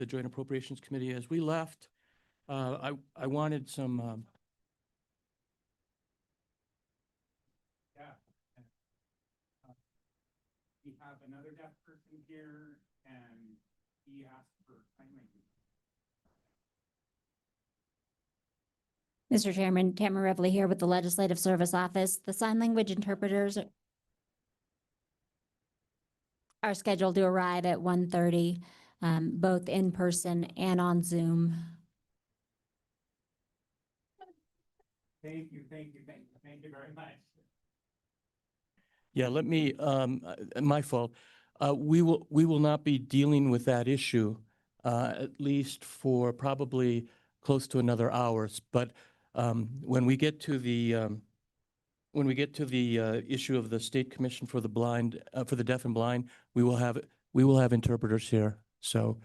the Joint Appropriations Committee. As we left, I wanted some. We have another deaf person here, and he asked for sign language. Mr. Chairman, Tamara Rivley here with the Legislative Service Office. The sign language interpreters are scheduled to arrive at 1:30, both in person and on Zoom. Thank you very much. Yeah, let me. My fault. We will not be dealing with that issue, at least for probably close to another hour. But when we get to the issue of the State Commission for the Blind, for the Deaf and Blind, we will have interpreters here. So,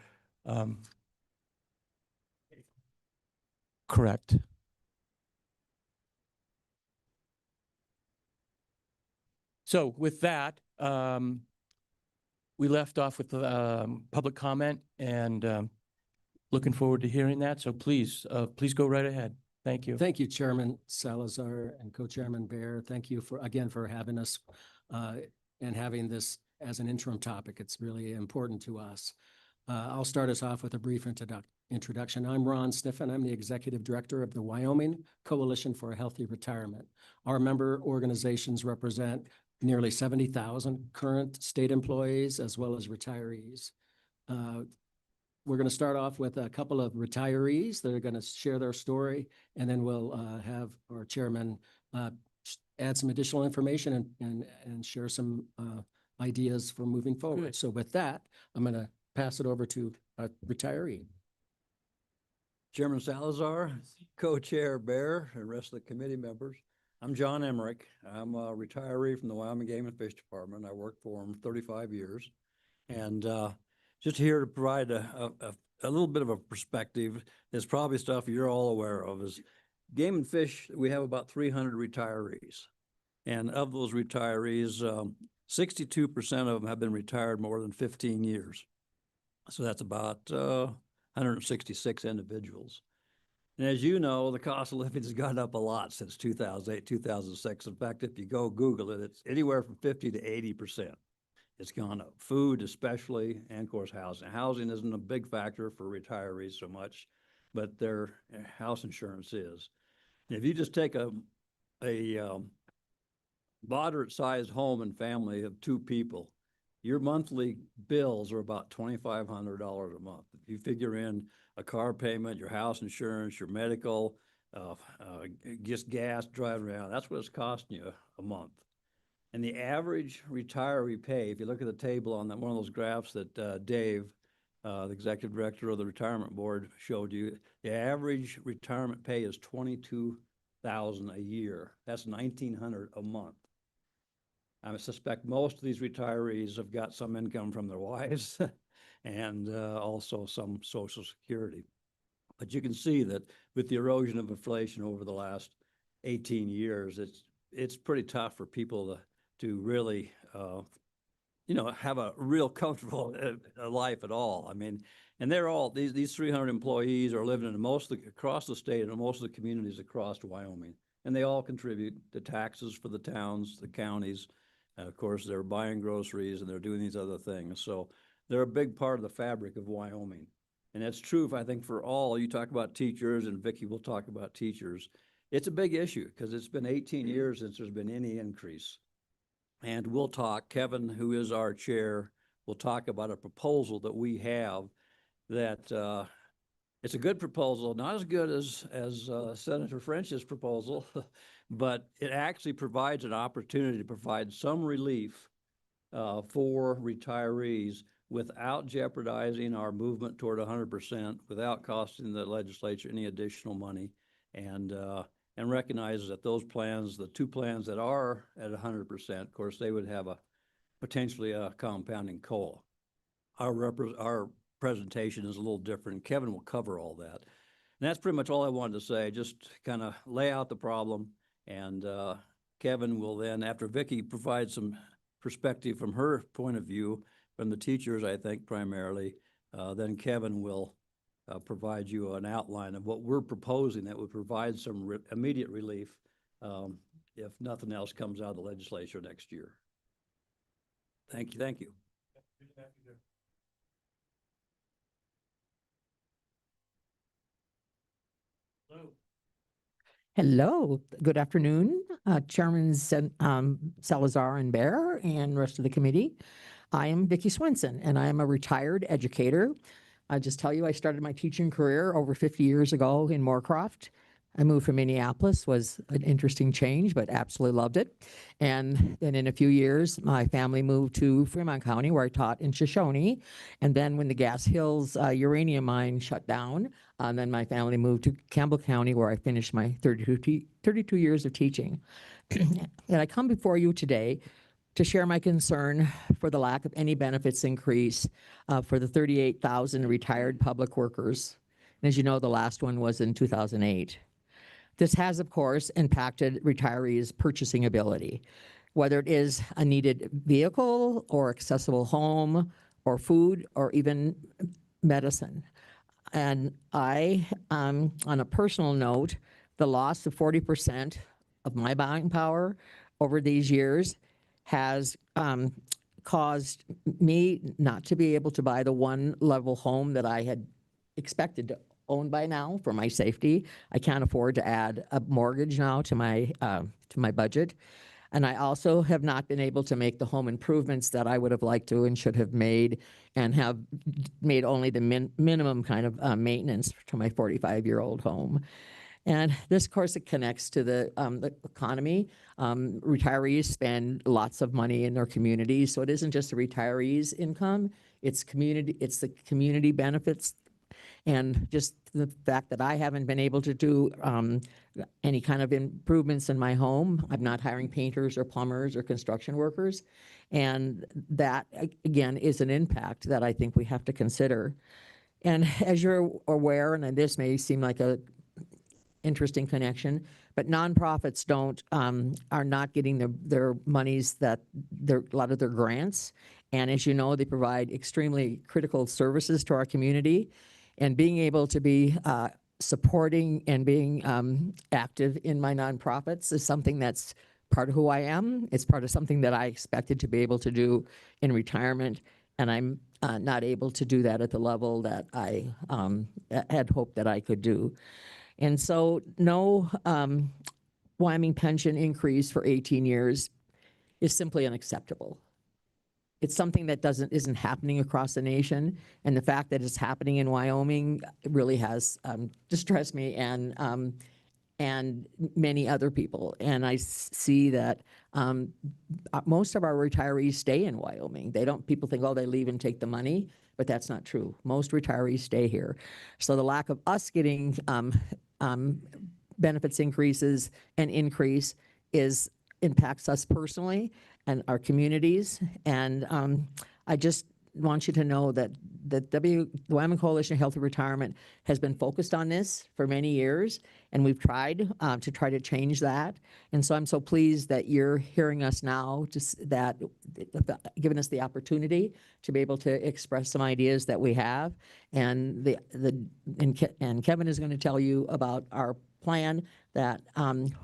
correct. So with that, we left off with the public comment, and looking forward to hearing that. So please go right ahead. Thank you. Thank you, Chairman Salazar and Co-Chairman Bear. Thank you again for having us and having this as an interim topic. It's really important to us. I'll start us off with a brief introduction. I'm Ron Sniffen. I'm the Executive Director of the Wyoming Coalition for a Healthy Retirement. Our member organizations represent nearly 70,000 current state employees as well as retirees. We're going to start off with a couple of retirees that are going to share their story, and then we'll have our chairman add some additional information and share some ideas for moving forward. Good. So with that, I'm going to pass it over to a retiree. Chairman Salazar, Co-Chair Bear, and rest of the committee members. I'm John Emmerich. I'm a retiree from the Wyoming Game and Fish Department. I worked for them 35 years. And just here to provide a little bit of a perspective. There's probably stuff you're all aware of is Game and Fish, we have about 300 retirees. And of those retirees, 62% of them have been retired more than 15 years. So that's about 166 individuals. And as you know, the cost of living has gone up a lot since 2008, 2006. In fact, if you go Google it, it's anywhere from 50 to 80%. It's gone up. Food especially, and of course housing. Housing isn't a big factor for retirees so much, but their house insurance is. And if you just take a moderate-sized home and family of two people, your monthly bills are about $2,500 a month. If you figure in a car payment, your house insurance, your medical, just gas driving around, that's what it's costing you a month. And the average retiree pay, if you look at the table on that one of those graphs that Dave, the executive director of the retirement board, showed you, the average retirement pay is $22,000 a year. That's $1,900 a month. I suspect most of these retirees have got some income from their wives and also some Social Security. But you can see that with the erosion of inflation over the last 18 years, it's pretty tough for people to really, have a real comfortable life at all. I mean, and they're all, these 300 employees are living in across the state and most of the communities across Wyoming. And they all contribute to taxes for the towns, the counties. And of course, they're buying groceries and they're doing these other things. So they're a big part of the fabric of Wyoming. And that's true, I think, for all. You talk about teachers, and Vicki will talk about teachers. It's a big issue because it's been 18 years since there's been any increase. And we'll talk, Kevin, who is our chair, will talk about a proposal that we have that it's a good proposal, not as good as Senator French's proposal, but it actually provides an opportunity to provide some relief for retirees without jeopardizing our movement toward 100%, without costing the legislature any additional money, and recognizes that those plans, the two plans that are at 100%, of course, they would have potentially a compounding COLA. Our presentation is a little different. Kevin will cover all that. And that's pretty much all I wanted to say, just kind of lay out the problem. And Kevin will then, after Vicki provides some perspective from her point of view, from the teachers, I think, primarily, then Kevin will provide you an outline of what we're proposing that would provide some immediate relief if nothing else comes out of the legislature next year. Thank you. Thank you. Hello. Hello, good afternoon, Chairman Salazar and Bear and rest of the committee. I am Vicki Swenson and I am a retired educator. I just tell you, I started my teaching career over 50 years ago in Moorcroft. I moved from Minneapolis, was an interesting change, but absolutely loved it. And then in a few years, my family moved to Fremont County where I taught in Shoshone. And then when the Gas Hills uranium mine shut down, then my family moved to Campbell County where I finished my 32 years of teaching. And I come before you today to share my concern for the lack of any benefits increase for the 38,000 retired public workers. And as you know, the last one was in 2008. This has, of course, impacted retirees' purchasing ability, whether it is a needed vehicle or accessible home or food or even medicine. And I, on a personal note, the loss of 40% of my buying power over these years has caused me not to be able to buy the one-level home that I had expected to own by now for my safety. I can't afford to add a mortgage now to my budget. And I also have not been able to make the home improvements that I would have liked to and should have made, and have made only the minimum kind of maintenance to my 45-year-old home. And this, of course, it connects to the economy. Retirees spend lots of money in their communities, so it isn't just the retirees' income, it's the community benefits. And just the fact that I haven't been able to do any kind of improvements in my home. I'm not hiring painters or plumbers or construction workers. And that, again, is an impact that I think we have to consider. And as you're aware, and this may seem like a interesting connection, but nonprofits are not getting their monies that a lot of their grants. And as you know, they provide extremely critical services to our community. And being able to be supporting and being active in my nonprofits is something that's part of who I am. It's part of something that I expected to be able to do in retirement. And I'm not able to do that at the level that I had hoped that I could do. And so no Wyoming pension increase for 18 years is simply unacceptable. It's something that isn't happening across the nation, and the fact that it's happening in Wyoming really has distressed me and many other people. And I see that most of our retirees stay in Wyoming. People think, oh, they leave and take the money, but that's not true. Most retirees stay here. So the lack of us getting benefits increases and increase impacts us personally and our communities. And I just want you to know that the Wyoming Coalition of Healthy Retirement has been focused on this for many years, and we've tried to change that. And so I'm so pleased that you're hearing us now, giving us the opportunity to be able to express some ideas that we have. And and Kevin is going to tell you about our plan that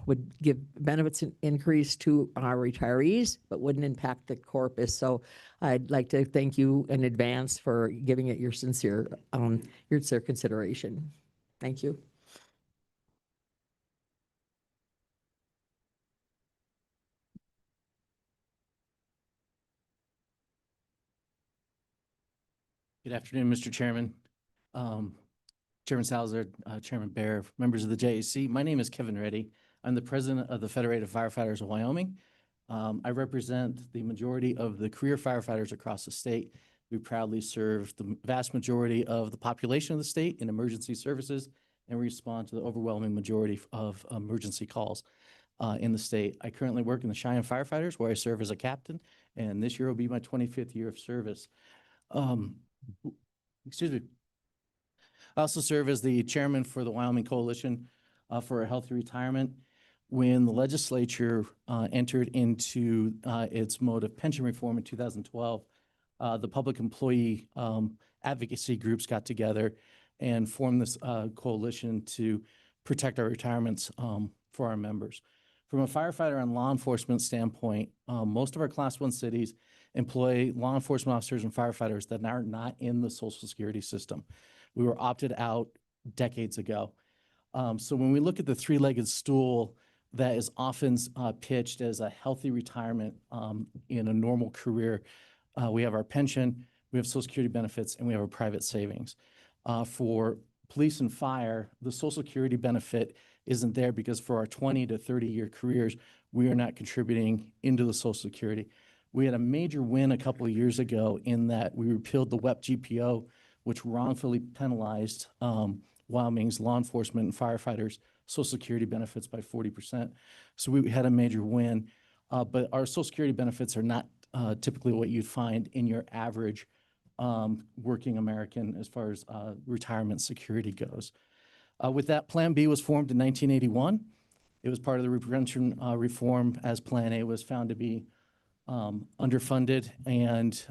would give benefits increase to our retirees, but wouldn't impact the corpus. So I'd like to thank you in advance for giving it your sincere consideration. Thank you. Good afternoon, Mr. Chairman, Chairman Salazar, Chairman Bear, members of the JAC. My name is Kevin Reddy. I'm the president of the Federated Firefighters of Wyoming. I represent the majority of the career firefighters across the state. We proudly serve the vast majority of the population of the state in emergency services and respond to the overwhelming majority of emergency calls in the state. I currently work in the Cheyenne Firefighters, where I serve as a captain, and this year will be my 25th year of service. Excuse me. I also serve as the chairman for the Wyoming Coalition for a Healthy Retirement. When the legislature entered into its mode of pension reform in 2012, the Public Employee advocacy groups got together and formed this coalition to protect our retirements for our members. From a firefighter and law enforcement standpoint, most of our Class 1 cities employ law enforcement officers and firefighters that are not in the Social Security system. We were opted out decades ago. So when we look at the three-legged stool that is often pitched as a healthy retirement in a normal career, we have our pension, we have Social Security benefits, and we have our private savings. For police and fire, the Social Security benefit isn't there because for our 20 to 30-year careers, we are not contributing into the Social Security. We had a major win a couple of years ago in that we repealed the WEP GPO, which wrongfully penalized Wyoming's law enforcement and firefighters' Social Security benefits by 40%. So we had a major win, but our Social Security benefits are not typically what you'd find in your average working American as far as retirement security goes. With that, Plan B was formed in 1981. It was part of the reprehension reform as Plan A was found to be underfunded. And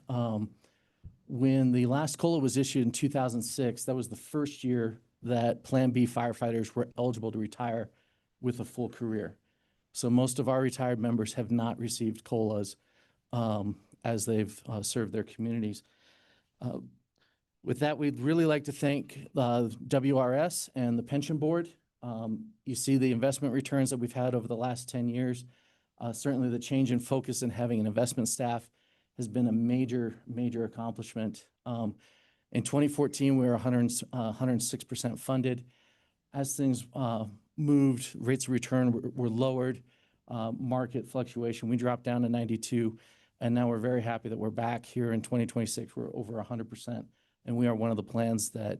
when the last COLA was issued in 2006, that was the first year that Plan B firefighters were eligible to retire with a full career. So most of our retired members have not received COLAs as they've served their communities. With that, we'd really like to thank WRS and the Pension Board. You see the investment returns that we've had over the last 10 years. Certainly the change in focus in having an investment staff has been a major, major accomplishment. In 2014, we were 106% funded. As things moved, rates of return were lowered, market fluctuation, we dropped down to 92, and now we're very happy that we're back here in 2026. We're over 100%, and we are one of the plans that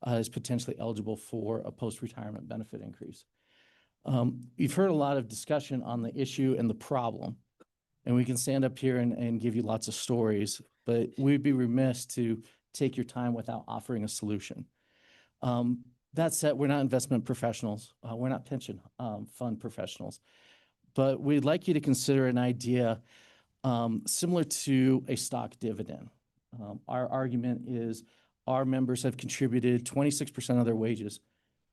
is potentially eligible for a post-retirement benefit increase. You've heard a lot of discussion on the issue and the problem, and we can stand up here and give you lots of stories, but we'd be remiss to take your time without offering a solution. That said, we're not investment professionals. We're not pension fund professionals, but we'd like you to consider an idea similar to a stock dividend. Our argument is our members have contributed 26% of their wages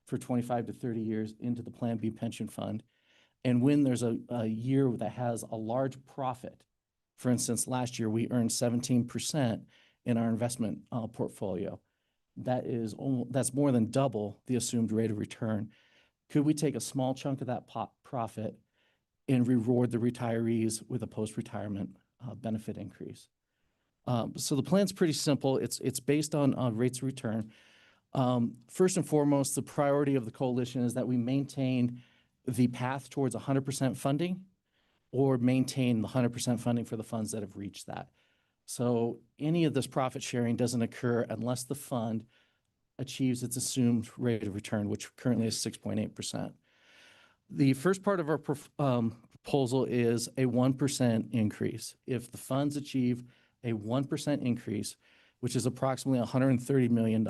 for 25 to 30 years into the Plan B pension fund. And when there's a year that has a large profit, for instance, last year we earned 17% in our investment portfolio. That's more than double the assumed rate of return. Could we take a small chunk of that profit and reward the retirees with a post-retirement benefit increase? So the plan's pretty simple. It's based on rates of return. First and foremost, the priority of the coalition is that we maintain the path towards 100% funding or maintain the 100% funding for the funds that have reached that. So any of this profit sharing doesn't occur unless the fund achieves its assumed rate of return, which currently is 6.8%. The first part of our proposal is a 1% increase. If the funds achieve a 1% increase, which is approximately $130 million,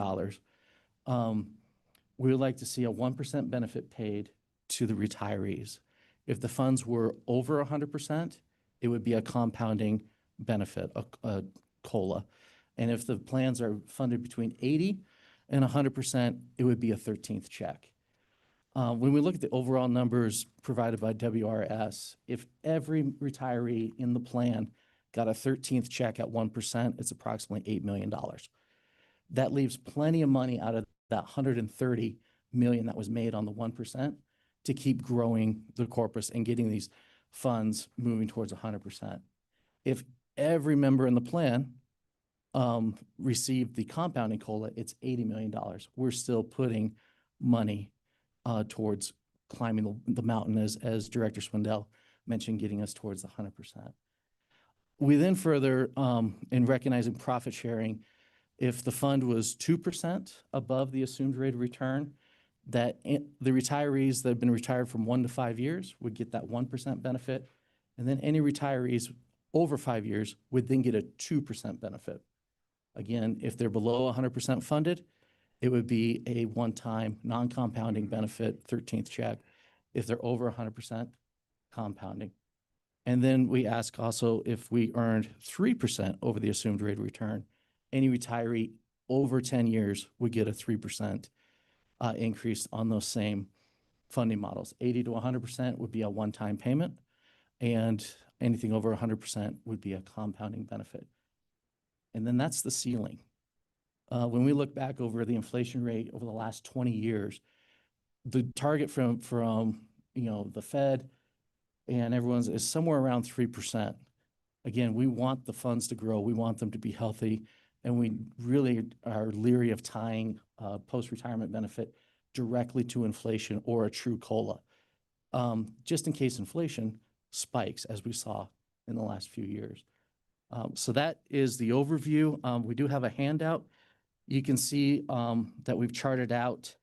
we would like to see a 1% benefit paid to the retirees. If the funds were over 100%, it would be a compounding benefit, a COLA. And if the plans are funded between 80 and 100%, it would be a 13th check. When we look at the overall numbers provided by WRS, if every retiree in the plan got a 13th check at 1%, it's approximately $8 million. That leaves plenty of money out of that $130 million that was made on the 1% to keep growing the corpus and getting these funds moving towards 100%. If every member in the plan received the compounding COLA, it's $80 million. We're still putting money towards climbing the mountain, as Director Swindell mentioned, getting us towards the 100%. We then further, in recognizing profit sharing, if the fund was 2% above the assumed rate of return, that the retirees that have been retired from 1 to 5 years would get that 1% benefit, and then any retirees over 5 years would then get a 2% benefit. Again, if they're below 100% funded, it would be a one-time non-compounding benefit, 13th check. If they're over 100%, compounding. And then we ask also if we earned 3% over the assumed rate of return, any retiree over 10 years would get a 3% increase on those same funding models. 80 to 100% would be a one-time payment, and anything over 100% would be a compounding benefit. And then that's the ceiling. When we look back over the inflation rate over the last 20 years, the target from the Fed and everyone's is somewhere around 3%. Again, we want the funds to grow. We want them to be healthy. And we really are leery of tying post-retirement benefit directly to inflation or a true COLA, just in case inflation spikes, as we saw in the last few years. So that is the overview. We do have a handout. You can see that we've charted out,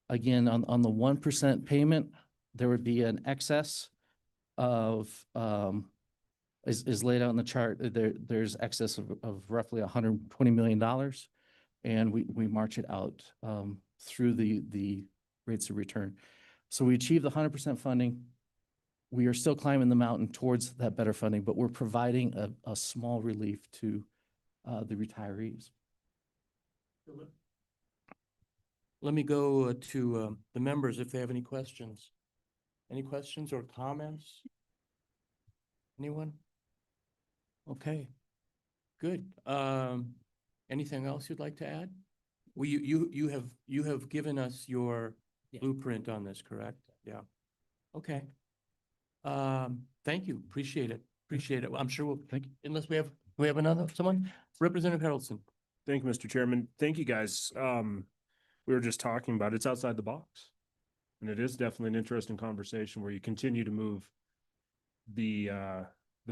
again, on the 1% payment, there would be an excess of, is laid out in the chart. There's excess of roughly $120 million. And we march it out through the rates of return. So we achieve the 100% funding. We are still climbing the mountain towards that better funding, but we're providing a small relief to the retirees. Let me go to the members if they have any questions. Any questions or comments? Anyone? Okay, good. Anything else you'd like to add? Well, you have given us your blueprint on this, correct? Yeah. Okay. Thank you. Appreciate it. Appreciate it. I'm sure we'll thank you. Unless we have another someone. Representative Harrelson. Thank you, Mr. Chairman. Thank you, guys. We were just talking about it's outside the box. And it is definitely an interesting conversation where you continue to move the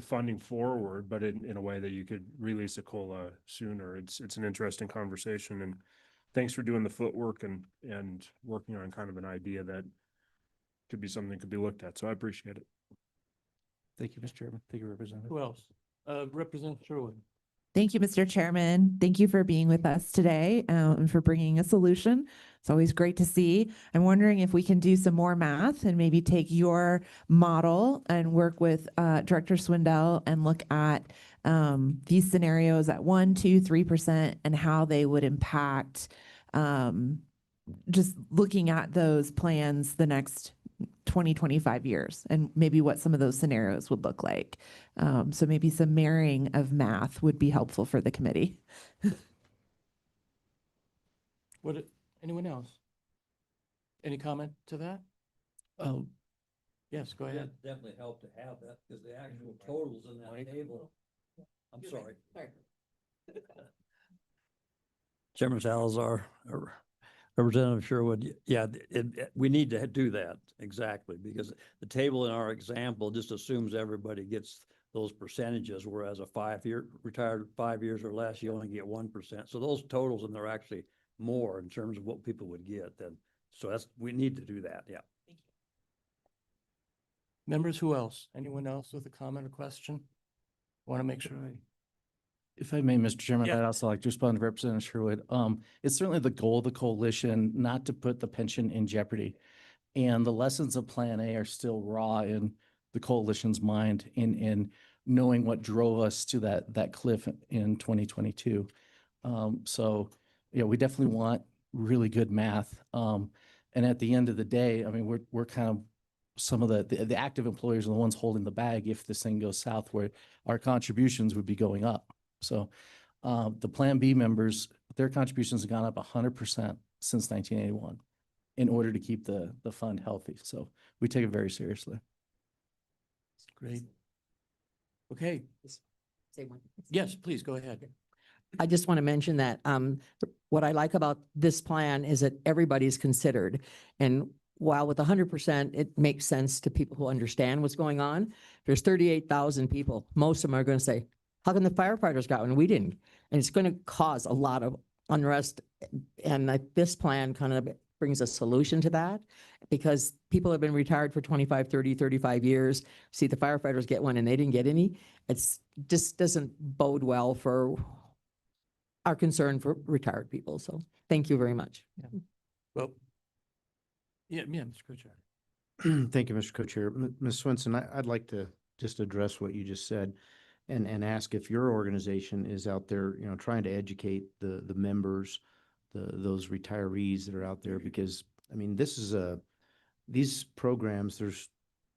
funding forward, but in a way that you could release a COLA sooner. It's an interesting conversation, and thanks for doing the footwork and working on kind of an idea that could be something that could be looked at. So I appreciate it. Thank you, Mr. Chairman. Thank you, Representative. Who else? Representative Sherwood. Thank you, Mr. Chairman. Thank you for being with us today and for bringing a solution. It's always great to see. I'm wondering if we can do some more math and maybe take your model and work with Director Swindell and look at these scenarios at 1%, 2%, 3% and how they would impact just looking at those plans the next 20, 25 years and maybe what some of those scenarios would look like. So maybe some marrying of math would be helpful for the committee. Anyone else? Any comment to that? Yes, go ahead. Definitely help to have that because the actual totals in that table. I'm sorry. Chairman Salazar, or Representative Sherwood, yeah, we need to do that, exactly, because the table in our example just assumes everybody gets those percentages, whereas retired 5 years or less, you only get 1%. So those totals, and they're actually more in terms of what people would get then. So we need to do that, yeah. Thank you. Members, who else? Anyone else with a comment or question? Want to make sure If I may, Mr. Chairman, Yeah. I'd also like to respond to Representative Sherwood. It's certainly the goal of the coalition not to put the pension in jeopardy. And the lessons of Plan A are still raw in the coalition's mind in knowing what drove us to that cliff in 2022. So, we definitely want really good math. And at the end of the day, I mean, we're kind of some of the active employers are the ones holding the bag if this thing goes south, where our contributions would be going up. So the Plan B members, their contributions have gone up 100% since 1981 in order to keep the fund healthy. So we take it very seriously. great. Okay, Say one. yes, please go ahead. I just want to mention that what I like about this plan is that everybody's considered. And while with 100%, it makes sense to people who understand what's going on. There's 38,000 people. Most of them are going to say, how come the firefighters got one and we didn't? And it's going to cause a lot of unrest. And this plan kind of brings a solution to that, because people have been retired for 25, 30, 35 years. See the firefighters get one and they didn't get any. It's just doesn't bode well for our concern for retired people. So thank you very much. Well, yeah, Mr. Co-Chair. Thank you, Mr. Co-Chair. Ms. Swenson, I'd like to just address what you just said. and ask if your organization is out there, you know, trying to educate the members, those retirees that are out there, because, I mean, these programs, there's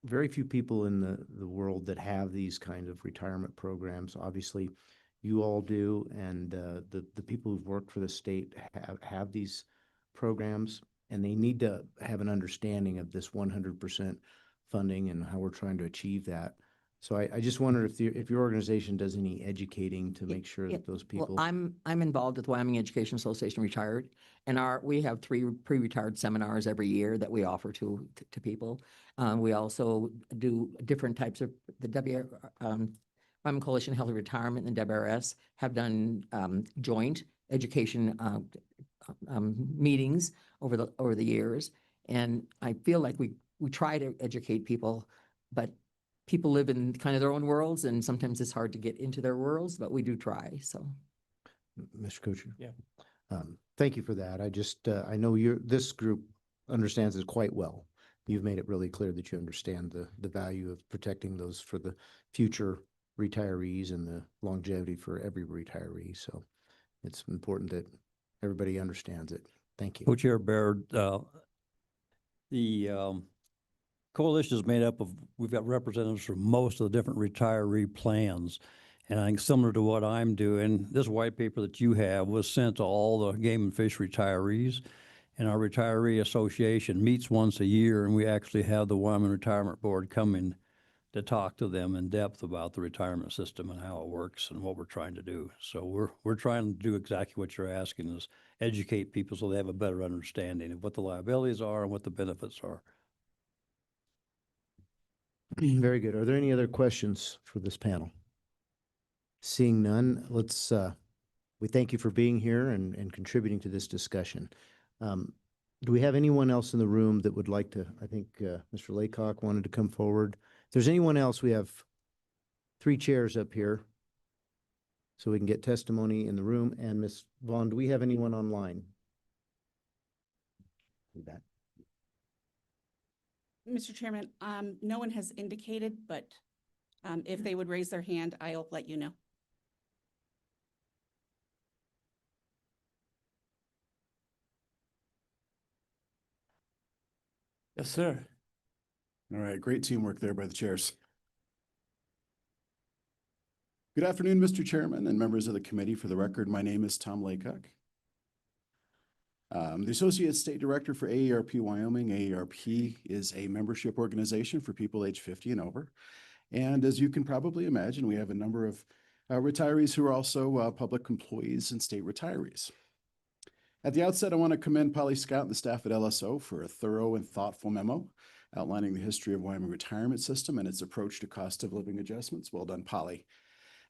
very few people in the world that have these kind of retirement programs. Obviously, you all do, and the people who've worked for the state have these programs, and they need to have an understanding of this 100% funding and how we're trying to achieve that. So I just wonder if your organization does any educating to make sure that those people. Well, I'm involved with Wyoming Education Association Retired, and we have 3 pre-retired seminars every year that we offer to people. We also do different types of Wyoming Coalition Healthy Retirement and WRS have done joint education meetings over the years, and I feel like we try to educate people, but people live in kind of their own worlds, and sometimes it's hard to get into their worlds, but we do try, so. Mr. Kuchar? Yeah. Thank you for that. I just, I know this group understands it quite well. You've made it really clear that you understand the value of protecting those for the future retirees and the longevity for every retiree. So it's important that everybody understands it. Thank you. Co-Chair Baird, the coalition is made up of, we've got representatives from most of the different retiree plans. And I think similar to what I'm doing, this white paper that you have was sent to all the game and fish retirees. And our retiree association meets once a year, and we actually have the Wyoming Retirement Board coming to talk to them in depth about the retirement system and how it works and what we're trying to do. So we're trying to do exactly what you're asking, is educate people so they have a better understanding of what the liabilities are and what the benefits are. Very good. Are there any other questions for this panel? Seeing none, we thank you for being here and contributing to this discussion. Do we have anyone else in the room that would like to, I think Mr. Laycock wanted to come forward. If there's anyone else, we have 3 chairs up here so we can get testimony in the room. And Ms. Vaughn, do we have anyone online? That. Mr. Chairman, no one has indicated, but if they would raise their hand, I'll let you know. Yes, sir. All right, great teamwork there by the chairs. Good afternoon, Mr. Chairman and members of the committee. For the record, my name is Tom Laycock. The Associate State Director for AARP Wyoming. AARP is a membership organization for people age 50 and over. And as you can probably imagine, we have a number of retirees who are also public employees and state retirees. At the outset, I want to commend Polly Scott and the staff at LSO for a thorough and thoughtful memo outlining the history of Wyoming retirement system and its approach to cost of living adjustments. Well done, Polly.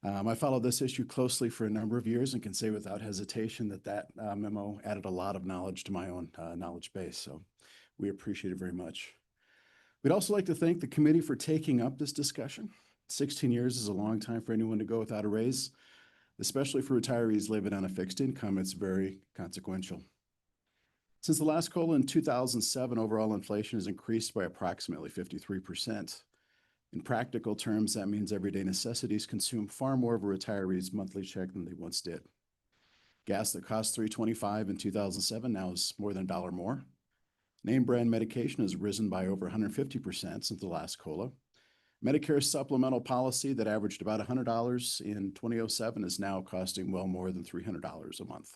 I followed this issue closely for a number of years and can say without hesitation that memo added a lot of knowledge to my own knowledge base. So we appreciate it very much. We'd also like to thank the committee for taking up this discussion. 16 years is a long time for anyone to go without a raise, especially for retirees living on a fixed income. It's very consequential. Since the last COLA in 2007, overall inflation has increased by approximately 53%. In practical terms, that means everyday necessities consume far more of a retiree's monthly check than they once did. Gas that cost $3.25 in 2007 now is more than $1 more. Name brand medication has risen by over 150% since the last COLA. Medicare's supplemental policy that averaged about $100 in 2007 is now costing well more than $300 a month.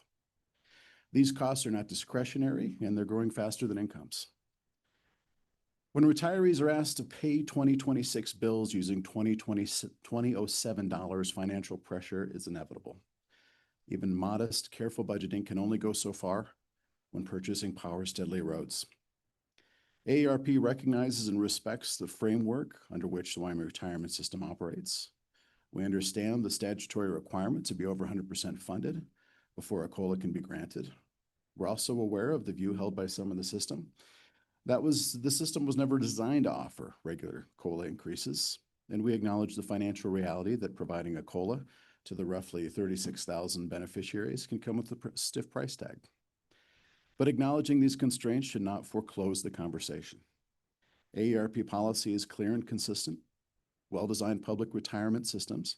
These costs are not discretionary, and they're growing faster than incomes. When retirees are asked to pay 2026 bills using 2007 dollars, financial pressure is inevitable. Even modest, careful budgeting can only go so far when purchasing power steadily erodes. AARP recognizes and respects the framework under which the Wyoming retirement system operates. We understand the statutory requirement to be over 100% funded before a COLA can be granted. We're also aware of the view held by some in the system the system was never designed to offer regular COLA increases, and we acknowledge the financial reality that providing a COLA to the roughly 36,000 beneficiaries can come with a stiff price tag. But acknowledging these constraints should not foreclose the conversation. AARP policy is clear and consistent. Well-designed public retirement systems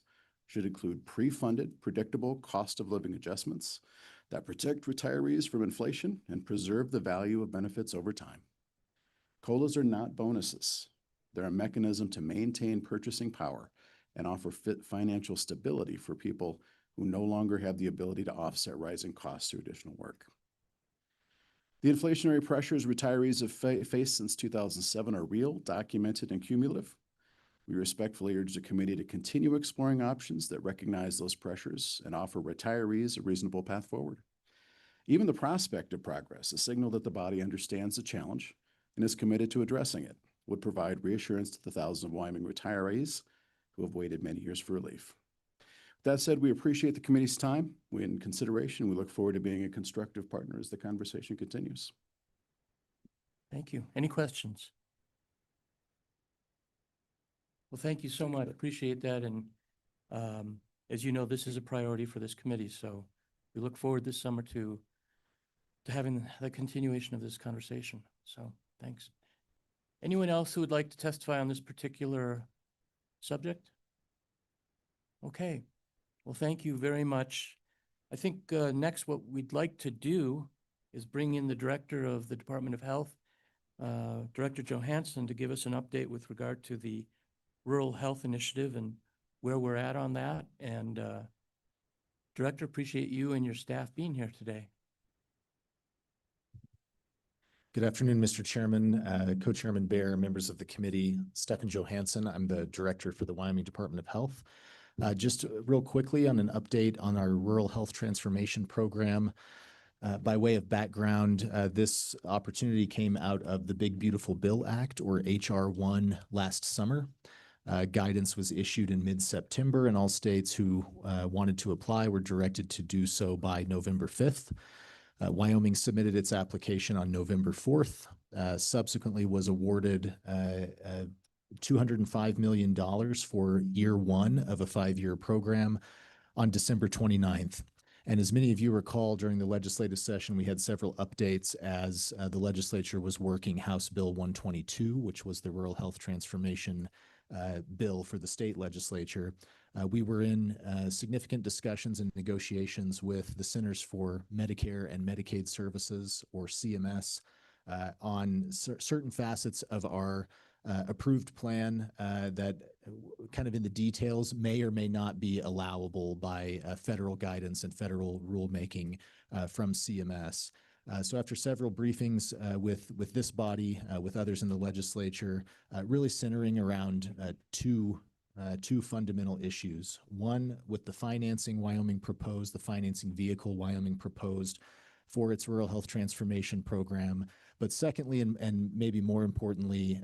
should include pre-funded, predictable cost of living adjustments that protect retirees from inflation and preserve the value of benefits over time. COLAs are not bonuses. They're a mechanism to maintain purchasing power and offer financial stability for people who no longer have the ability to offset rising costs through additional work. The inflationary pressures retirees have faced since 2007 are real, documented, and cumulative. We respectfully urge the committee to continue exploring options that recognize those pressures and offer retirees a reasonable path forward. Even the prospect of progress, a signal that the body understands the challenge and is committed to addressing it, would provide reassurance to the thousands of Wyoming retirees who have waited many years for relief. With that said, we appreciate the committee's time and consideration. We look forward to being a constructive partner as the conversation continues. Thank you. Any questions? Well, thank you so much. Appreciate that. And as you know, this is a priority for this committee. So we look forward this summer to having the continuation of this conversation. So thanks. Anyone else who would like to testify on this particular subject? Okay. Well, thank you very much. I think next what we'd like to do is bring in the Director of the Department of Health, Director Johansson, to give us an update with regard to the Rural Health Initiative and where we're at on that. And Director, appreciate you and your staff being here today. Good afternoon, Mr. Chairman, Co-Chairman Bear, members of the committee. Stefan Johansson, I'm the Director for the Wyoming Department of Health. Just real quickly on an update on our Rural Health Transformation Program. By way of background, this opportunity came out of the Big Beautiful Bill Act, or H.R. 1, last summer. Guidance was issued in mid-September, and all states who wanted to apply were directed to do so by November 5th. Wyoming submitted its application on November 4th, subsequently was awarded $205 million for year one of a 5-year program on December 29th. And as many of you recall, during the legislative session, we had several updates as the legislature was working House Bill 122, which was the Rural Health Transformation bill for the state legislature. We were in significant discussions and negotiations with the Centers for Medicare and Medicaid Services, or CMS, on certain facets of our approved plan that kind of in the details may or may not be allowable by federal guidance and federal rulemaking from CMS. So after several briefings with this body, with others in the legislature, really centering around two fundamental issues. One, with the financing Wyoming proposed, the financing vehicle Wyoming proposed for its Rural Health Transformation Program. But secondly, and maybe more importantly,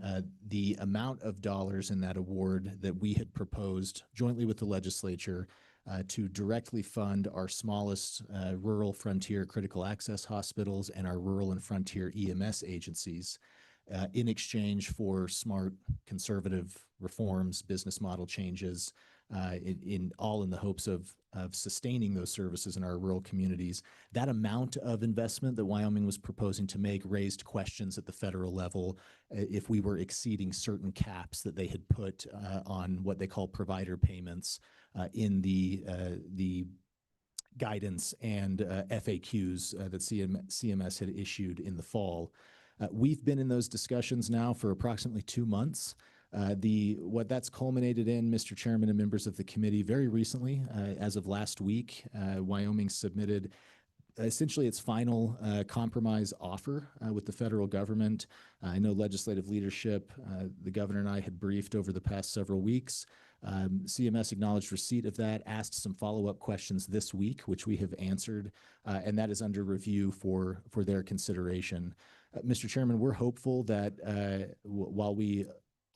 the amount of dollars in that award that we had proposed jointly with the legislature to directly fund our smallest rural frontier critical access hospitals and our rural and frontier EMS agencies in exchange for smart conservative reforms, business model changes, all in the hopes of sustaining those services in our rural communities. That amount of investment that Wyoming was proposing to make raised questions at the federal level if we were exceeding certain caps that they had put on what they call provider payments in the guidance and FAQs that CMS had issued in the fall. We've been in those discussions now for approximately 2 months. What that's culminated in, Mr. Chairman and members of the committee, very recently, as of last week, Wyoming submitted essentially its final compromise offer with the federal government. I know legislative leadership, the governor and I had briefed over the past several weeks. CMS acknowledged receipt of that, asked some follow-up questions this week, which we have answered, and that is under review for their consideration. Mr. Chairman, we're hopeful that while we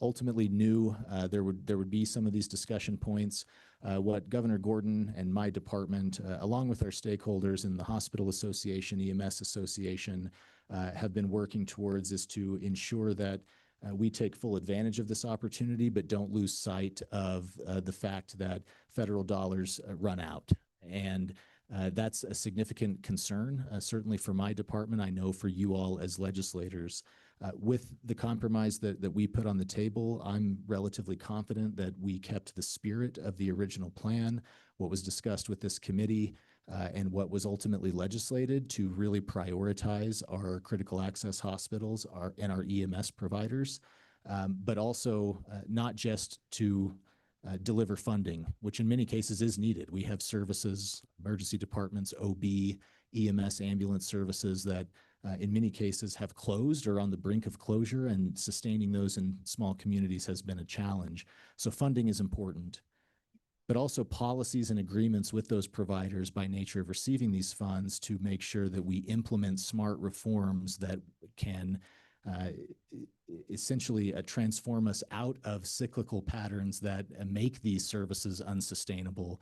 ultimately knew there would be some of these discussion points, what Governor Gordon and my department, along with our stakeholders in the Hospital Association, EMS Association, have been working towards is to ensure that we take full advantage of this opportunity, but don't lose sight of the fact that federal dollars run out. And That's a significant concern, certainly for my department. I know for you all as legislators. With the compromise that we put on the table, I'm relatively confident that we kept the spirit of the original plan, what was discussed with this committee, and what was ultimately legislated to really prioritize our critical access hospitals and our EMS providers, but also not just to deliver funding, which in many cases is needed. We have services, emergency departments, OB, EMS, ambulance services that in many cases have closed or on the brink of closure, and sustaining those in small communities has been a challenge. So funding is important, but also policies and agreements with those providers by nature of receiving these funds to make sure that we implement smart reforms that can essentially transform us out of cyclical patterns that make these services unsustainable,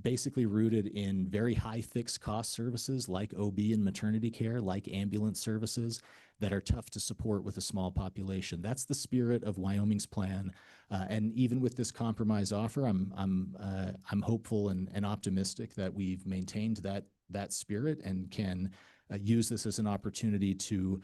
basically rooted in very high fixed cost services like OB and maternity care, like ambulance services that are tough to support with a small population. That's the spirit of Wyoming's plan. And even with this compromise offer, I'm hopeful and optimistic that we've maintained that spirit and can use this as an opportunity to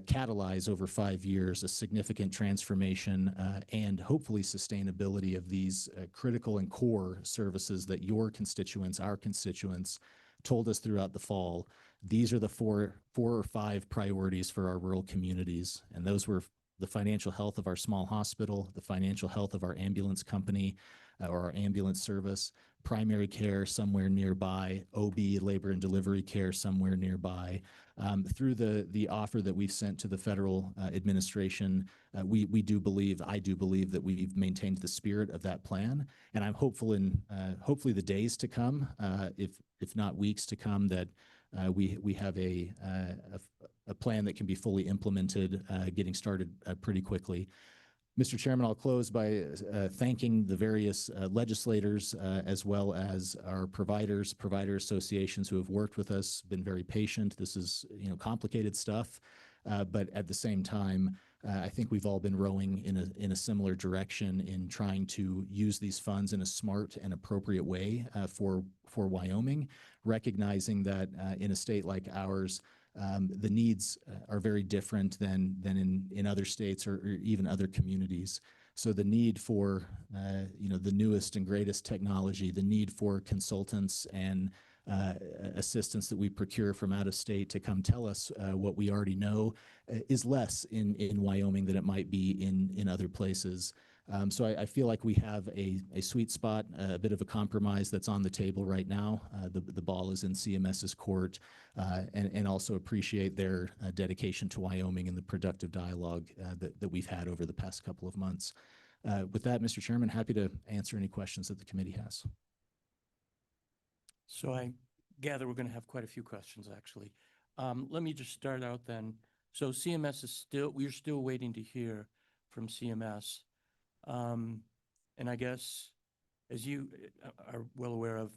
catalyze over 5 years a significant transformation and hopefully sustainability of these critical and core services that your constituents, our constituents, told us throughout the fall. These are the four or five priorities for our rural communities, and those were the financial health of our small hospital, the financial health of our ambulance company or our ambulance service, primary care somewhere nearby, OB, labor and delivery care somewhere nearby. Through the offer that we've sent to the federal administration, I do believe that we've maintained the spirit of that plan, and I'm hopeful in hopefully the days to come, if not weeks to come, that we have a plan that can be fully implemented, getting started pretty quickly. Mr. Chairman, I'll close by thanking the various legislators as well as our provider associations who have worked with us, been very patient. This is complicated stuff, but at the same time, I think we've all been rowing in a similar direction in trying to use these funds in a smart and appropriate way for Wyoming, recognizing that in a state like ours, the needs are very different than in other states or even other communities. So the need for the newest and greatest technology, the need for consultants and assistance that we procure from out of state to come tell us what we already know is less in Wyoming than it might be in other places. So I feel like we have a sweet spot, a bit of a compromise that's on the table right now. The ball is in CMS's court, and also appreciate their dedication to Wyoming and the productive dialogue that we've had over the past couple of months. With that, Mr. Chairman, happy to answer any questions that the committee has. So I gather we're going to have quite a few questions, actually. Let me just start out then. So CMS is we're still waiting to hear from CMS. And I guess, as you are well aware of,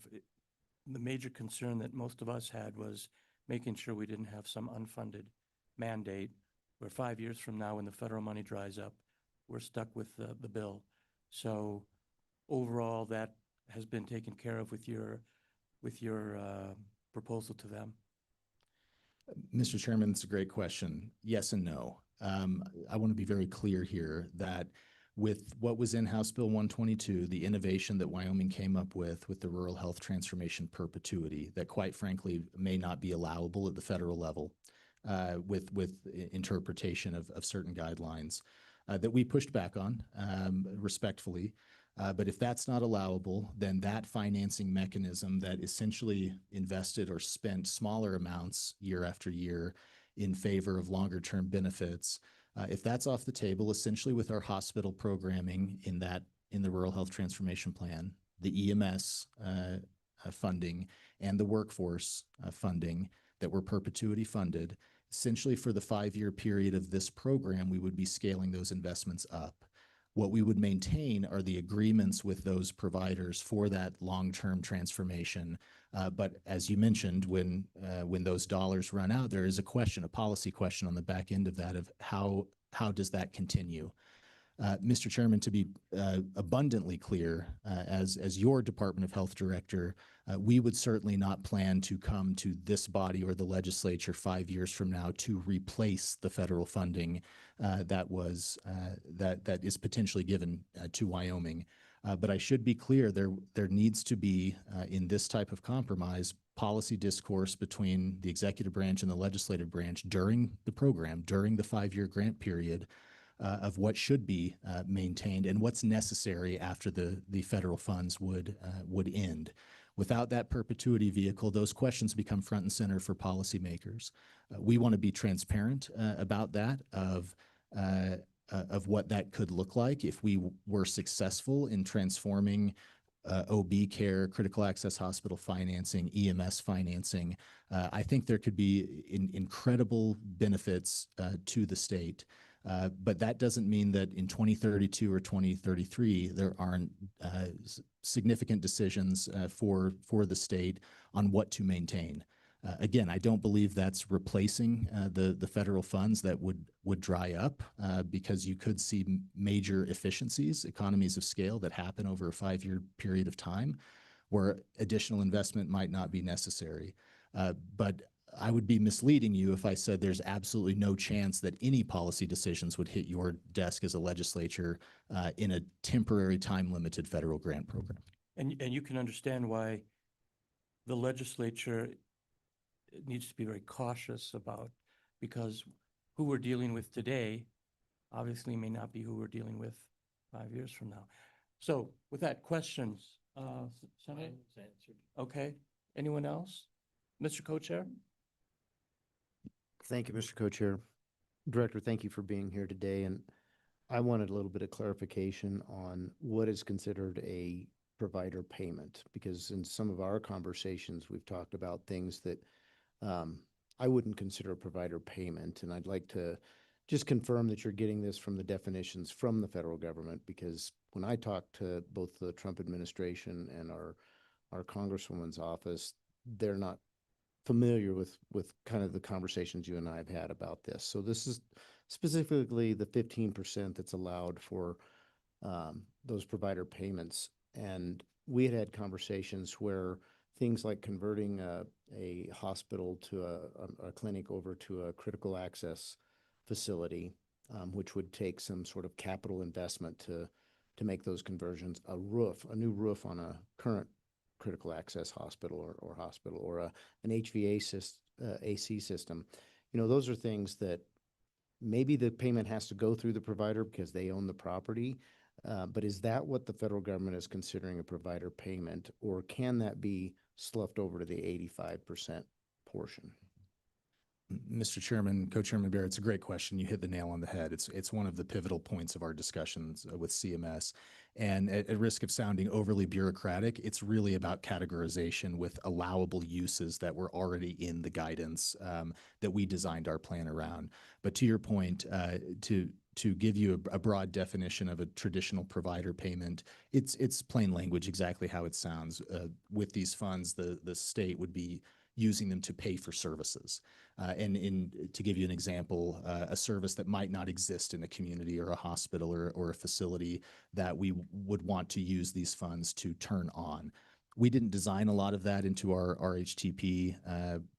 the major concern that most of us had was making sure we didn't have some unfunded mandate where 5 years from now, when the federal money dries up, we're stuck with the bill. So overall, that has been taken care of with your proposal to them. Mr. Chairman, it's a great question. Yes and no. I want to be very clear here that with what was in House Bill 122, the innovation that Wyoming came up with the rural health transformation perpetuity, that quite frankly may not be allowable at the federal level with interpretation of certain guidelines that we pushed back on respectfully. But if that's not allowable, then that financing mechanism that essentially invested or spent smaller amounts year after year in favor of longer term benefits, if that's off the table, essentially with our hospital programming in the Rural Health Transformation Plan, the EMS funding, and the workforce funding that were perpetuity funded, essentially for the 5-year period of this program, we would be scaling those investments up. What we would maintain are the agreements with those providers for that long-term transformation. But as you mentioned, when those dollars run out, there is a policy question on the back end of that of how does that continue? Mr. Chairman, to be abundantly clear, as your Department of Health Director, We would certainly not plan to come to this body or the legislature 5 years from now to replace the federal funding that is potentially given to Wyoming. But I should be clear, there needs to be, in this type of compromise, policy discourse between the executive branch and the legislative branch during the program, during the 5-year grant period, of what should be maintained and what's necessary after the federal funds would end. Without that perpetuity vehicle, those questions become front and center for policymakers. We want to be transparent about that, of what that could look like if we were successful in transforming OB care, critical access hospital financing, EMS financing. I think there could be incredible benefits to the state. But that doesn't mean that in 2032 or 2033, there aren't significant decisions for the state on what to maintain. Again, I don't believe that's replacing the federal funds that would dry up because you could see major efficiencies, economies of scale that happen over a 5-year period of time where additional investment might not be necessary. But I would be misleading you if I said there's absolutely no chance that any policy decisions would hit your desk as a legislature in a temporary time-limited federal grant program. And you can understand why the legislature needs to be very cautious about, because who we're dealing with today obviously may not be who we're dealing with 5 years from now. So with that, questions? Senator? Okay. Anyone else? Mr. Co-Chair? Thank you, Mr. Co-Chair. Director, thank you for being here today. And I wanted a little bit of clarification on what is considered a provider payment, because in some of our conversations, we've talked about things that I wouldn't consider a provider payment. And I'd like to just confirm that you're getting this from the definitions from the federal government, because when I talk to both the Trump administration and our Congresswoman's office, they're not familiar with kind of the conversations you and I have had about this. So this is specifically the 15% that's allowed for those provider payments. And we had conversations where things like converting a hospital to a clinic over to a critical access facility, which would take some sort of capital investment to make those conversions, a new roof on a current critical access hospital or hospital, or an AC system. You know, those are things that maybe the payment has to go through the provider because they own the property. But is that what the federal government is considering a provider payment, or can that be sloughed over to the 85% portion? Mr. Chairman, Co-Chairman Bear, it's a great question. You hit the nail on the head. It's one of the pivotal points of our discussions with CMS. And at risk of sounding overly bureaucratic, it's really about categorization with allowable uses that were already in the guidance that we designed our plan around. But to your point, to give you a broad definition of a traditional provider payment, it's plain language, exactly how it sounds. With these funds, the state would be using them to pay for services. And to give you an example, a service that might not exist in a community or a hospital or a facility that we would want to use these funds to turn on. We didn't design a lot of that into our RHTP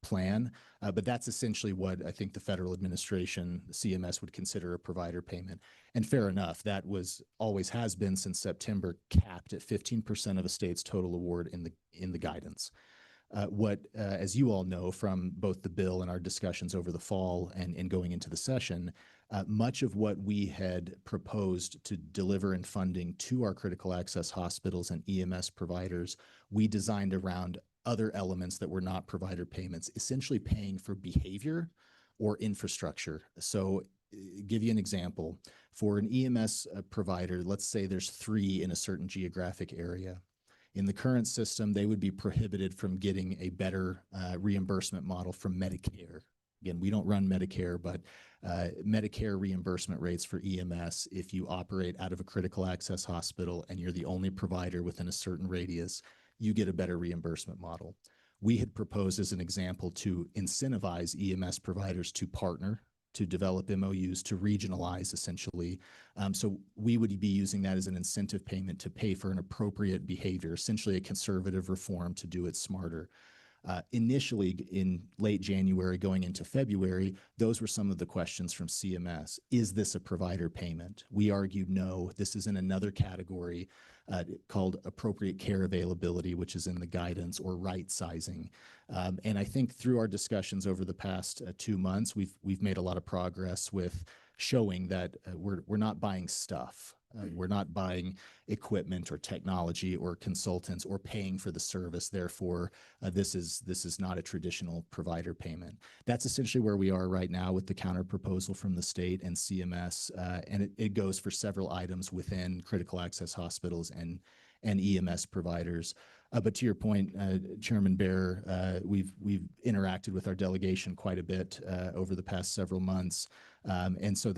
plan, but that's essentially what I think the federal administration, CMS, would consider a provider payment. And fair enough, that always has been since September, capped at 15% of a state's total award in the guidance. As you all know from both the bill and our discussions over the fall and going into the session, much of what we had proposed to deliver in funding to our critical access hospitals and EMS providers, we designed around other elements that were not provider payments, essentially paying for behavior or infrastructure. So give you an example. For an EMS provider, let's say there's 3 in a certain geographic area. In the current system, they would be prohibited from getting a better reimbursement model from Medicare. Again, we don't run Medicare, but Medicare reimbursement rates for EMS, if you operate out of a critical access hospital and you're the only provider within a certain radius, you get a better reimbursement model. We had proposed as an example to incentivize EMS providers to partner to develop MOUs to regionalize essentially. So we would be using that as an incentive payment to pay for an appropriate behavior, essentially a conservative reform to do it smarter. Initially in late January going into February, those were some of the questions from CMS. Is this a provider payment? We argued no, this is in another category called appropriate care availability, which is in the guidance, or right sizing. And I think through our discussions over the past 2 months, we've made a lot of progress with showing that we're not buying stuff. We're not buying equipment or technology or consultants or paying for the service. Therefore, this is not a traditional provider payment. That's essentially where we are right now with the counter proposal from the state and CMS, and it goes for several items within critical access hospitals and EMS providers. But to your point, Chairman Bear, we've interacted with our delegation quite a bit over the past several months, and so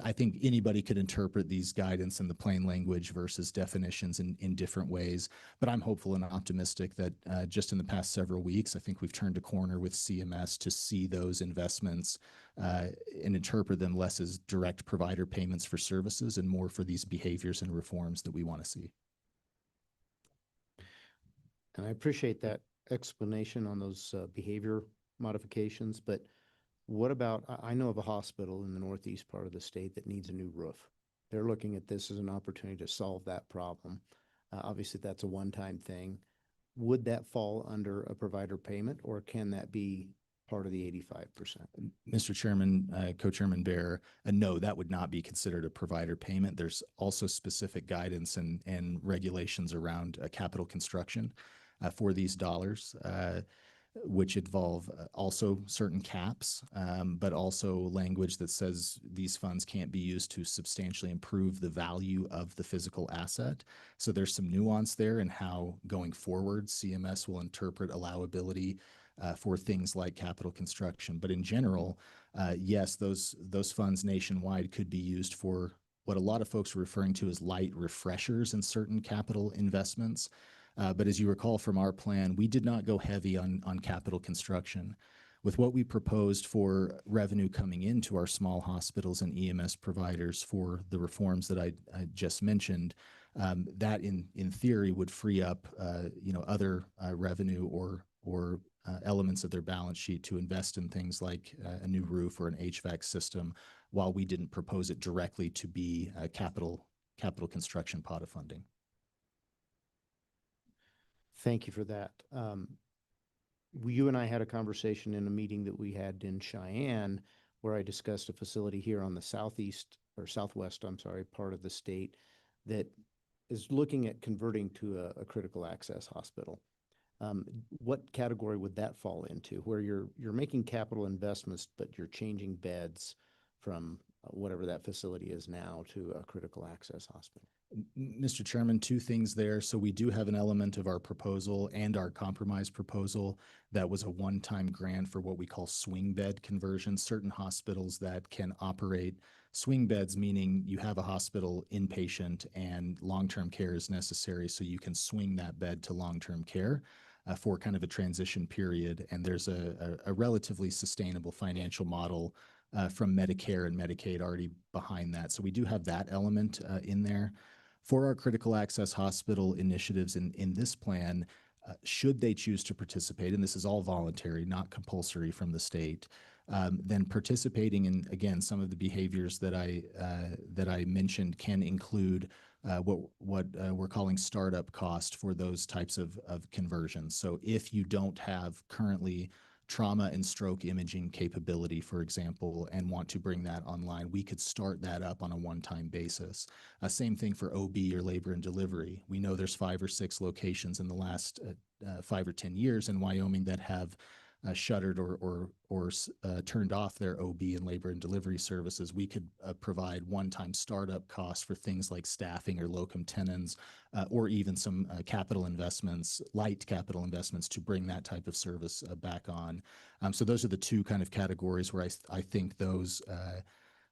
I think anybody could interpret these guidance in the plain language versus definitions in different ways. But I'm hopeful and optimistic that just in the past several weeks, I think we've turned a corner with CMS to see those investments and interpret them less as direct provider payments for services and more for these behaviors and reforms that we want to see. And I appreciate that explanation on those behavior modifications, but what about, I know of a hospital in the northeast part of the state that needs a new roof. They're looking at this as an opportunity to solve that problem. Obviously, that's a one-time thing. Would that fall under a provider payment, or can that be part of the 85%? Mr. Chairman, Co-Chairman Bear, no, that would not be considered a provider payment. There's also specific guidance and regulations around capital construction for these dollars, which involve also certain caps, but also language that says these funds can't be used to substantially improve the value of the physical asset. So there's some nuance there in how going forward CMS will interpret allowability for things like capital construction. But in general, yes, those funds nationwide could be used for what a lot of folks are referring to as light refreshers in certain capital investments. But as you recall from our plan, we did not go heavy on capital construction. With what we proposed for revenue coming into our small hospitals and EMS providers for the reforms that I just mentioned, that in theory would free up other revenue or elements of their balance sheet to invest in things like a new roof or an HVAC system, while we didn't propose it directly to be a capital construction pot of funding. Thank you for that. You and I had a conversation in a meeting that we had in Cheyenne where I discussed a facility here on the southwest part of the state that is looking at converting to a critical access hospital. What category would that fall into, where you're making capital investments, but you're changing beds from whatever that facility is now to a critical access hospital? Mr. Chairman, two things there. So we do have an element of our proposal and our compromise proposal that was a one-time grant for what we call swing bed conversion. Certain hospitals that can operate swing beds, meaning you have a hospital inpatient and long-term care is necessary, so you can swing that bed to long-term care for kind of a transition period. And there's a relatively sustainable financial model from Medicare and Medicaid already behind that. So we do have that element in there. For our critical access hospital initiatives in this plan, should they choose to participate, and this is all voluntary, not compulsory from the state, then participating in, again, some of the behaviors that I mentioned can include what we're calling startup cost for those types of conversions. So if you don't have currently trauma and stroke imaging capability, for example, and want to bring that online, we could start that up on a one-time basis. Same thing for OB or labor and delivery. We know there's 5 or 6 locations in the last 5 or 10 years in Wyoming that have shuttered or turned off their OB and labor and delivery services. We could provide one-time startup costs for things like staffing or locum tenens, or even some capital investments, light capital investments, to bring that type of service back on. So those are the two kind of categories where I think those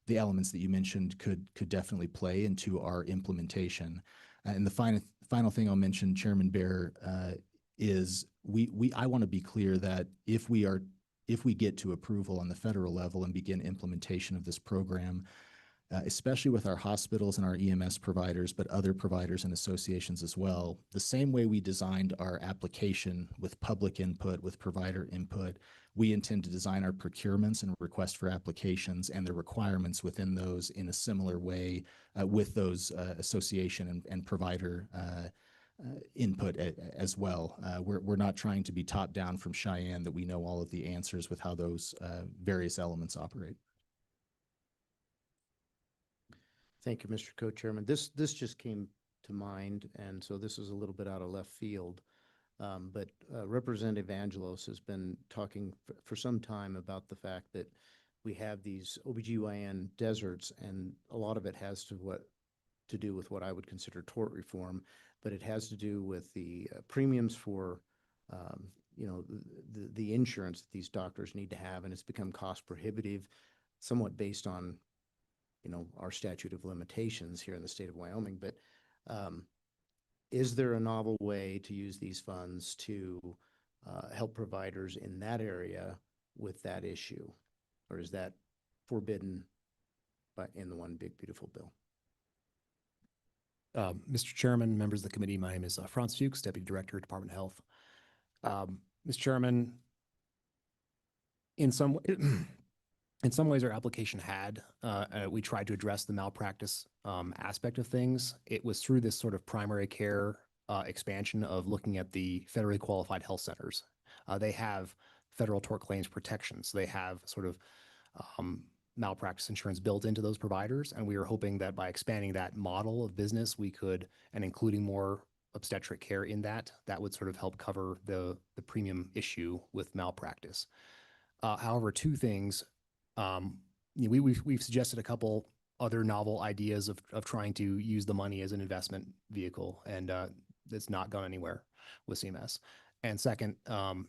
the elements that you mentioned could definitely play into our implementation. And the final thing I'll mention, Chairman Bear, is I want to be clear that if if we get to approval on the federal level and begin implementation of this program, especially with our hospitals and our EMS providers, but other providers and associations as well, the same way we designed our application with public input, with provider input, we intend to design our procurements and request for applications and the requirements within those in a similar way with those association and provider input as well. We're not trying to be top down from Cheyenne, that we know all of the answers with how those various elements operate. Thank you, Mr. Co-Chairman. This just came to mind, and so this is a little bit out of left field. But Representative Angelos has been talking for some time about the fact that we have these OBGYN deserts, and a lot of it has to do with what I would consider tort reform, but it has to do with the premiums for the insurance that these doctors need to have, and it's become cost prohibitive, somewhat based on our statute of limitations here in the state of Wyoming. But is there a novel way to use these funds to help providers in that area with that issue? Or is that forbidden in the One Big Beautiful Bill? Mr. Chairman, members of the committee, my name is Franz Fuchs, Deputy Director, Department of Health. Mr. Chairman, in some ways, our application we tried to address the malpractice aspect of things. It was through this sort of primary care expansion of looking at the federally qualified health centers. They have federal tort claims protections. They have sort of malpractice insurance built into those providers. And we were hoping that by expanding that model of business, we could, and including more obstetric care in that would sort of help cover the premium issue with malpractice. However, two things. We've suggested a couple other novel ideas of trying to use the money as an investment vehicle, and it's not gone anywhere with CMS. And second,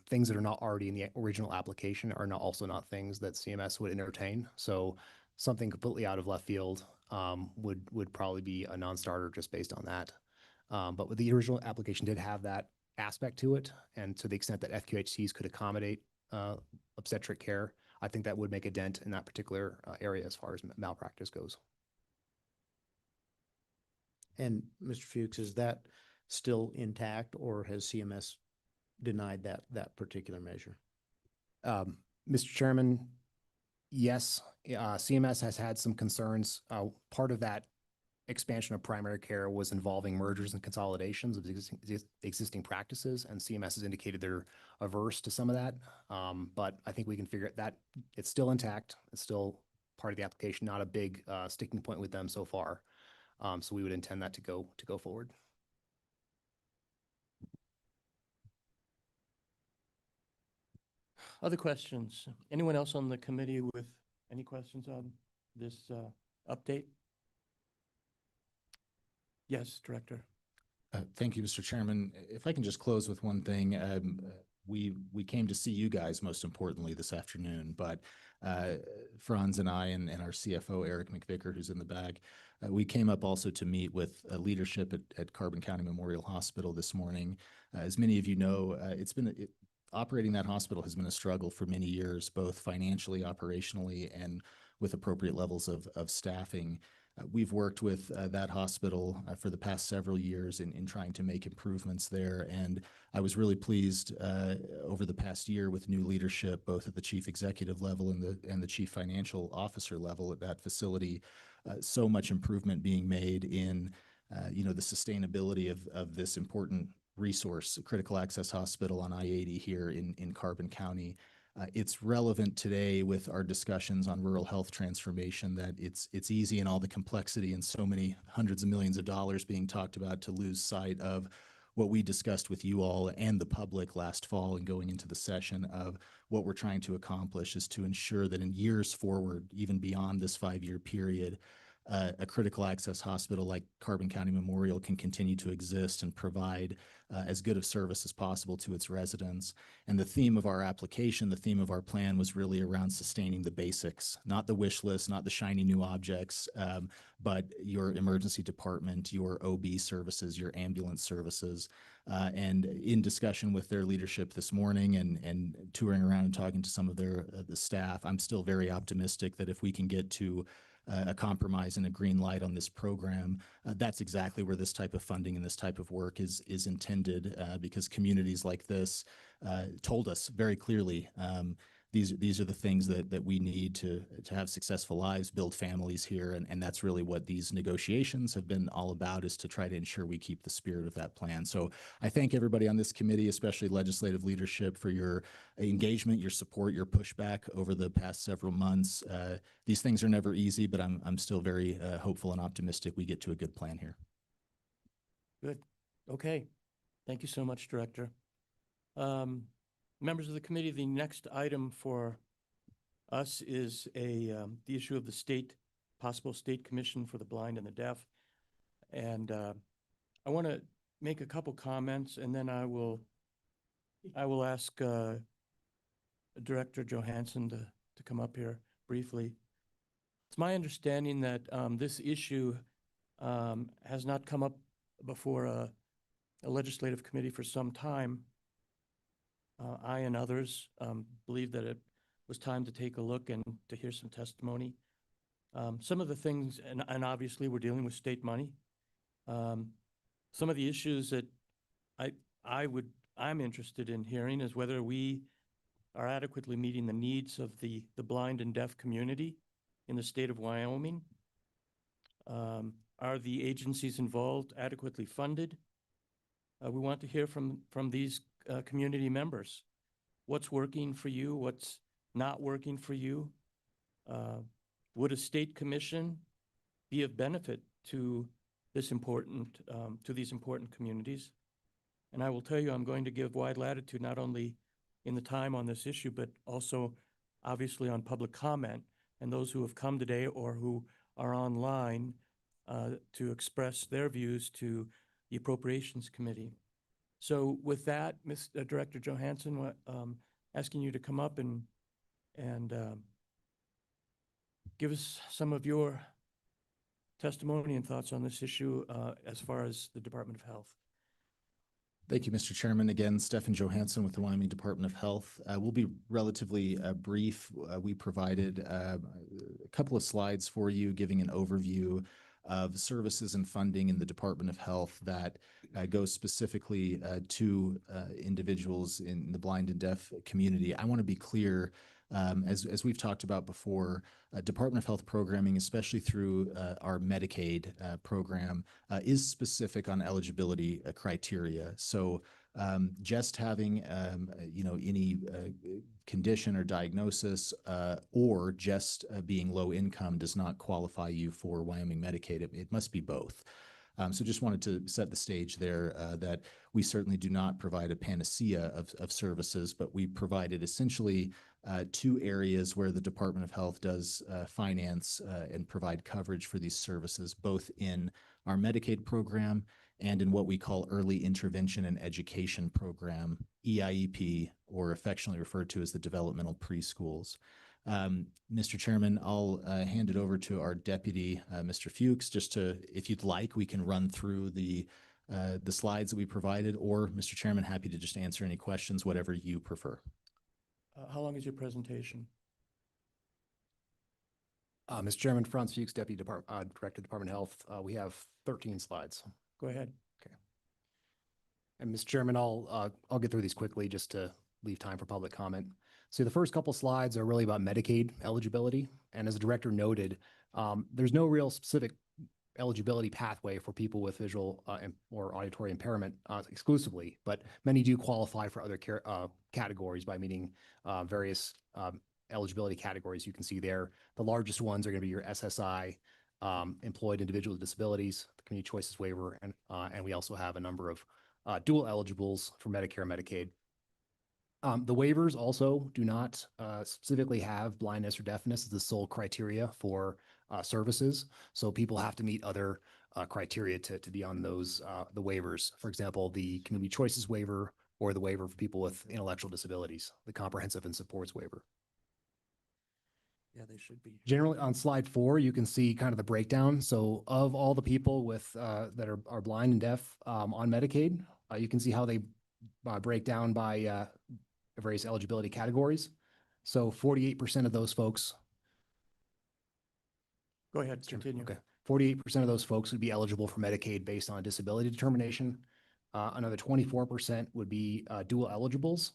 things that are not already in the original application are also not things that CMS would entertain. So something completely out of left field would probably be a non-starter just based on that. But with the original application did have that aspect to it, and to the extent that FQHCs could accommodate obstetric care, I think that would make a dent in that particular area as far as malpractice goes. And Mr. Fuchs, is that still intact, or has CMS denied that particular measure? Mr. Chairman, yes, CMS has had some concerns. Part of that expansion of primary care was involving mergers and consolidations of existing practices, and CMS has indicated they're averse to some of that. But I think we can figure that it's still intact. It's still part of the application, not a big sticking point with them so far. So we would intend that to go forward. Other questions? Anyone else on the committee with any questions on this update? Yes, Director. Thank you, Mr. Chairman. If I can just close with one thing. We came to see you guys, most importantly, this afternoon, but Franz and I and our CFO, Eric McVicker, who's in the back, we came up also to meet with leadership at Carbon County Memorial Hospital this morning. As many of you know, operating that hospital has been a struggle for many years, both financially, operationally, and with appropriate levels of staffing. We've worked with that hospital for the past several years in trying to make improvements there. And I was really pleased over the past year with new leadership, both at the chief executive level and the chief financial officer level at that facility. So much improvement being made in the sustainability of this important resource, critical access hospital on I-80 here in Carbon County. It's relevant today with our discussions on rural health transformation that it's easy in all the complexity and so many hundreds of millions of dollars being talked about to lose sight of what we discussed with you all and the public last fall and going into the session of what we're trying to accomplish is to ensure that in years forward, even beyond this 5-year period, a critical access hospital like Carbon County Memorial can continue to exist and provide as good of service as possible to its residents. And the theme of our application, the theme of our plan was really around sustaining the basics, not the wish list, not the shiny new objects, but your emergency department, your OB services, your ambulance services. And in discussion with their leadership this morning and touring around and talking to some of the staff, I'm still very optimistic that if we can get to a compromise and a green light on this program, that's exactly where this type of funding and this type of work is intended, because communities like this told us very clearly these are the things that we need to have successful lives, build families here, and that's really what these negotiations have been all about, is to try to ensure we keep the spirit of that plan. So I thank everybody on this committee, especially legislative leadership, for your engagement, your support, your pushback over the past several months. These things are never easy, but I'm still very hopeful and optimistic we get to a good plan here. Good. Okay. Thank you so much, Director. Members of the committee, the next item for us is the issue of the possible state commission for the blind and the deaf. And I want to make a couple comments, and then I will ask Director Johansson to come up here briefly. It's my understanding that this issue has not come up before a legislative committee for some time. I and others believe that it was time to take a look and to hear some testimony. Some of the things, and obviously we're dealing with state money. Some of the issues that I'm interested in hearing is whether we are adequately meeting the needs of the blind and deaf community in the state of Wyoming. Are the agencies involved adequately funded? We want to hear from these community members. What's working for you? What's not working for you? Would a state commission be of benefit to these important communities? And I will tell you, I'm going to give wide latitude, not only in the time on this issue, but also obviously on public comment and those who have come today or who are online to express their views to the Appropriations Committee. So with that, Director Johansson, asking you to come up and give us some of your testimony and thoughts on this issue as far as the Department of Health. Thank you, Mr. Chairman. Again, Stephen Johansson with the Wyoming Department of Health. We'll be relatively brief. We provided a couple of slides for you giving an overview of services and funding in the Department of Health that goes specifically to individuals in the blind and deaf community. I want to be clear, as we've talked about before, Department of Health programming, especially through our Medicaid program, is specific on eligibility criteria. So just having any condition or diagnosis or just being low income does not qualify you for Wyoming Medicaid. It must be both. So just wanted to set the stage there that we certainly do not provide a panacea of services, but we provided essentially two areas where the Department of Health does finance and provide coverage for these services, both in our Medicaid program and in what we call Early Intervention and Education Program, EIEP, or affectionately referred to as the developmental preschools. Mr. Chairman, I'll hand it over to our deputy, Mr. Fuchs, just to, if you'd like, we can run through the slides that we provided, or Mr. Chairman, happy to just answer any questions, whatever you prefer. How long is your presentation? Mr. Chairman, Franz Fuchs, Deputy Director, Department of Health. We have 13 slides. Go ahead. Okay. And Mr. Chairman, I'll get through these quickly just to leave time for public comment. So the first couple slides are really about Medicaid eligibility. And as the director noted, there's no real specific eligibility pathway for people with visual or auditory impairment exclusively, but many do qualify for other categories by meeting various eligibility categories you can see there. The largest ones are going to be your SSI, employed individuals with disabilities, the community choices waiver, and we also have a number of dual eligibles for Medicare and Medicaid. The waivers also do not specifically have blindness or deafness as the sole criteria for services. So people have to meet other criteria to be on those, the waivers. For example, the community choices waiver or the waiver for people with intellectual disabilities, the comprehensive and supports waiver. Yeah, they should be. Generally, on slide 4, you can see kind of the breakdown. So of all the people with that are blind and deaf on Medicaid, you can see how they break down by various eligibility categories. So 48% of those folks. Go ahead, continue. Okay. 48% of those folks would be eligible for Medicaid based on a disability determination. Another 24% would be dual eligibles,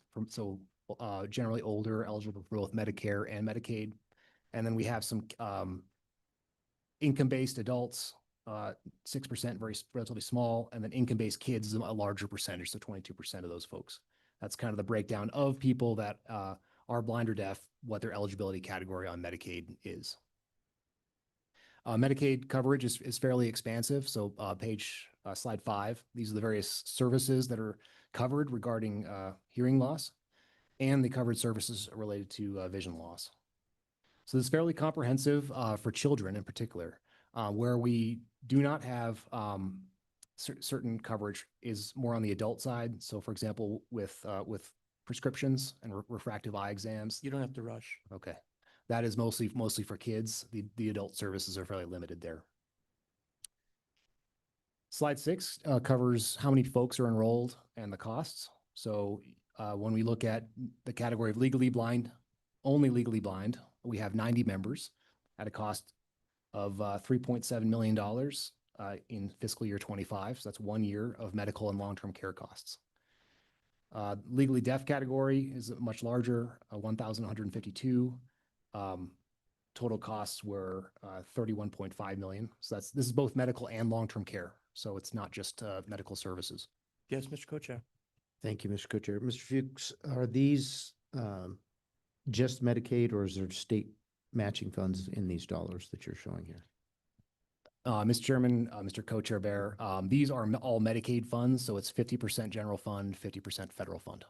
generally older, eligible for both Medicare and Medicaid. And then we have some income-based adults, 6%, relatively small, and then income-based kids is a larger percentage, so 22% of those folks. That's kind of the breakdown of people that are blind or deaf, what their eligibility category on Medicaid is. Medicaid coverage is fairly expansive. So slide 5, these are the various services that are covered regarding hearing loss and the covered services related to vision loss. So this is fairly comprehensive for children in particular. Where we do not have certain coverage is more on the adult side. So for example, with prescriptions and refractive eye exams. You don't have to rush. Okay. That is mostly for kids. The adult services are fairly limited there. Slide 6 covers how many folks are enrolled and the costs. So when we look at the category of legally blind, only legally blind, we have 90 members at a cost of $3.7 million in fiscal year 25. So that's 1 year of medical and long-term care costs. Legally deaf category is much larger, 1,152. Total costs were 31.5 million. So this is both medical and long-term care. So it's not just medical services. Yes, Mr. Co-Chair. Thank you, Mr. Co-Chair. Mr. Fuchs, are these just Medicaid, or is there state matching funds in these dollars that you're showing here? Mr. Chairman, Mr. Co-Chair Bear, these are all Medicaid funds, so it's 50% general fund, 50% federal fund.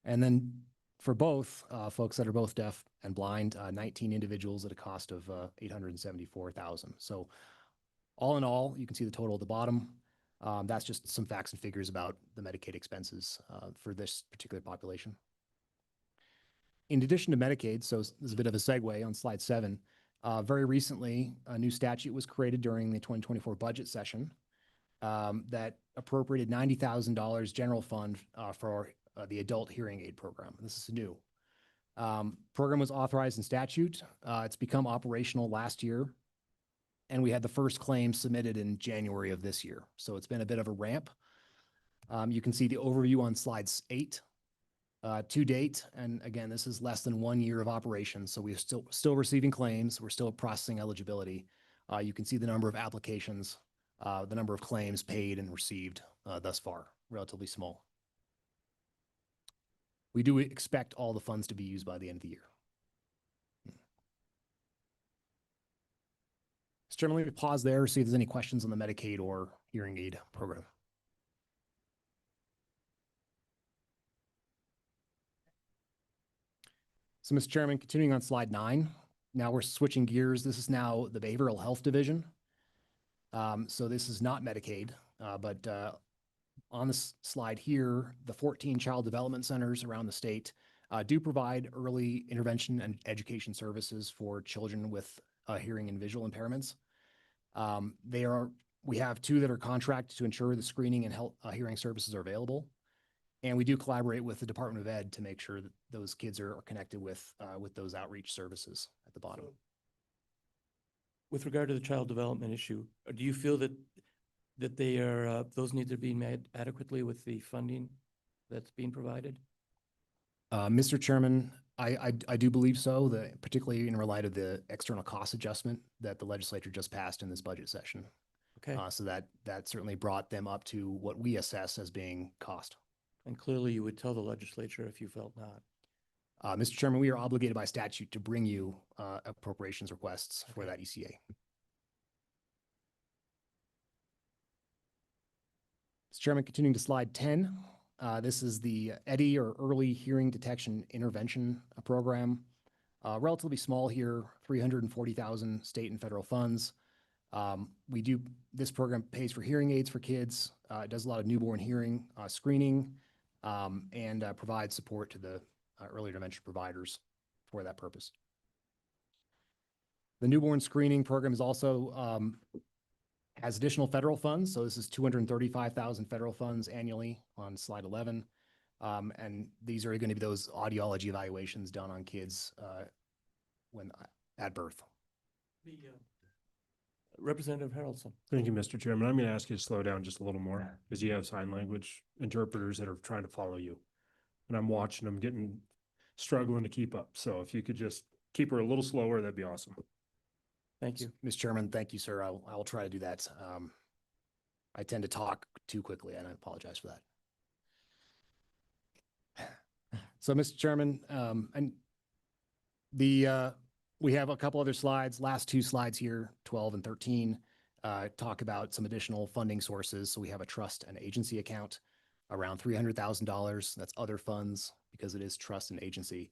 And then for both folks that are both deaf and blind, 19 individuals at a cost of $874,000. So all in all, you can see the total at the bottom. That's just some facts and figures about the Medicaid expenses for this particular population. In addition to Medicaid, so there's a bit of a segue on slide 7. Very recently, a new statute was created during the 2024 budget session that appropriated $90,000 general fund for the adult hearing aid program. This is new. Program was authorized in statute. It's become operational last year, and we had the first claim submitted in January of this year. So it's been a bit of a ramp. You can see the overview on slides 8. To date, and again, this is less than 1 year of operation, so we're still receiving claims. We're still processing eligibility. You can see the number of applications, the number of claims paid and received thus far, relatively small. We do expect all the funds to be used by the end of the year. Mr. Chairman, let me pause there, see if there's any questions on the Medicaid or hearing aid program. So, Mr. Chairman, continuing on slide 9, now we're switching gears. This is now the Behavioral Health Division. So this is not Medicaid, but on this slide here, the 14 child development centers around the state do provide early intervention and education services for children with hearing and visual impairments. We have 2 that are contracted to ensure the screening and hearing services are available. And we do collaborate with the Department of Ed to make sure that those kids are connected with those outreach services at the bottom. With regard to the child development issue, do you feel that they are those needs are being met adequately with the funding that's being provided? Mr. Chairman, I do believe so, particularly in light of the external cost adjustment that the legislature just passed in this budget session. Okay. So that certainly brought them up to what we assess as being cost. And clearly you would tell the legislature if you felt not. Mr. Chairman, we are obligated by statute to bring you appropriations requests for that ECA. Mr. Chairman, continuing to slide 10, this is the EDI, or Early Hearing Detection Intervention program. Relatively small here, 340,000 state and federal funds. This program pays for hearing aids for kids. It does a lot of newborn hearing screening and provides support to the early intervention providers for that purpose. The newborn screening program is also has additional federal funds. So this is 235,000 federal funds annually on slide 11. And these are going to be those audiology evaluations done on kids when at birth. Representative Harrelson. Thank you, Mr. Chairman. I'm going to ask you to slow down just a little more because you have sign language interpreters that are trying to follow you. And I'm watching them struggling to keep up. So if you could just keep her a little slower, that'd be awesome. Thank you. Mr. Chairman, thank you, sir. I will try to do that. I tend to talk too quickly and I apologize for that. So, Mr. Chairman, we have a couple other slides, last two slides here, 12 and 13, talk about some additional funding sources. So we have a trust and agency account around $300,000. That's other funds because it is trust and agency.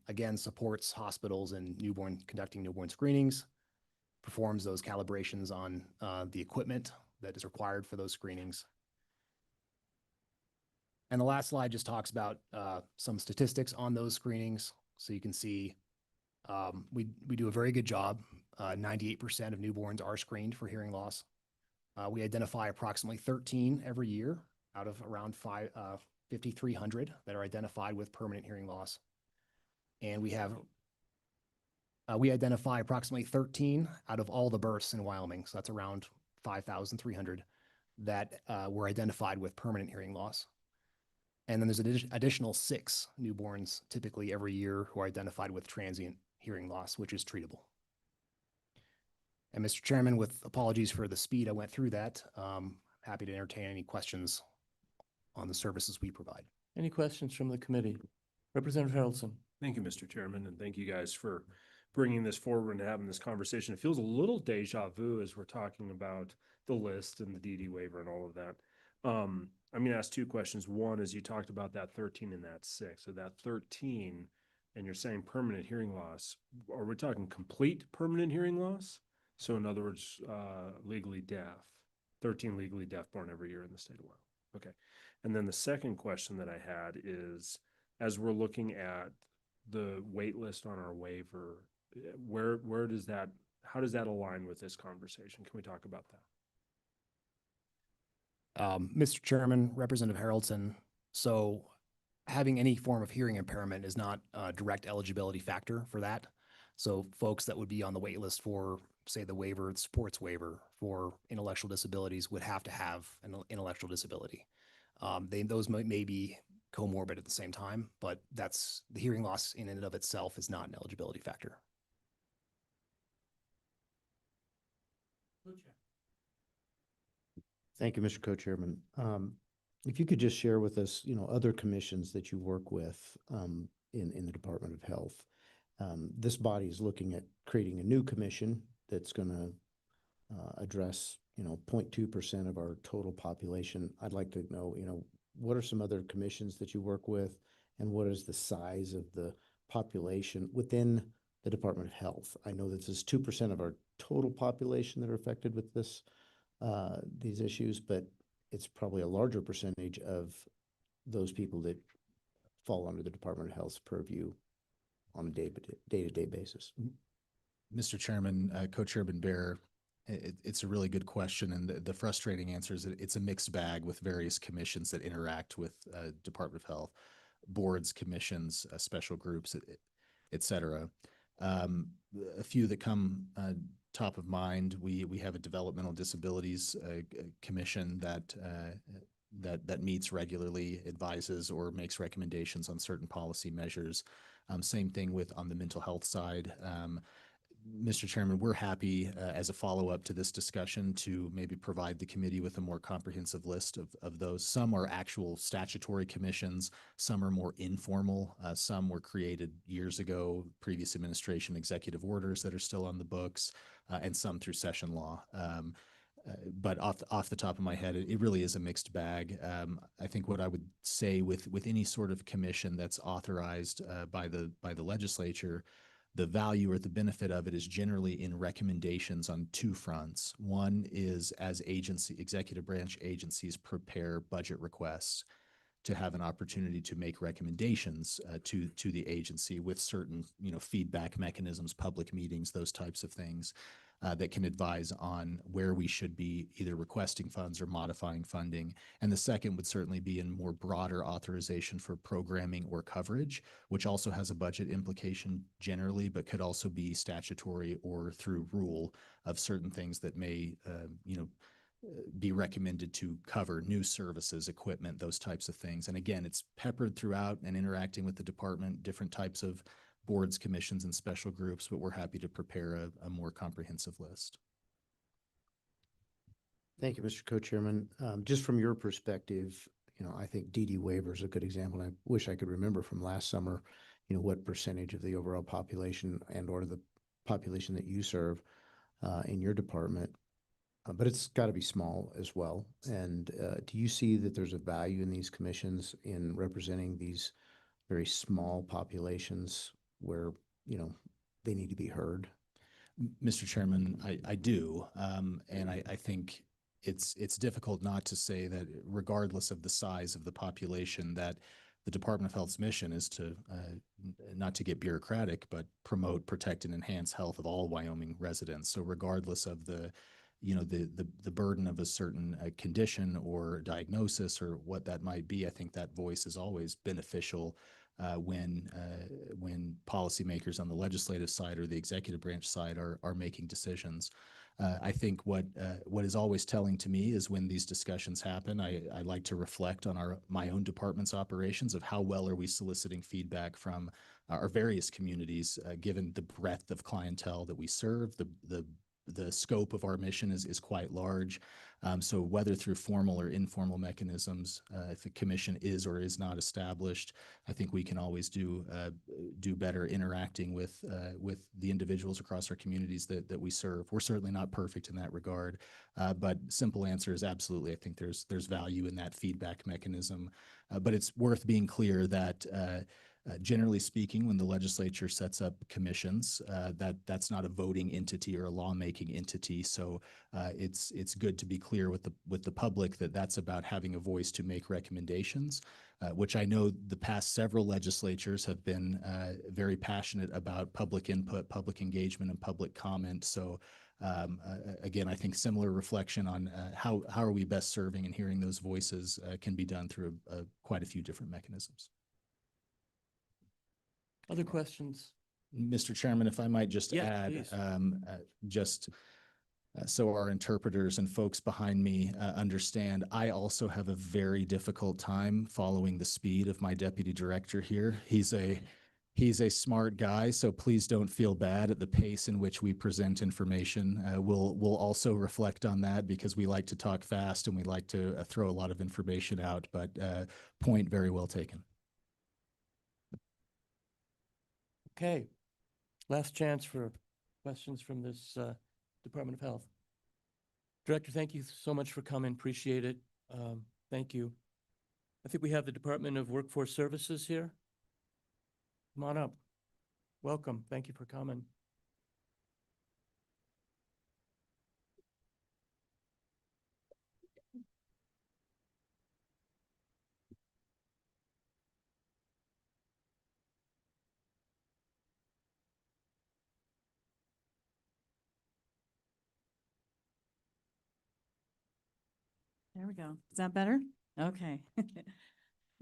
Again, supports hospitals and conducting newborn screenings, performs those calibrations on the equipment that is required for those screenings. And the last slide just talks about some statistics on those screenings. So you can see we do a very good job. 98% of newborns are screened for hearing loss. We identify approximately 13 every year out of around 5,300 that are identified with permanent hearing loss. And we identify approximately 13 out of all the births in Wyoming. So that's around 5,300 that were identified with permanent hearing loss. And then there's an additional 6 newborns typically every year who are identified with transient hearing loss, which is treatable. And Mr. Chairman, with apologies for the speed I went through that, happy to entertain any questions on the services we provide. Any questions from the committee? Representative Harrelson. Thank you, Mr. Chairman, and thank you guys for bringing this forward and having this conversation. It feels a little deja vu as we're talking about the list and the DD waiver and all of that. I'm going to ask 2 questions. One is you talked about that 13 and that 6. So that 13, and you're saying permanent hearing loss. Are we talking complete permanent hearing loss? So in other words, legally deaf. 13 legally deaf born every year in the state of Wyoming. Okay. And then the second question that I had is, as we're looking at the wait list on our waiver, where does that, how does that align with this conversation? Can we talk about that? Mr. Chairman, Representative Harrelson, so having any form of hearing impairment is not a direct eligibility factor for that. So folks that would be on the wait list for, say, the waiver, the sports waiver for intellectual disabilities would have to have an intellectual disability. Those may be comorbid at the same time, but that's the hearing loss in and of itself is not an eligibility factor. Thank you, Mr. Co-Chairman. If you could just share with us, other commissions that you work with in the Department of Health. This body is looking at creating a new commission that's going to address, 0.2% of our total population. I'd like to know, what are some other commissions that you work with, and what is the size of the population within the Department of Health? I know this is 2% of our total population that are affected with this. These issues, but it's probably a larger percentage of those people that fall under the Department of Health's purview on a day-to-day basis. Mr. Chairman, Co-Chairman Bear, it's a really good question, and the frustrating answer is that it's a mixed bag with various commissions that interact with Department of Health, boards, commissions, special groups, et cetera. A few that come top of mind, we have a developmental disabilities commission that meets regularly, advises or makes recommendations on certain policy measures. Same thing on the mental health side. Mr. Chairman, we're happy as a follow-up to this discussion to maybe provide the committee with a more comprehensive list of those. Some are actual statutory commissions, some are more informal, some were created years ago, previous administration executive orders that are still on the books, and some through session law. but off the top of my head, it really is a mixed bag. I think what I would say with any sort of commission that's authorized by the legislature, the value or the benefit of it is generally in recommendations on two fronts. One is as executive branch agencies prepare budget requests, to have an opportunity to make recommendations to the agency with certain feedback mechanisms, public meetings, those types of things that can advise on where we should be either requesting funds or modifying funding. And the second would certainly be in more broader authorization for programming or coverage, which also has a budget implication generally, but could also be statutory or through rule of certain things that may be recommended to cover new services, equipment, those types of things. And again, it's peppered throughout and interacting with the department, different types of boards, commissions, and special groups, but we're happy to prepare a more comprehensive list. Thank you, Mr. Co-Chairman. Just from your perspective, I think DD waiver is a good example. I wish I could remember from last summer, what percentage of the overall population and or the population that you serve in your department. But it's got to be small as well. And do you see that there's a value in these commissions in representing these very small populations where, they need to be heard? Mr. Chairman, I do. And I think it's difficult not to say that regardless of the size of the population, that the Department of Health's mission is to, not to get bureaucratic, but promote, protect, and enhance health of all Wyoming residents. So regardless of the burden of a certain condition or diagnosis or what that might be, I think that voice is always beneficial when policymakers on the legislative side or the executive branch side are making decisions. I think what is always telling to me is when these discussions happen, I like to reflect on my own department's operations of how well are we soliciting feedback from our various communities, given the breadth of clientele that we serve, the scope of our mission is quite large. So whether through formal or informal mechanisms, if a commission is or is not established, I think we can always do better interacting with the individuals across our communities that we serve. We're certainly not perfect in that regard, but simple answer is absolutely. I think there's value in that feedback mechanism, but it's worth being clear that generally speaking, when the legislature sets up commissions, that's not a voting entity or a lawmaking entity. So it's good to be clear with the public that that's about having a voice to make recommendations, which I know the past several legislatures have been very passionate about public input, public engagement, and public comment. So again, I think similar reflection on how are we best serving and hearing those voices can be done through quite a few different mechanisms. Other questions? Mr. Chairman, if I might just Yeah, add, please. So our interpreters and folks behind me understand, I also have a very difficult time following the speed of my deputy director here. He's a smart guy, so please don't feel bad at the pace in which we present information. We'll also reflect on that because we like to talk fast and we like to throw a lot of information out, but point very well taken. Okay. Last chance for questions from this Department of Health. Director, thank you so much for coming. Appreciate it. Thank you. I think we have the Department of Workforce Services here. Come on up. Welcome. Thank you for coming. There we go. Is that better? Okay.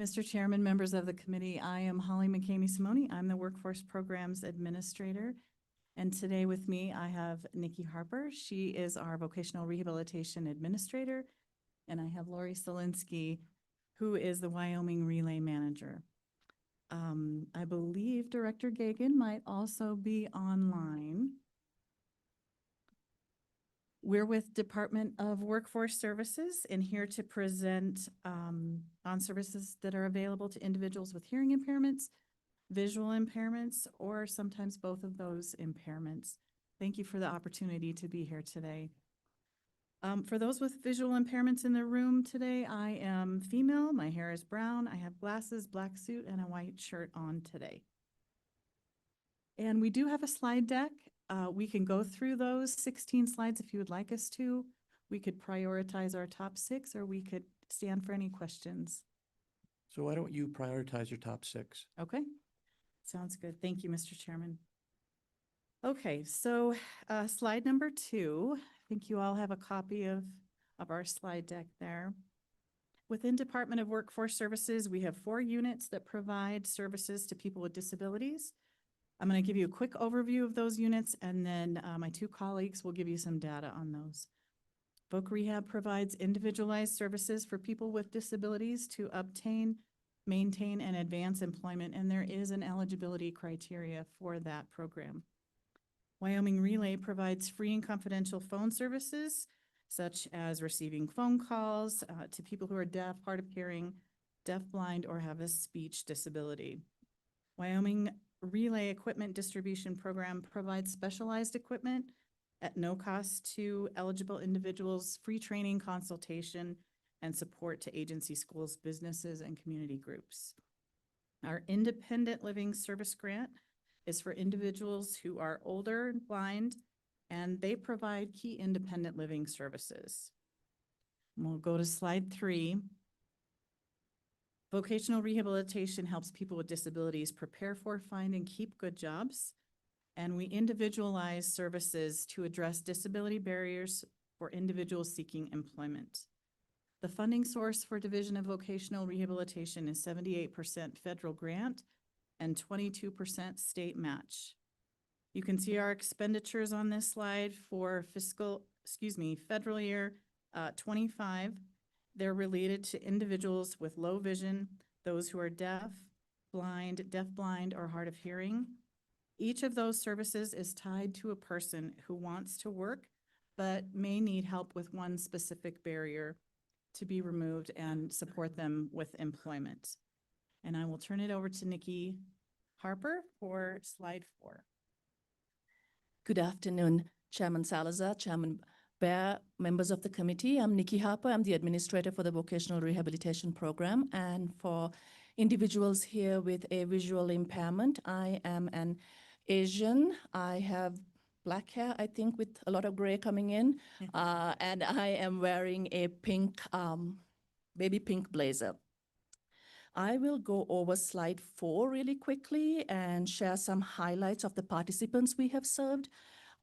Mr. Chairman, members of the committee, I am Holly McCamey-Simone. I'm the Workforce Programs Administrator. And today with me, I have Nikki Harper. She is our Vocational Rehabilitation Administrator. And I have Lori Solinsky, who is the Wyoming Relay Manager. I believe Director Gagan might also be online. We're with Department of Workforce Services and here to present on services that are available to individuals with hearing impairments, visual impairments, or sometimes both of those impairments. Thank you for the opportunity to be here today. For those with visual impairments in the room today, I am female, my hair is brown, I have glasses, black suit, and a white shirt on today. And we do have a slide deck. We can go through those 16 slides if you would like us to. We could prioritize our top 6, or we could stand for any questions. So why don't you prioritize your top 6? Okay, sounds good. Thank you, Mr. Chairman. Okay, so slide number 2, I think you all have a copy of our slide deck there. Within Department of Workforce Services, we have 4 units that provide services to people with disabilities. I'm going to give you a quick overview of those units, and then my 2 colleagues will give you some data on those. Voc Rehab provides individualized services for people with disabilities to obtain, maintain, and advance employment, and there is an eligibility criteria for that program. Wyoming Relay provides free and confidential phone services, such as receiving phone calls to people who are deaf, hard of hearing, deafblind, or have a speech disability. Wyoming Relay Equipment Distribution Program provides specialized equipment at no cost to eligible individuals, free training, consultation, and support to agency schools, businesses, and community groups. Our Independent Living Service Grant is for individuals who are older and blind, and they provide key independent living services. We'll go to slide 3. Vocational rehabilitation helps people with disabilities prepare for, find, and keep good jobs. And we individualize services to address disability barriers for individuals seeking employment. The funding source for Division of Vocational Rehabilitation is 78% federal grant and 22% state match. You can see our expenditures on this slide for federal year 25. They're related to individuals with low vision, those who are deaf, blind, deafblind, or hard of hearing. Each of those services is tied to a person who wants to work, but may need help with one specific barrier to be removed and support them with employment. And I will turn it over to Nikki Harper for slide 4. Good afternoon, Chairman Salazar, Chairman Bear, members of the committee. I'm Nikki Harper. I'm the administrator for the Vocational Rehabilitation Program. And for individuals here with a visual impairment, I am an Asian. I have black hair, I think, with a lot of gray coming in. And I am wearing a pink, baby pink blazer. I will go over slide 4 really quickly and share some highlights of the participants we have served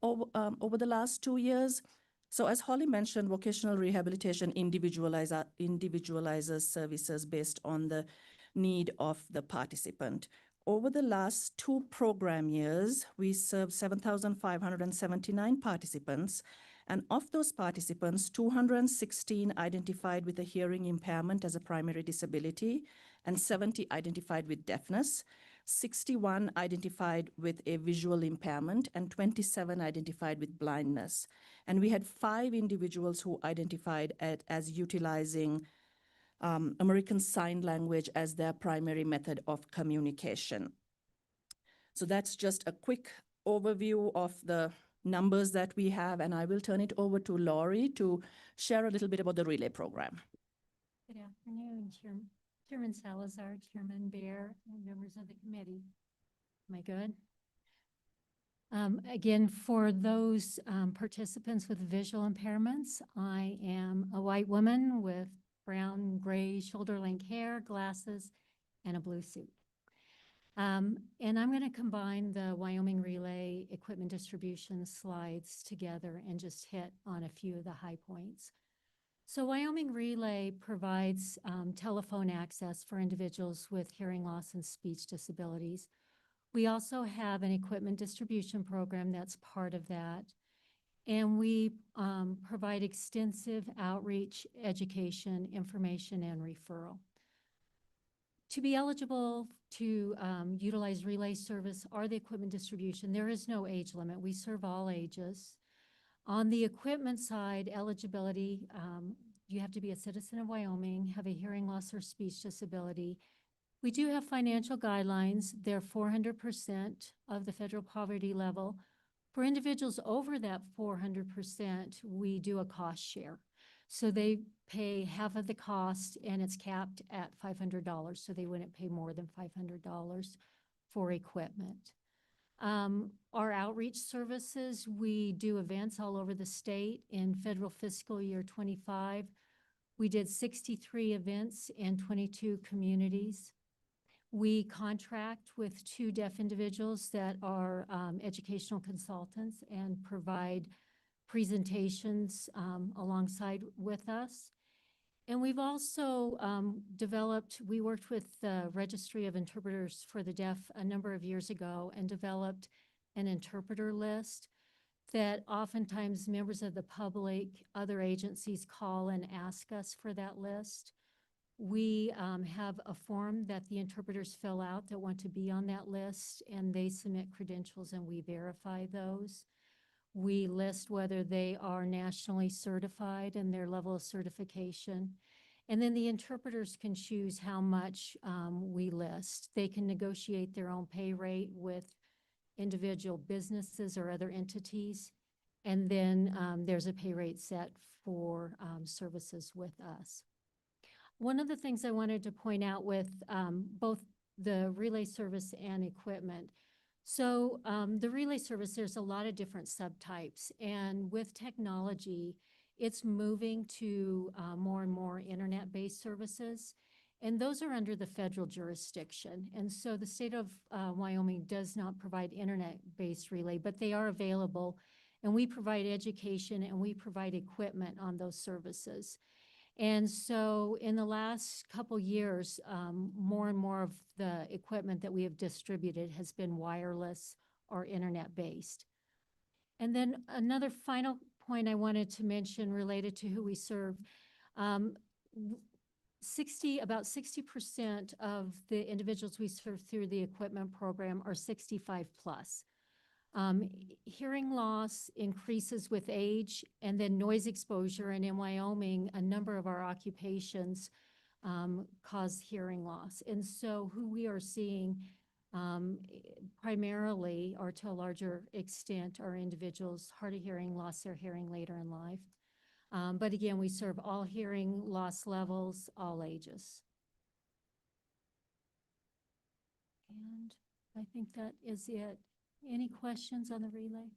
over the last 2 years. So as Holly mentioned, vocational rehabilitation individualizes services based on the need of the participant. Over the last 2 program years, we served 7,579 participants. And of those participants, 216 identified with a hearing impairment as a primary disability, and 70 identified with deafness, 61 identified with a visual impairment, and 27 identified with blindness. And we had 5 individuals who identified as utilizing American Sign Language as their primary method of communication. So that's just a quick overview of the numbers that we have, and I will turn it over to Laurie to share a little bit about the relay program. Good afternoon, Chairman Salazar, Chairman Bear, and members of the committee. Am I good? Again, for those participants with visual impairments, I am a white woman with brown, gray, shoulder-length hair, glasses, and a blue suit. And I'm going to combine the Wyoming Relay equipment distribution slides together and just hit on a few of the high points. So Wyoming Relay provides telephone access for individuals with hearing loss and speech disabilities. We also have an equipment distribution program that's part of that. And we provide extensive outreach, education, information, and referral. To be eligible to utilize relay service or the equipment distribution, there is no age limit. We serve all ages. On the equipment side, eligibility, you have to be a citizen of Wyoming, have a hearing loss or speech disability. We do have financial guidelines. They're 400% of the federal poverty level For individuals over that 400%, we do a cost share. So they pay half of the cost and it's capped at $500. So they wouldn't pay more than $500 for equipment. Our outreach services, we do events all over the state. In federal fiscal year 25, we did 63 events in 22 communities. We contract with 2 deaf individuals that are educational consultants and provide presentations alongside with us. And we've also we worked with the Registry of Interpreters for the Deaf a number of years ago and developed an interpreter list that oftentimes members of the public, other agencies call and ask us for that list. We have a form that the interpreters fill out that want to be on that list, and they submit credentials and we verify those. We list whether they are nationally certified and their level of certification. And then the interpreters can choose how much we list. They can negotiate their own pay rate with individual businesses or other entities. And then there's a pay rate set for services with us. One of the things I wanted to point out with both the relay service and equipment. So the relay service, there's a lot of different subtypes, and with technology, it's moving to more and more internet-based services, and those are under the federal jurisdiction. And so the state of Wyoming does not provide internet-based relay, but they are available, and we provide education and we provide equipment on those services. And so in the last couple years, more and more of the equipment that we have distributed has been wireless or internet-based. And then another final point I wanted to mention related to who we serve, about 60% of the individuals we serve through the equipment program are 65 plus. Hearing loss increases with age, and then noise exposure. And in Wyoming, a number of our occupations cause hearing loss. And so who we are seeing primarily, or to a larger extent, are individuals hard of hearing, lost their hearing later in life. But again, we serve all hearing loss levels, all ages. And I think that is it. Any questions on the relay?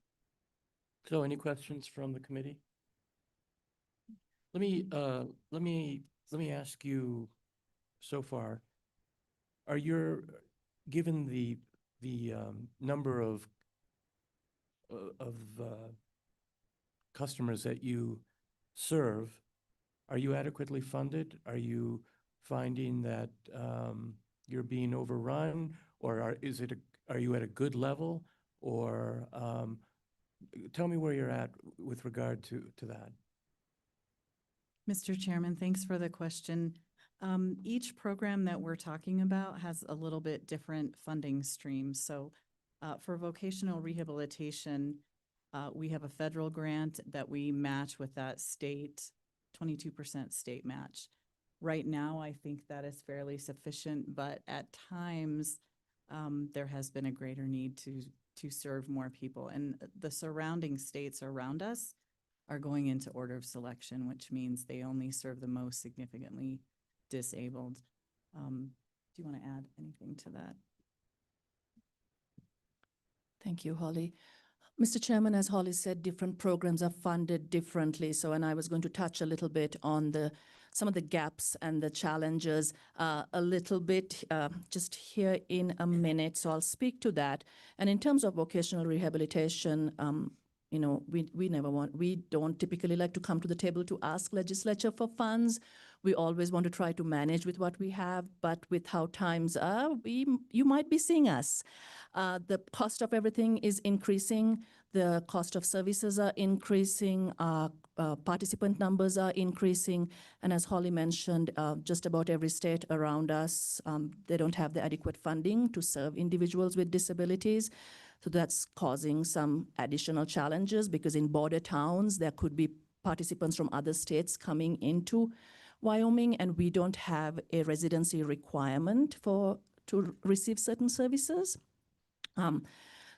So any questions from the committee? Let me ask you, so far, given the number of customers that you serve, are you adequately funded? Are you finding that you're being overrun, or are you at a good level? Or tell me where you're at with regard to that. Mr. Chairman, thanks for the question. Each program that we're talking about has a little bit different funding streams. So for vocational rehabilitation, we have a federal grant that we match with that state, 22% state match. Right now, I think that is fairly sufficient, but at times there has been a greater need to serve more people. And the surrounding states around us are going into order of selection, which means they only serve the most significantly disabled. Do you want to add anything to that? Thank you, Holly. Mr. Chairman, as Holly said, different programs are funded differently. So, and I was going to touch a little bit on some of the gaps and the challenges a little bit just here in a minute. So I'll speak to that. And in terms of vocational rehabilitation, you know, we don't typically like to come to the table to ask legislature for funds. We always want to try to manage with what we have, but with how times are, you might be seeing us. The cost of everything is increasing. The cost of services are increasing. Participant numbers are increasing. And as Holly mentioned, just about every state around us, they don't have the adequate funding to serve individuals with disabilities. So that's causing some additional challenges, because in border towns, there could be participants from other states coming into Wyoming, and we don't have a residency requirement to receive certain services.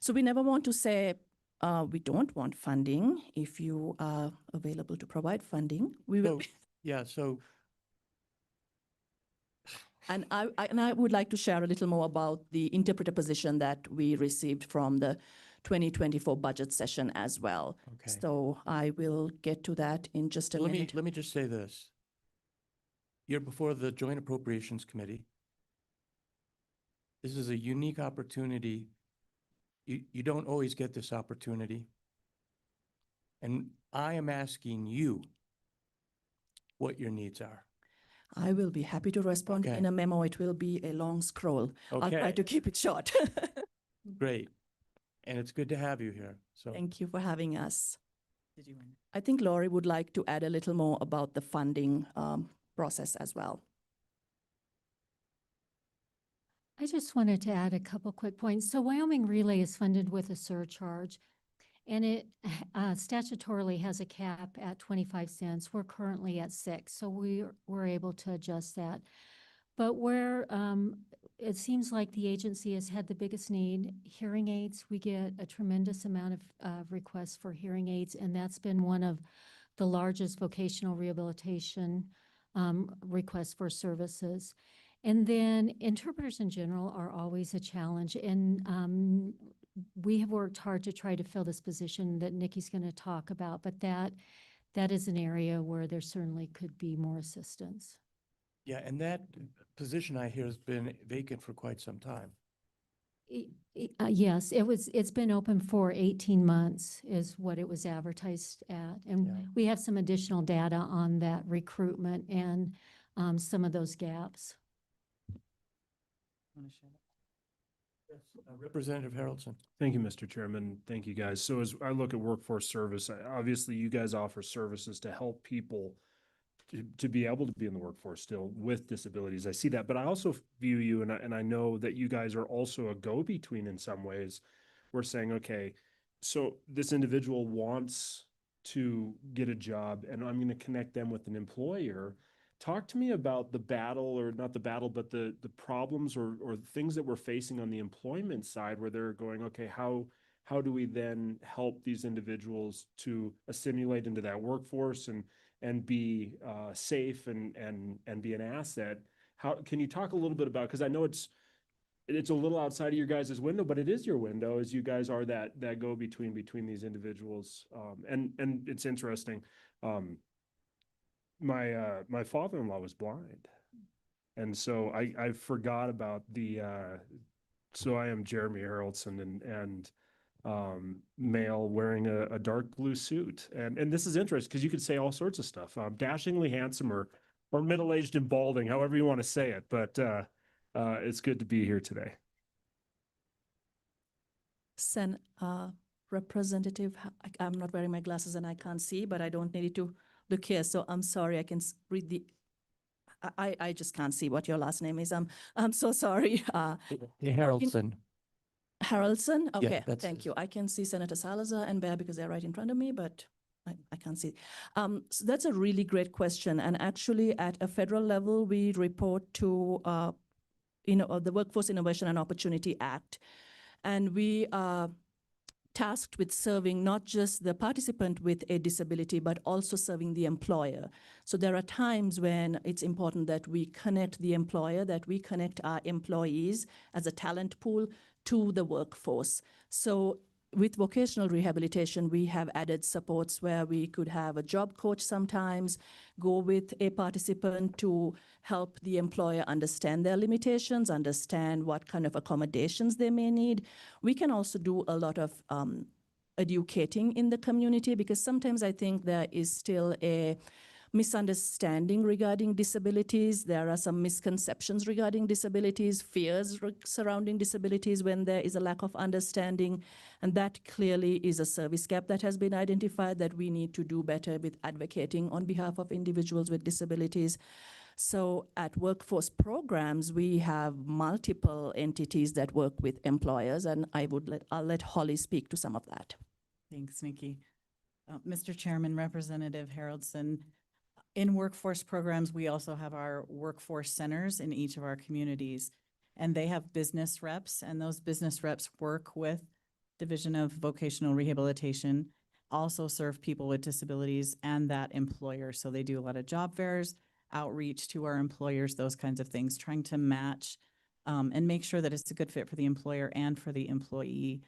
So we never want to say, we don't want funding. If you are available to provide funding, we will. So, yeah, so And I would like to share a little more about the interpreter position that we received from the 2024 budget session as well. Okay. So I will get to that in just a minute. let me just say this. You're before the Joint Appropriations Committee. This is a unique opportunity. You don't always get this opportunity. And I am asking you what your needs are. I will be happy to respond Okay. in a memo. It will be a long scroll. I'll try Okay. to keep it short. Great. And it's good to have you here. So Thank you for having us. Did you win? I think Lori would like to add a little more about the funding process as well. I just wanted to add a couple quick points. So Wyoming Relay is funded with a surcharge, and it statutorily has a cap at 25 cents. We're currently at 6, so we're able to adjust that. But where it seems like the agency has had the biggest need, hearing aids, we get a tremendous amount of requests for hearing aids, and that's been one of the largest vocational rehabilitation requests for services. And then interpreters in general are always a challenge. And we have worked hard to try to fill this position that Nikki's going to talk about, but that is an area where there certainly could be more assistance. yeah, and that position I hear has been vacant for quite some time. Yes, it's been open for 18 months is what it was advertised at. And Yeah. we have some additional data on that recruitment and some of those gaps. Want to share that? Representative Harrelson. Thank you, Mr. Chairman. Thank you, guys. So as I look at workforce service, obviously you guys offer services to help people to be able to be in the workforce still with disabilities. I see that, but I also view you, and I know that you guys are also a go-between in some ways. We're saying, okay, so this individual wants to get a job and I'm going to connect them with an employer. Talk to me about the battle, or not the battle, but the problems or things that we're facing on the employment side where they're going, okay, how do we then help these individuals to assimilate into that workforce and be safe and be an asset? How can you talk a little bit about, because I know it's a little outside of your guys' window, but it is your window, as you guys are that go between these individuals. And it's interesting. My father-in-law was blind. And so I forgot about so I am Jeremy Harrelson and male wearing a dark blue suit. And this is interesting because you could say all sorts of stuff. Dashingly handsome or middle-aged and balding, however you want to say it. But it's good to be here today. Representative, I'm not wearing my glasses and I can't see, but I don't need it to look here. So I'm sorry, I can read I just can't see what your last name is. I'm so sorry. Harrelson. Harrelson? Okay, that's thank you. I can see Senator Salazar and Bear because they're right in front of me, but I can't see. So that's a really great question. And actually at a federal level, we report to the Workforce Innovation and Opportunity Act. And we are tasked with serving not just the participant with a disability, but also serving the employer. So there are times when it's important that we connect the employer, that we connect our employees as a talent pool to the workforce. So with vocational rehabilitation, we have added supports where we could have a job coach sometimes, go with a participant to help the employer understand their limitations, understand what kind of accommodations they may need. We can also do a lot of educating in the community, because sometimes I think there is still a misunderstanding regarding disabilities. There are some misconceptions regarding disabilities, fears surrounding disabilities when there is a lack of understanding. And that clearly is a service gap that has been identified that we need to do better with advocating on behalf of individuals with disabilities. So at workforce programs, we have multiple entities that work with employers, and I'll let Holly speak to some of that. Thanks, Nikki. Mr. Chairman, Representative Harrelson, in workforce programs, we also have our workforce centers in each of our communities, and they have business reps, and those business reps work with Division of Vocational Rehabilitation also serve people with disabilities and that employer. So they do a lot of job fairs, outreach to our employers, those kinds of things, trying to match and make sure that it's a good fit for the employer and for the employee.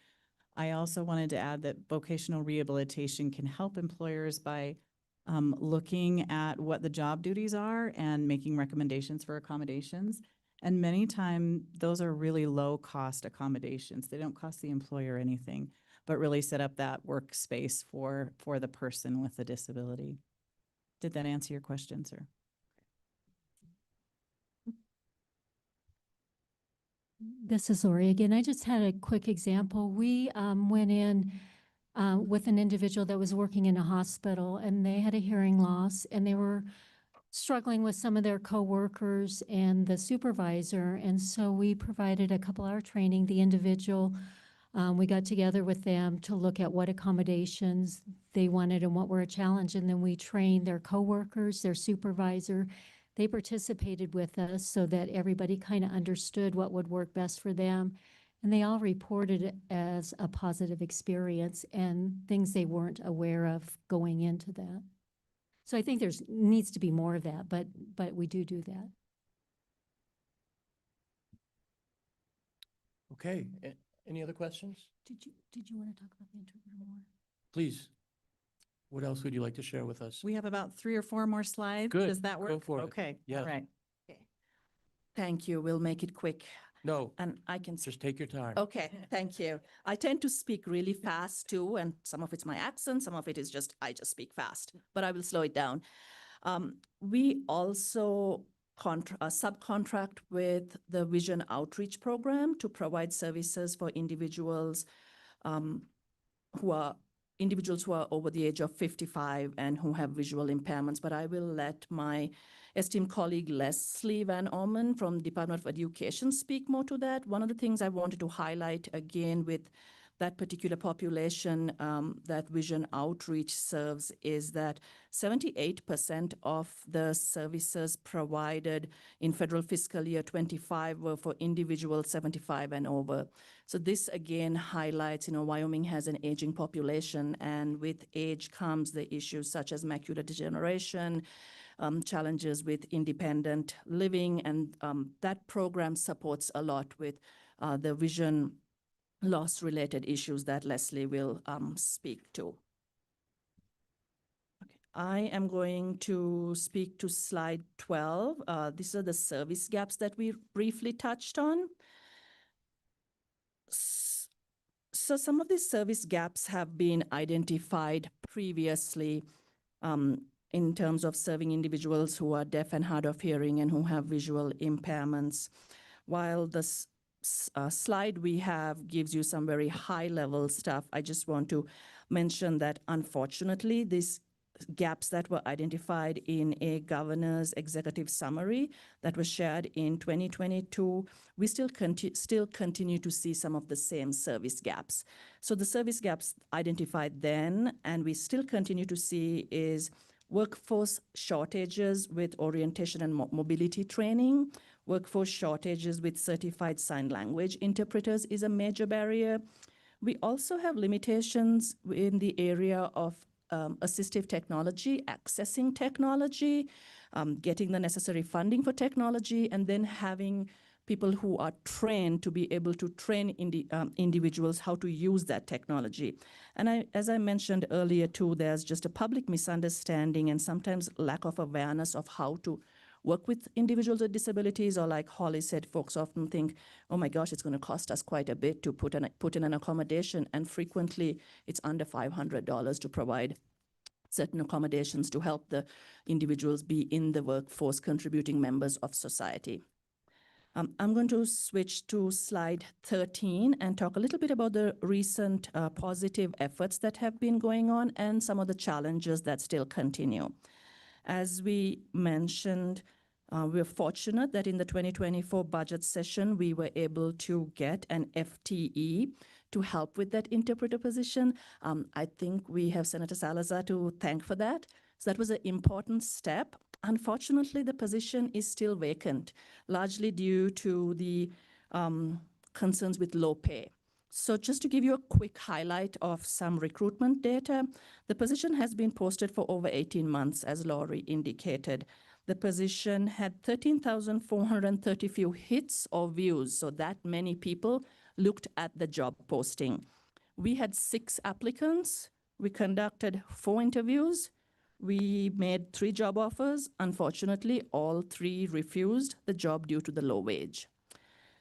I also wanted to add that vocational rehabilitation can help employers by looking at what the job duties are and making recommendations for accommodations. And many times those are really low cost accommodations. They don't cost the employer anything, but really set up that workspace for the person with the disability. Did that answer your question, sir? This is Lori again. I just had a quick example. We went in with an individual that was working in a hospital, and they had a hearing loss, and they were struggling with some of their coworkers and the supervisor. And so we provided a couple-hour training. The individual, we got together with them to look at what accommodations they wanted and what were a challenge. And then we trained their coworkers, their supervisor. They participated with us so that everybody kind of understood what would work best for them. And they all reported it as a positive experience and things they weren't aware of going into that. So I think there's needs to be more of that, but we do that. Okay, any other questions? Did you want to talk about the interpreter more? Please. What else would you like to share with us? We have about 3 or 4 more slides. Good. Does that work? Go for it. Okay. Yes. All right. Thank you. We'll make it quick. No, And I can. just take your time. Okay, thank you. I tend to speak really fast too, and some of it's my accent, some of it is just, I just speak fast, but I will slow it down. We also subcontract with the Vision Outreach Program to provide services for individuals who are over the age of 55 and who have visual impairments. But I will let my esteemed colleague Leslie Van Orman from Department of Education speak more to that. One of the things I wanted to highlight again with that particular population that Vision Outreach serves is that 78% of the services provided in federal fiscal year 25 were for individuals 75 and over. So this again highlights, Wyoming has an aging population, and with age comes the issues such as macular degeneration, challenges with independent living, and that program supports a lot with the vision loss-related issues that Leslie will speak to. Okay. I am going to speak to slide 12. These are the service gaps that we briefly touched on. So some of these service gaps have been identified previously in terms of serving individuals who are deaf and hard of hearing and who have visual impairments. While this slide we have gives you some very high-level stuff, I just want to mention that unfortunately, these gaps that were identified in a governor's executive summary that was shared in 2022, we still continue to see some of the same service gaps. So the service gaps identified then, and we still continue to see, is workforce shortages with orientation and mobility training. Workforce shortages with certified sign language interpreters is a major barrier. We also have limitations in the area of assistive technology, accessing technology, getting the necessary funding for technology, and then having people who are trained to be able to train individuals how to use that technology. And as I mentioned earlier too, there's just a public misunderstanding and sometimes lack of awareness of how to work with individuals with disabilities, or like Holly said, folks often think, oh my gosh, it's going to cost us quite a bit to put in an accommodation, and frequently it's under $500 to provide certain accommodations to help the individuals be in the workforce, contributing members of society. I'm going to switch to slide 13 and talk a little bit about the recent positive efforts that have been going on and some of the challenges that still continue. As we mentioned, we're fortunate that in the 2024 budget session, we were able to get an FTE to help with that interpreter position. I think we have Senator Salazar to thank for that. So that was an important step. Unfortunately, the position is still vacant, largely due to the concerns with low pay. So just to give you a quick highlight of some recruitment data, the position has been posted for over 18 months, as Laurie indicated. The position had 13,430 few hits or views, so that many people looked at the job posting. We had 6 applicants. We conducted 4 interviews. We made 3 job offers. Unfortunately, all 3 refused the job due to the low wage.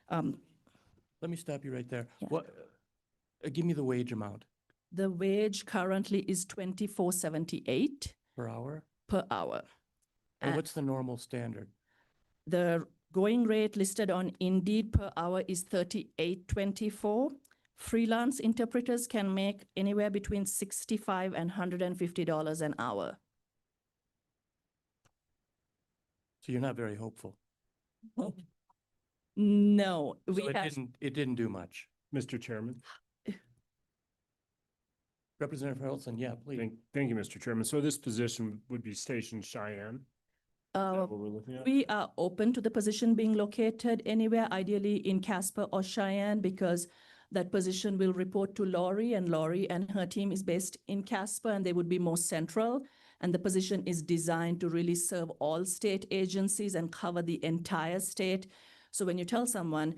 Let me stop you right there. Yeah. What, give me the wage amount The wage currently is $24.78 per hour? per hour. And what's the normal standard? The going rate listed on Indeed per hour is $38.24. Freelance interpreters can make anywhere between $65 and $150 an hour. So you're not very hopeful. No, So we have. it didn't do much. Mr. Chairman. Representative Harrelson, yeah, please. Thank you, Mr. Chairman. So this position would be stationed Cheyenne? Is that what we're looking at? We are open to the position being located anywhere, ideally in Casper or Cheyenne, because that position will report to Laurie, and Laurie and her team is based in Casper, and they would be more central. And the position is designed to really serve all state agencies and cover the entire state. So when you tell someone,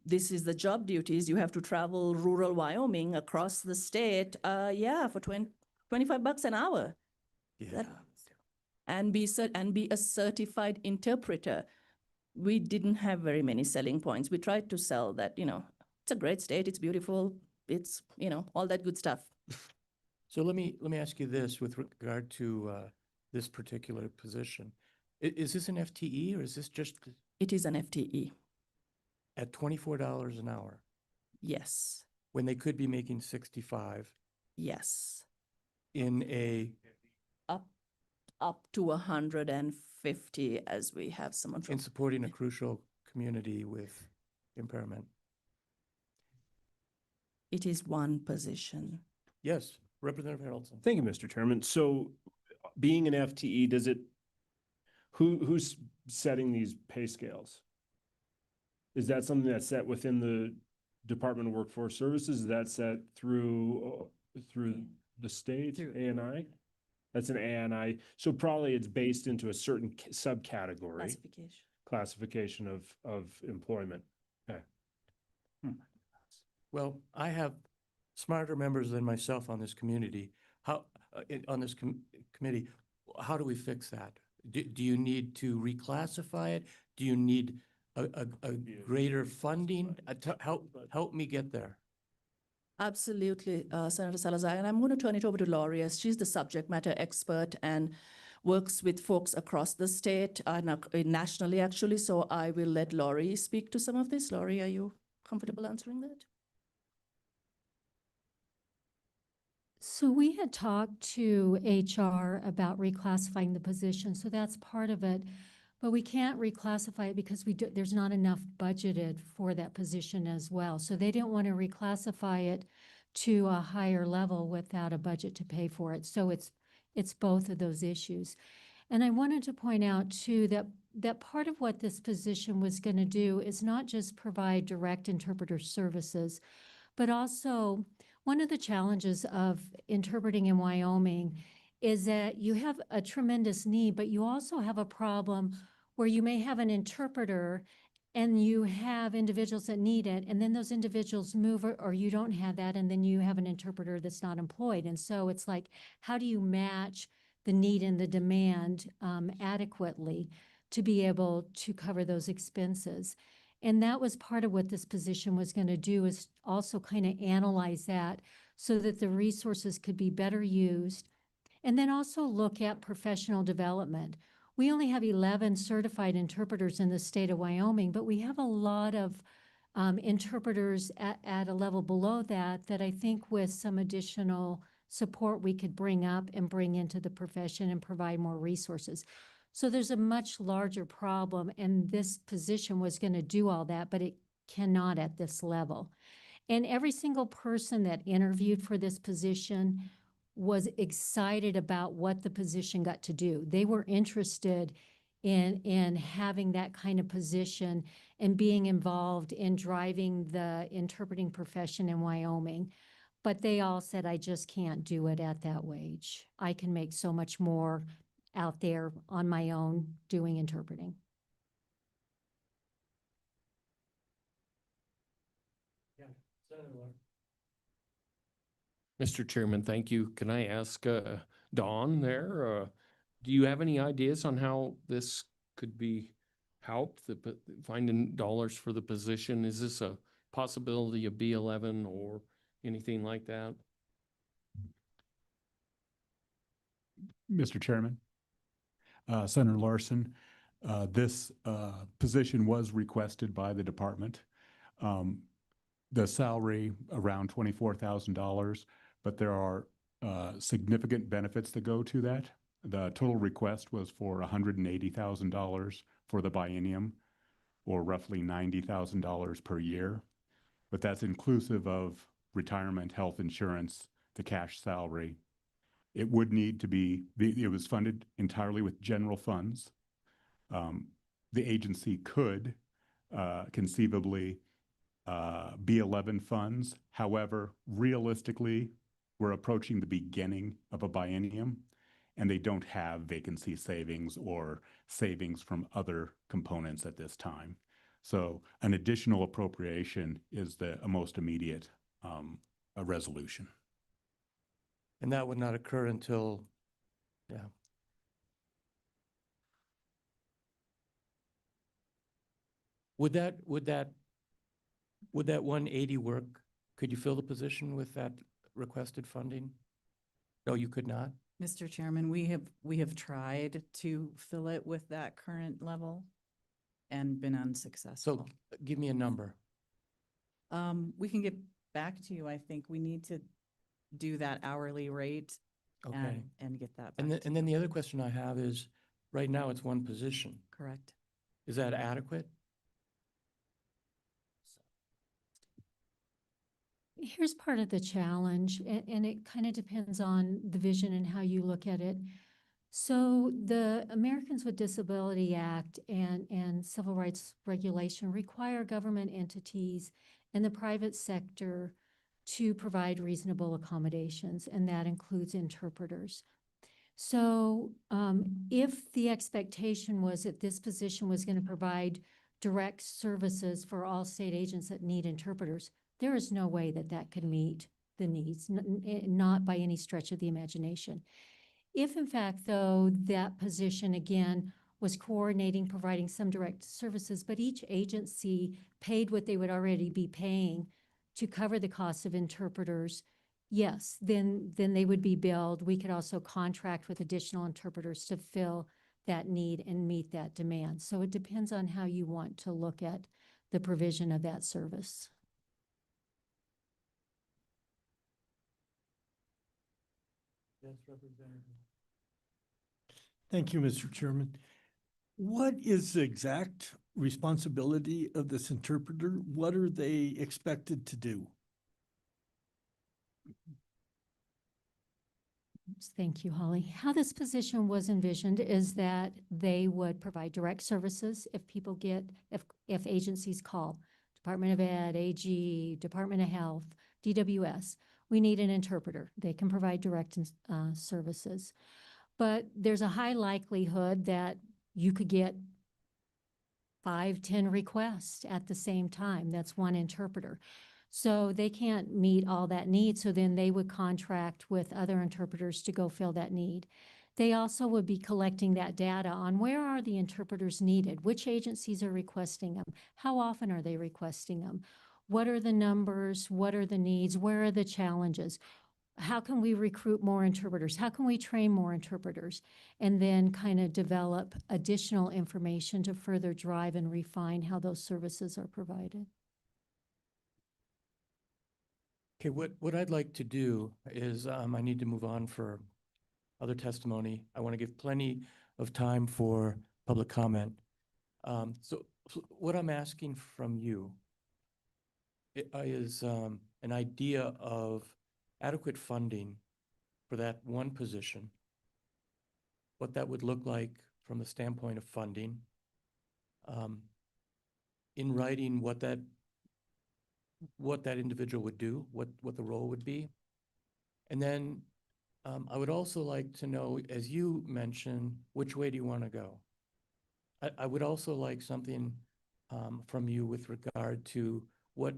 this is the job duties, you have to travel rural Wyoming across the state, for $25 an hour. Yeah. And be a certified interpreter. We didn't have very many selling points. We tried to sell that, it's a great state, it's beautiful, it's, all that good stuff. So let me ask you this with regard to this particular position. Is this an FTE or is this just It is an FTE. at $24 an hour Yes, when they could be making 65 yes. in a Up to 150 as we have someone from. in supporting a crucial community with impairment? It is one position. Yes, Representative Harrelson. Thank you, Mr. Chairman. So being an FTE, who's setting these pay scales? Is that something that's set within the Department of Workforce Services? Is that set through the state, ANI? That's an ANI. So probably it's based into a certain subcategory. Classification of employment. Okay. Well, I have smarter members than myself on this community. On this committee, how do we fix that? Do you need to reclassify it? Do you need a greater funding? Help me get there. Absolutely, Senator Salazar. And I'm going to turn it over to Laurie, as she's the subject matter expert and works with folks across the state, nationally actually. So I will let Laurie speak to some of this. Laurie, are you comfortable answering that? So we had talked to HR about reclassifying the position, so that's part of it. But we can't reclassify it because there's not enough budgeted for that position as well. So they didn't want to reclassify it to a higher level without a budget to pay for it. So it's both of those issues. And I wanted to point out too that part of what this position was going to do is not just provide direct interpreter services, but also one of the challenges of interpreting in Wyoming is that you have a tremendous need, but you also have a problem where you may have an interpreter and you have individuals that need it, and then those individuals move, or you don't have that, and then you have an interpreter that's not employed. And so it's like, how do you match the need and the demand adequately to be able to cover those expenses? And that was part of what this position was going to do, is also kind of analyze that so that the resources could be better used. And then also look at professional development. We only have 11 certified interpreters in the state of Wyoming, but we have a lot of interpreters at a level below that I think with some additional support we could bring up and bring into the profession and provide more resources. So there's a much larger problem, and this position was going to do all that, but it cannot at this level. And every single person that interviewed for this position was excited about what the position got to do. They were interested in having that kind of position and being involved in driving the interpreting profession in Wyoming. But they all said, I just can't do it at that wage. I can make so much more out there on my own doing interpreting. Mr. Chairman, thank you. Can I ask Dawn there, do you have any ideas on how this could be helped, finding dollars for the position? Is this a possibility of B11 or anything like that? Mr. Chairman, Senator Larson, this position was requested by the department. The salary around $24,000, but there are significant benefits that go to that. The total request was for $180,000 for the biennium, or roughly $90,000 per year. But that's inclusive of retirement, health insurance, the cash salary. It would need to be, it was funded entirely with general funds. The agency could conceivably B11 funds. However, realistically, we're approaching the beginning of a biennium, and they don't have vacancy savings or savings from other components at this time. So an additional appropriation is the most immediate a resolution. And that would not occur until, yeah. Would that 180 work? Could you fill the position with that requested funding? No, you could not? Mr. Chairman, we have tried to fill it with that current level and been unsuccessful. So give me a number. We can get back to you. I think we need to do that hourly rate Okay. and get that back. And then the other question I have is, right now it's one position. Correct. Is that adequate? Here's part of the challenge, and it kind of depends on the vision and how you look at it. So the Americans with Disability Act and Civil Rights Regulation require government entities and the private sector to provide reasonable accommodations, and that includes interpreters. So if the expectation was that this position was going to provide direct services for all state agents that need interpreters, there is no way that that could meet the needs, not by any stretch of the imagination. If in fact, though, that position again was coordinating, providing some direct services, but each agency paid what they would already be paying to cover the cost of interpreters, yes, then they would be billed. We could also contract with additional interpreters to fill that need and meet that demand. So it depends on how you want to look at the provision of that service. Yes, Representative. Thank you, Mr. Chairman. What is the exact responsibility of this interpreter? What are they expected to do? Thank you, Holly. How this position was envisioned is that they would provide direct services if people get, if agencies call, Department of Ed, AG, Department of Health, DWS, we need an interpreter. They can provide direct services. But there's a high likelihood that you could get 5, 10 requests at the same time. That's one interpreter. So they can't meet all that need, so then they would contract with other interpreters to go fill that need. They also would be collecting that data on where are the interpreters needed, which agencies are requesting them, how often are they requesting them, what are the numbers, what are the needs, where are the challenges, how can we recruit more interpreters, how can we train more interpreters, and then kind of develop additional information to further drive and refine how those services are provided. Okay, what I'd like to do is I need to move on for other testimony. I want to give plenty of time for public comment. So what I'm asking from you is an idea of adequate funding for that one position, what that would look like from the standpoint of funding. In writing what that individual would do, what the role would be. And then I would also like to know, as you mentioned, which way do you want to go? I would also like something from you with regard to what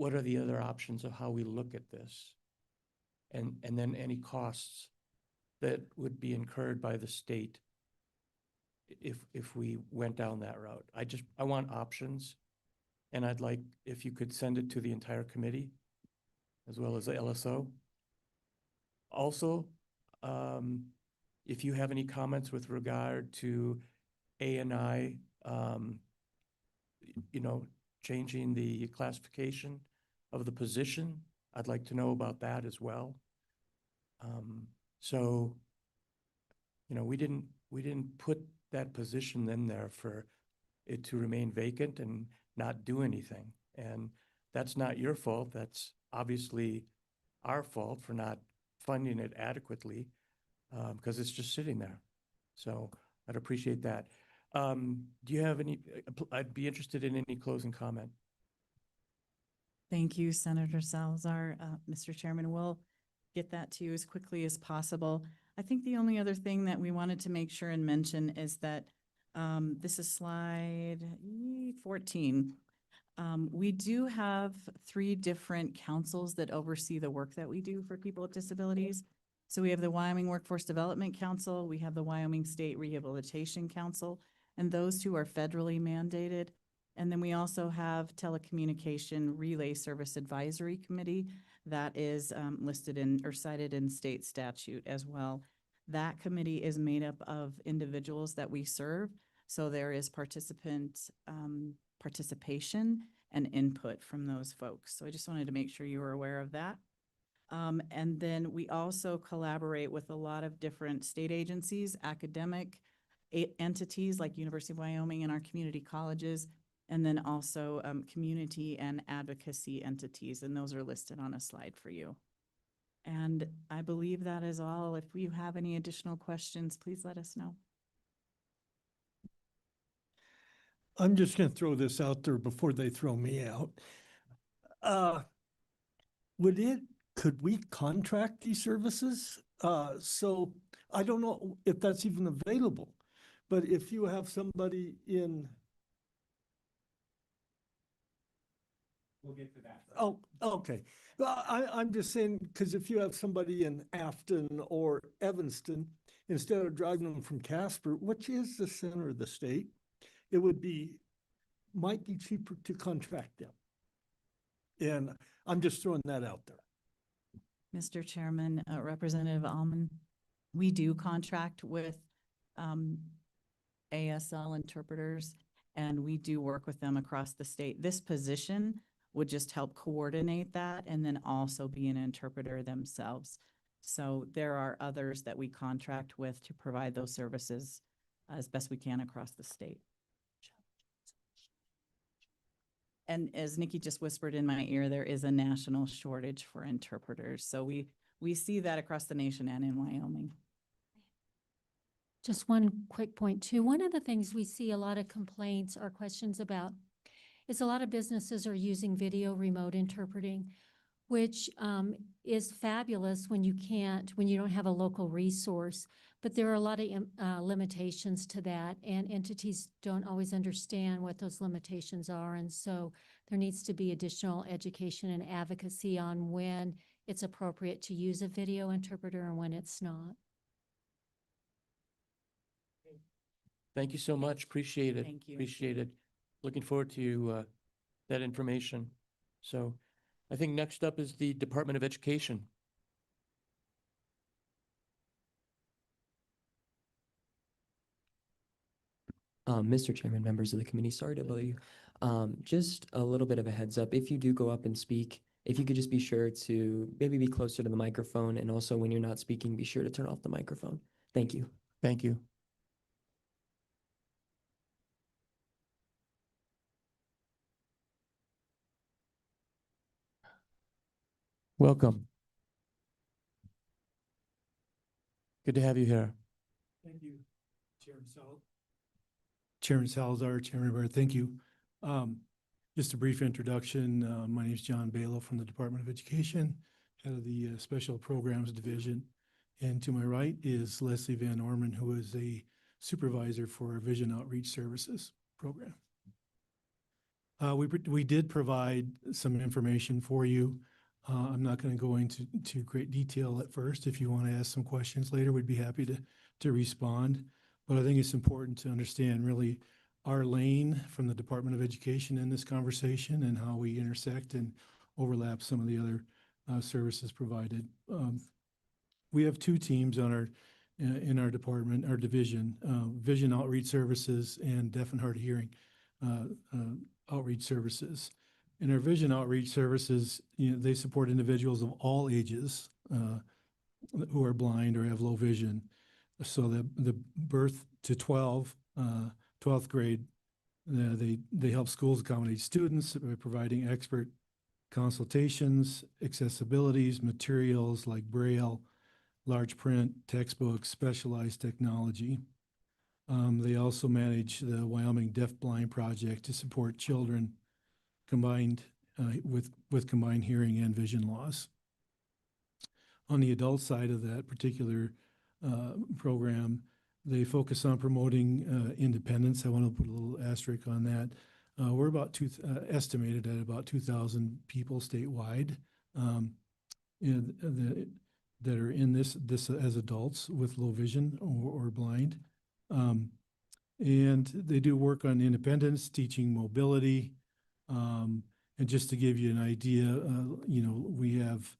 are the other options of how we look at this? And then any costs that would be incurred by the state if we went down that route. I want options, and I'd like if you could send it to the entire committee as well as the LSO. Also, if you have any comments with regard to A&I, changing the classification of the position, I'd like to know about that as well. So, we didn't put that position in there for it to remain vacant and not do anything. And that's not your fault. That's obviously our fault for not funding it adequately, because it's just sitting there. So I'd appreciate that. Do you have any, I'd be interested in any closing comment. Thank you, Senator Salazar. Mr. Chairman, we'll get that to you as quickly as possible. I think the only other thing that we wanted to make sure and mention is that this is slide 14. We do have 3 different councils that oversee the work that we do for people with disabilities. So we have the Wyoming Workforce Development Council, we have the Wyoming State Rehabilitation Council, and those 2 are federally mandated. And then we also have Telecommunication Relay Service Advisory Committee that is listed in or cited in state statute as well. That committee is made up of individuals that we serve. So there is participation and input from those folks. So I just wanted to make sure you were aware of that. And then we also collaborate with a lot of different state agencies, academic entities like University of Wyoming and our community colleges, and then also community and advocacy entities, and those are listed on a slide for you. And I believe that is all. If you have any additional questions, please let us know. I'm just going to throw this out there before they throw me out. Could we contract these services? So I don't know if that's even available, but if you have somebody in. We'll get to that. Oh, okay. Well, I'm just saying, because if you have somebody in Afton or Evanston, instead of driving them from Casper, which is the center of the state, it might be cheaper to contract them. And I'm just throwing that out there. Mr. Chairman, Representative Alman, we do contract with ASL interpreters, and we do work with them across the state. This position would just help coordinate that and then also be an interpreter themselves. So there are others that we contract with to provide those services as best we can across the state. And as Nikki just whispered in my ear, there is a national shortage for interpreters. So we see that across the nation and in Wyoming. Just one quick point too. One of the things we see a lot of complaints or questions about is a lot of businesses are using video remote interpreting, which is fabulous when you don't have a local resource. But there are a lot of limitations to that, and entities don't always understand what those limitations are. And so there needs to be additional education and advocacy on when it's appropriate to use a video interpreter and when it's not. Thank you so much. Appreciate it. Thank you. Appreciate it. Looking forward to that information. So I think next up is the Department of Education. Mr. Chairman, members of the committee, sorry to bother you. Just a little bit of a heads up. If you do go up and speak, if you could just be sure to maybe be closer to the microphone, and also when you're not speaking, be sure to turn off the microphone. Thank you. Thank you. Welcome. Good to have you here. Thank you. Chairman Salazar, Chairman Barr, thank you. Just a brief introduction. My name is John Balo from the Department of Education, head of the Special Programs Division. And to my right is Leslie Van Orman, who is a supervisor for our Vision Outreach Services program. We did provide some information for you. I'm not going to go into great detail at first. If you want to ask some questions later, we'd be happy to respond. But I think it's important to understand really our lane from the Department of Education in this conversation and how we intersect and overlap some of the other services provided. We have two teams on in our department, our division, Vision Outreach Services and Deaf and Hard of Hearing Outreach Services. In our Vision Outreach Services, they support individuals of all ages who are blind or have low vision. So the birth to 12th grade, they help schools accommodate students by providing expert consultations, accessibilities, materials like Braille, large print, textbooks, specialized technology. They also manage the Wyoming Deaf Blind Project to support children combined with combined hearing and vision loss. On the adult side of that particular program, they focus on promoting independence. I want to put a little asterisk on that. We're about estimated at about 2,000 people statewide that are in this as adults with low vision or blind. And they do work on independence, teaching mobility. And just to give you an idea, we have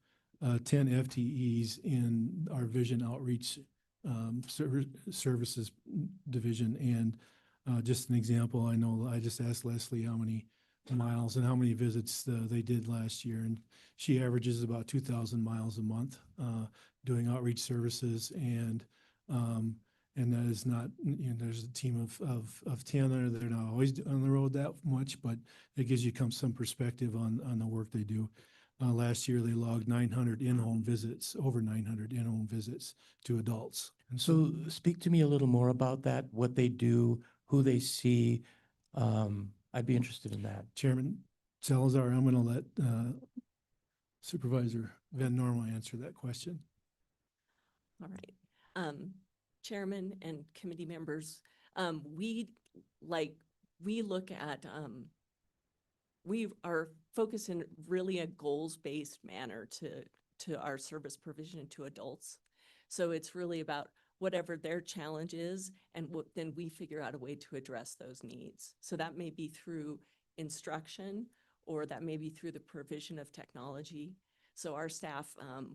10 FTEs in our Vision Outreach Services Division. And just an example, I know I just asked Leslie how many miles and how many visits they did last year. And she averages about 2,000 miles a month doing outreach services. And that is not, there's a team of 10 they're not always on the road that much, but it gives you some perspective on the work they do. Last year, they logged 900 in-home visits, over 900 in-home visits to adults. And So speak to me a little more about that, what they do, who they see. I'd be interested in that. Chairman Salazar, I'm going to let Supervisor Van Norma answer that question. All right. Chairman and committee members, we look at, we are focused in really a goals-based manner to our service provision to adults. So it's really about whatever their challenge is, and then we figure out a way to address those needs. So that may be through instruction, or that may be through the provision of technology. So our staff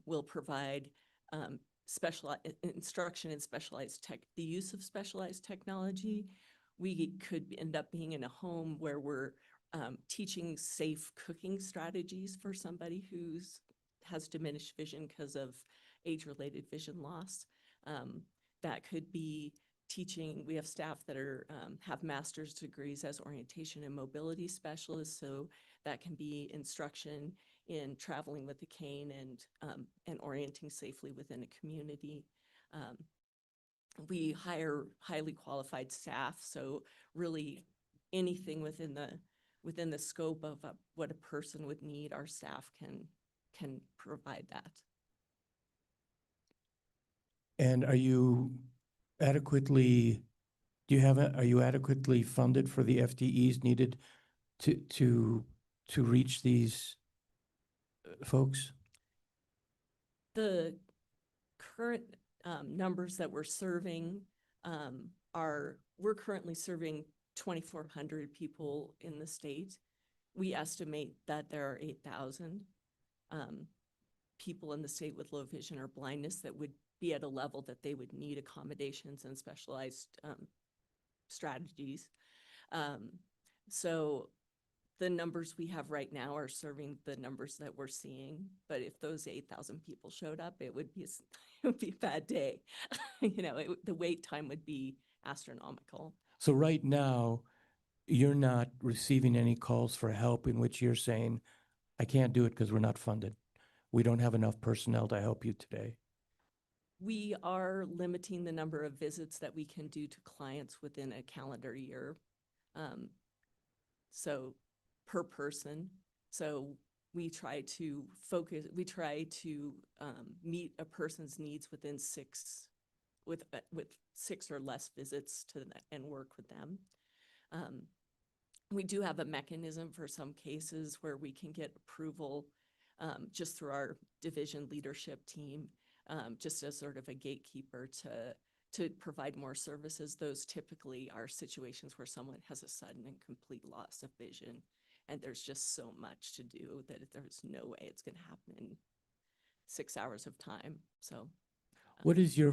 will provide special instruction in the use of specialized technology. We could end up being in a home where we're teaching safe cooking strategies for somebody who has diminished vision because of age-related vision loss. That could be teaching. We have staff that have master's degrees as orientation and mobility specialists, so that can be instruction in traveling with a cane and orienting safely within a community. We hire highly qualified staff, so really anything within the scope of what a person would need, our staff can provide that. And are you adequately funded for the FTEs needed to reach these folks? The current numbers that we're serving we're currently serving 2,400 people in the state. We estimate that there are 8,000 people in the state with low vision or blindness that would be at a level that they would need accommodations and specialized strategies. So the numbers we have right now are serving the numbers that we're seeing. But if those 8,000 people showed up, it would be a bad day. The wait time would be astronomical. So right now, you're not receiving any calls for help in which you're saying, I can't do it because we're not funded. We don't have enough personnel to help you today. we are limiting the number of visits that we can do to clients within a calendar year. So per person. So we try to meet a person's needs within with 6 or less visits and work with them. We do have a mechanism for some cases where we can get approval just through our division leadership team, just as sort of a gatekeeper to provide more services. Those typically are situations where someone has a sudden and complete loss of vision, and there's just so much to do that there's no way it's going to happen in 6 hours of time. So What is your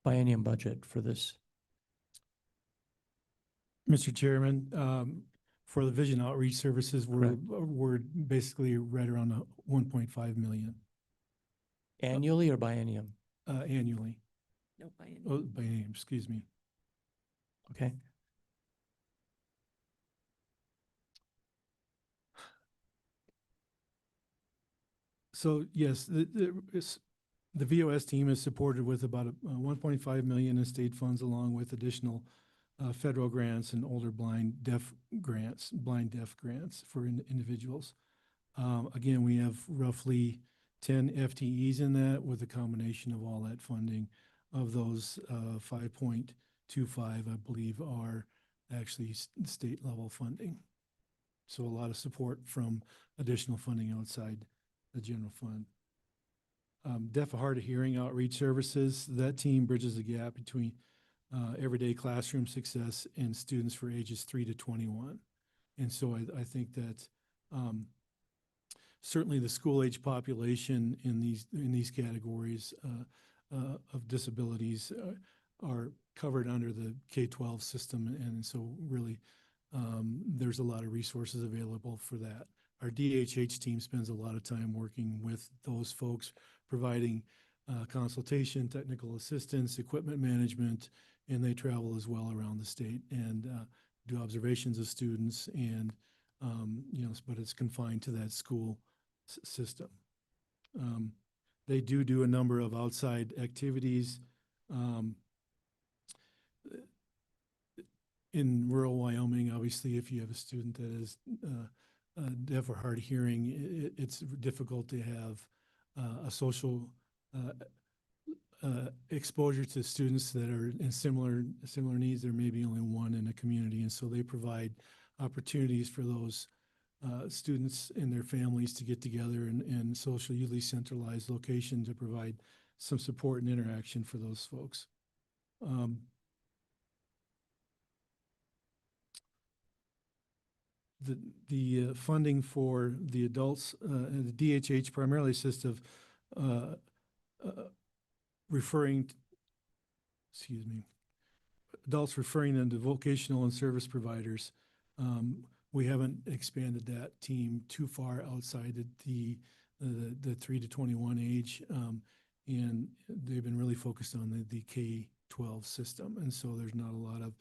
biennium budget for this? Mr. Chairman, for the vision outreach services, we're basically right around 1.5 million. Annually or biennium? Annually. no biennium. Oh, biennium, excuse me. Okay. So yes, the VOS team is supported with about 1.5 million in state funds, along with additional federal grants and older blind deaf grants for individuals. Again, we have roughly 10 FTEs in that, with a combination of all that funding. Of those, 5.25, I believe, are actually state level funding. So a lot of support from additional funding outside the general fund. Deaf, hard of hearing outreach services, that team bridges the gap between everyday classroom success and students for ages 3 to 21. And so I think that certainly the school age population in these categories of disabilities are covered under the K-12 system. And so really there's a lot of resources available for that. Our DHH team spends a lot of time working with those folks, providing consultation, technical assistance, equipment management, and they travel as well around the state and do observations of students, and but it's confined to that school system. They do a number of outside activities. In rural Wyoming, obviously, if you have a student that is deaf or hard of hearing, it's difficult to have a social exposure to students that are in similar needs. There may be only one in a community, and so they provide opportunities for those students and their families to get together in social, usually centralized location, to provide some support and interaction for those folks. The funding for the adults and the DHH primarily assists of adults referring them to vocational and service providers. We haven't expanded that team too far outside the 3 to 21 age, and they've been really focused on the K-12 system, and so there's not a lot of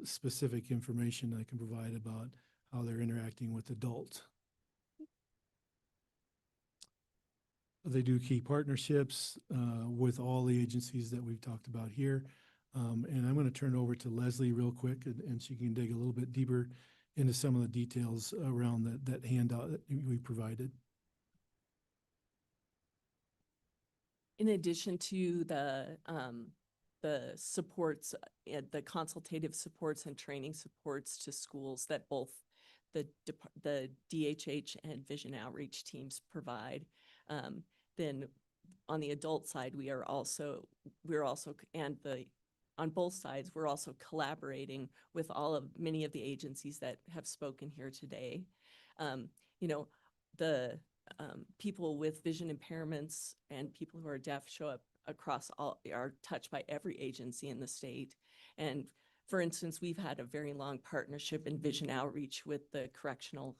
specific information I can provide about how they're interacting with adults. They do key partnerships with all the agencies that we've talked about here. And I'm going to turn it over to Leslie real quick, and she can dig a little bit deeper into some of the details around that handout that we provided. In addition to the supports, the consultative supports and training supports to schools that both the DHH and Vision Outreach teams provide, then on the adult side, on both sides, we're also collaborating with many of the agencies that have spoken here today. The people with vision impairments and people who are deaf show up across are touched by every agency in the state. And for instance, we've had a very long partnership in Vision Outreach with the correctional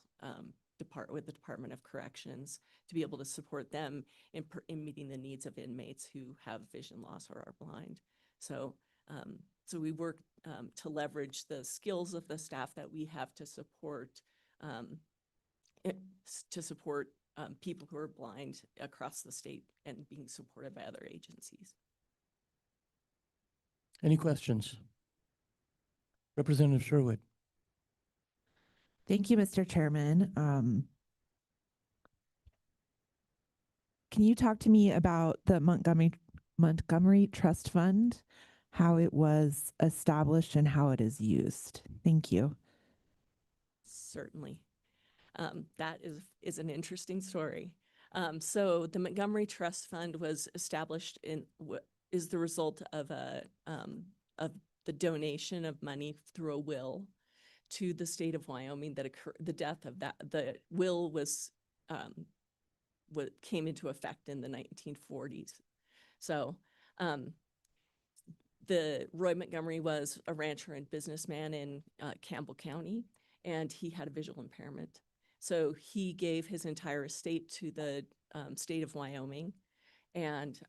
with the Department of Corrections to be able to support them in meeting the needs of inmates who have vision loss or are blind. So we work to leverage the skills of the staff that we have to support people who are blind across the state and being supported by other agencies. Any questions? Representative Sherwood. Thank you, Mr. Chairman. Can you talk to me about the Montgomery Trust Fund, how it was established and how it is used? Thank you. Certainly. That is an interesting story. So the Montgomery Trust Fund was established is the result of of the donation of money through a will to the state of Wyoming that occurred. The death of the will was what came into effect in the 1940s. So the Roy Montgomery was a rancher and businessman in Campbell County, and he had a visual impairment. So he gave his entire estate to the state of Wyoming, and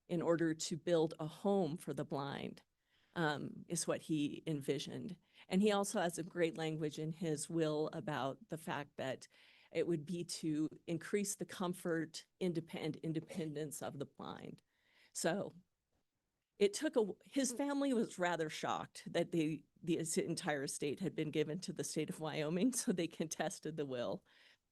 in order to build a home for the blind is what he envisioned. And he also has a great language in his will about the fact that it would be to increase the comfort, independence of the blind. So it took his family was rather shocked that the entire estate had been given to the state of Wyoming, so they contested the will.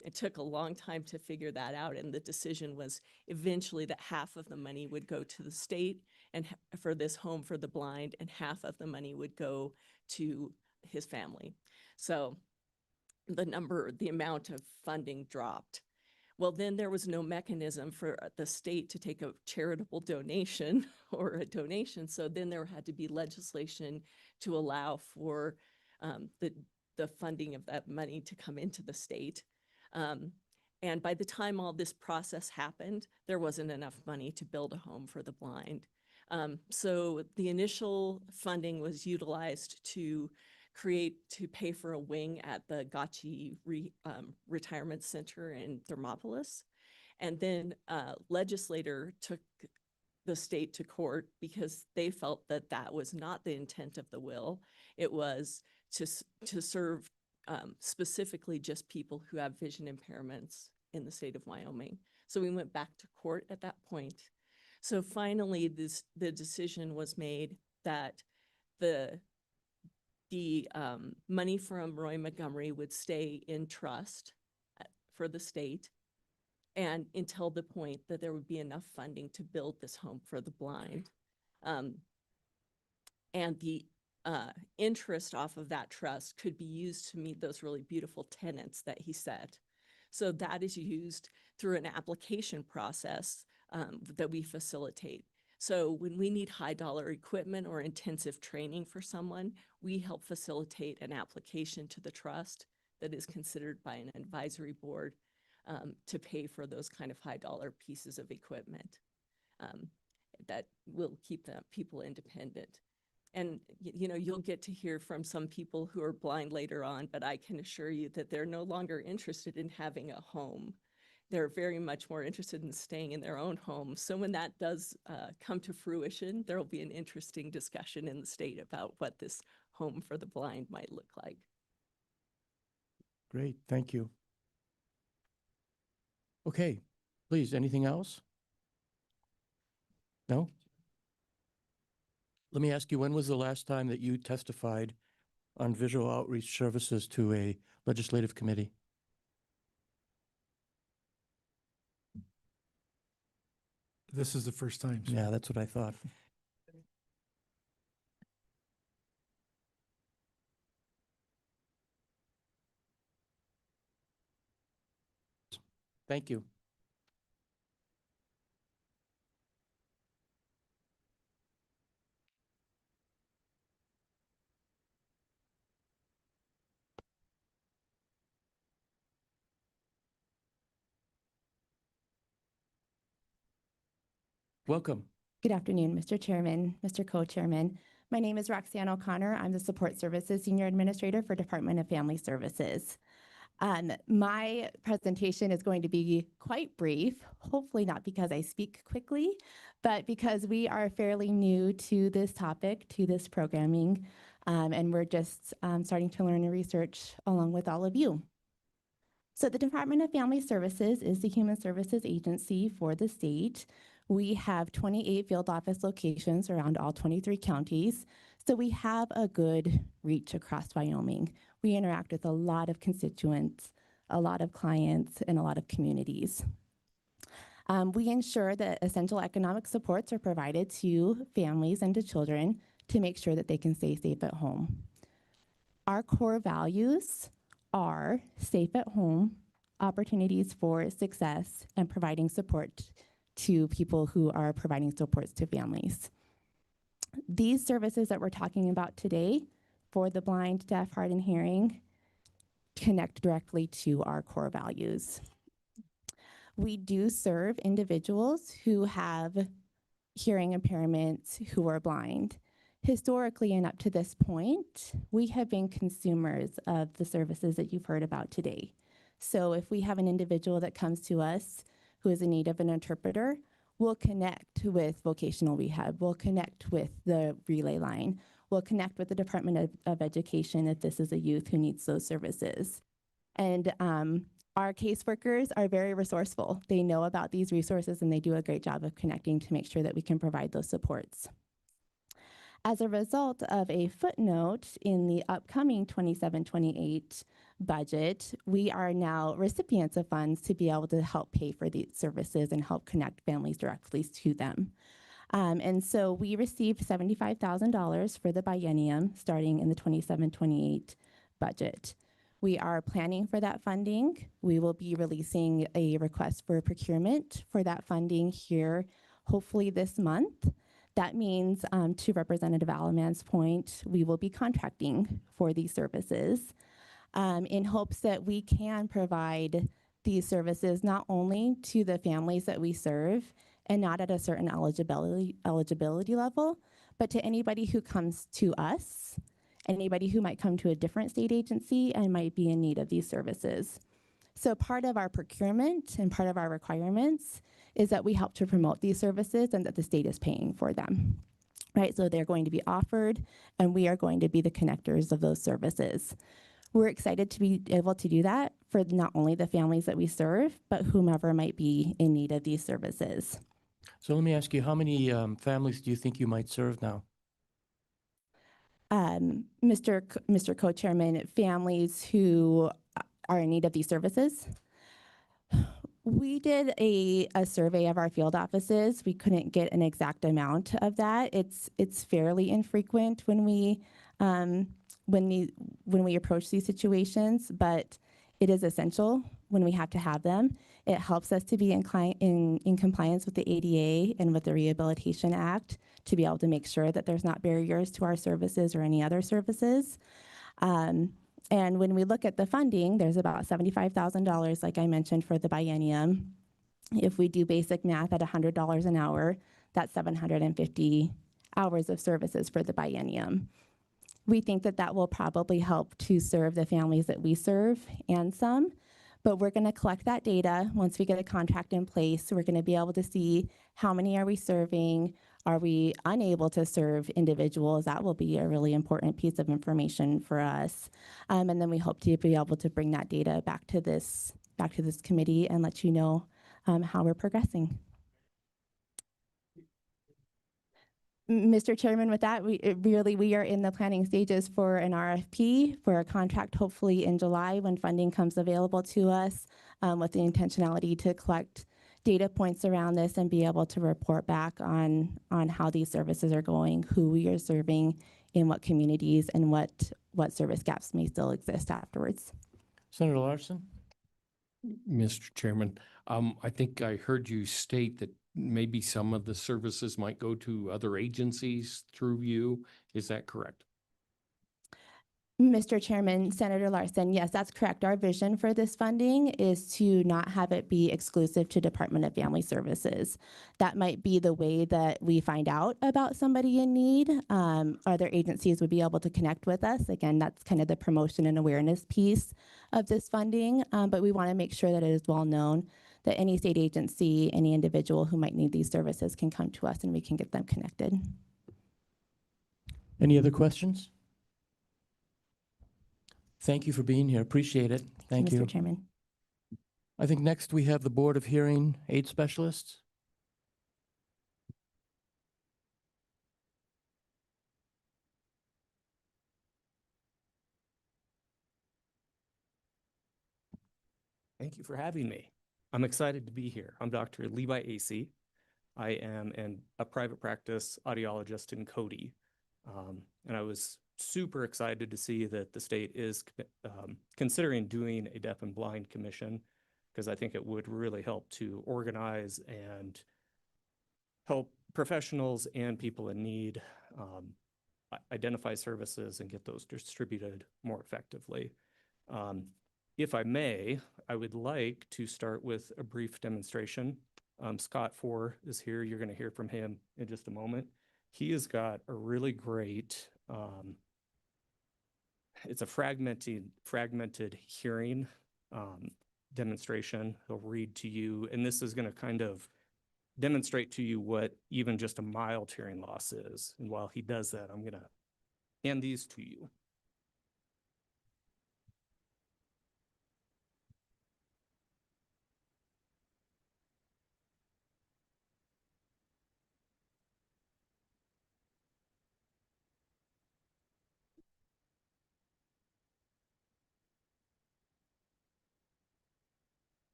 It took a long time to figure that out, and the decision was eventually that half of the money would go to the state and for this home for the blind, and half of the money would go to his family. So the amount of funding dropped. Well, then there was no mechanism for the state to take a charitable donation or a donation. So then there had to be legislation to allow for the funding of that money to come into the state. And by the time all this process happened, there wasn't enough money to build a home for the blind. So the initial funding was utilized to pay for a wing at the Gotchi Retirement Center in Thermopolis. And then legislator took the state to court because they felt that that was not the intent of the will. It was to serve specifically just people who have vision impairments in the state of Wyoming. So we went back to court at that point. So finally, the decision was made that the money from Roy Montgomery would stay in trust for the state, and until the point that there would be enough funding to build this home for the blind. And the interest off of that trust could be used to meet those really beautiful tenants that he set. So that is used through an application process that we facilitate. So when we need high dollar equipment or intensive training for someone, we help facilitate an application to the trust that is considered by an advisory board to pay for those kind of high dollar pieces of equipment that will keep the people independent. And, you know, you'll get to hear from some people who are blind later on, but I can assure you that they're no longer interested in having a home. They're very much more interested in staying in their own home. So when that does come to fruition, there will be an interesting discussion in the state about what this home for the blind might look like. Great, thank you. Okay, please, anything else? No? Let me ask you, when was the last time that you testified on visual outreach services to a legislative committee? This is the first time. Sir. Yeah, that's what I thought. Thank you. Welcome. Good afternoon, Mr. Chairman, Mr. Co-Chairman. My name is Roxanne O'Connor. I'm the Support Services Senior Administrator for Department of Family Services. My presentation is going to be quite brief, hopefully not because I speak quickly, but because we are fairly new to this topic, to this programming, and we're just starting to learn and research along with all of you. So the Department of Family Services is the human services agency for the state. We have 28 field office locations around all 23 counties. So we have a good reach across Wyoming. We interact with a lot of constituents, a lot of clients, and a lot of communities. We ensure that essential economic supports are provided to families and to children to make sure that they can stay safe at home. Our core values are safe at home, opportunities for success, and providing support to people who are providing supports to families. These services that we're talking about today for the blind, deaf, hard, and hearing connect directly to our core values. We do serve individuals who have hearing impairments who are blind. Historically and up to this point, we have been consumers of the services that you've heard about today. So if we have an individual that comes to us who is in need of an interpreter, we'll connect with vocational rehab, we'll connect with the relay line, we'll connect with the Department of Education if this is a youth who needs those services. And our caseworkers are very resourceful. They know about these resources and they do a great job of connecting to make sure that we can provide those supports. As a result of a footnote in the upcoming 27-28 budget, we are now recipients of funds to be able to help pay for these services and help connect families directly to them. And so we received $75,000 for the biennium starting in the 27-28 budget. We are planning for that funding. We will be releasing a request for procurement for that funding here, hopefully this month. That means, to Representative Alaman's point, we will be contracting for these services in hopes that we can provide these services not only to the families that we serve and not at a certain eligibility level, but to anybody who comes to us, anybody who might come to a different state agency and might be in need of these services. So part of our procurement and part of our requirements is that we help to promote these services and that the state is paying for them, right? So they're going to be offered and we are going to be the connectors of those services. We're excited to be able to do that for not only the families that we serve, but whomever might be in need of these services. So let me ask you, how many families do you think you might serve now? Mr. Co-Chairman, families who are in need of these services. We did a survey of our field offices. We couldn't get an exact amount of that. It's fairly infrequent when we approach these situations, but it is essential when we have to have them. It helps us to be in compliance with the ADA and with the Rehabilitation Act to be able to make sure that there's not barriers to our services or any other services. And when we look at the funding, there's about $75,000, like I mentioned, for the biennium. If we do basic math at $100 an hour, that's 750 hours of services for the biennium. We think that that will probably help to serve the families that we serve and some, but we're going to collect that data once we get a contract in place. We're going to be able to see how many are we serving. Are we unable to serve individuals? That will be a really important piece of information for us. And then we hope to be able to bring that data back to this committee and let you know how we're progressing. Mr. Chairman, with that, we are in the planning stages for an RFP for a contract, hopefully in July when funding comes available to us, with the intentionality to collect data points around this and be able to report back on how these services are going, who we are serving, in what communities, and what service gaps may still exist afterwards. Senator Larson? Mr. Chairman, I think I heard you state that maybe some of the services might go to other agencies through you. Is that correct? Mr. Chairman, Senator Larson, yes, that's correct. Our vision for this funding is to not have it be exclusive to Department of Family Services. That might be the way that we find out about somebody in need. Other agencies would be able to connect with us. Again, that's kind of the promotion and awareness piece of this funding, but we want to make sure that it is well known that any state agency, any individual who might need these services can come to us and we can get them connected. Any other questions? Thank you for being here. Appreciate it. Thank you. Mr. Chairman. I think next we have the Board of Hearing Aid Specialists. Thank you for having me. I'm excited to be here. I'm Dr. Levi Acey. I am a private practice audiologist in Cody. And I was super excited to see that the state is considering doing a deaf and blind commission, because I think it would really help to organize and help professionals and people in need identify services and get those distributed more effectively. If I may, I would like to start with a brief demonstration. Scott Four is here. You're going to hear from him in just a moment. He has got a really great, it's a fragmented hearing demonstration. He'll read to you, and this is going to kind of demonstrate to you what even just a mild hearing loss is. And while he does that, I'm going to hand these to you.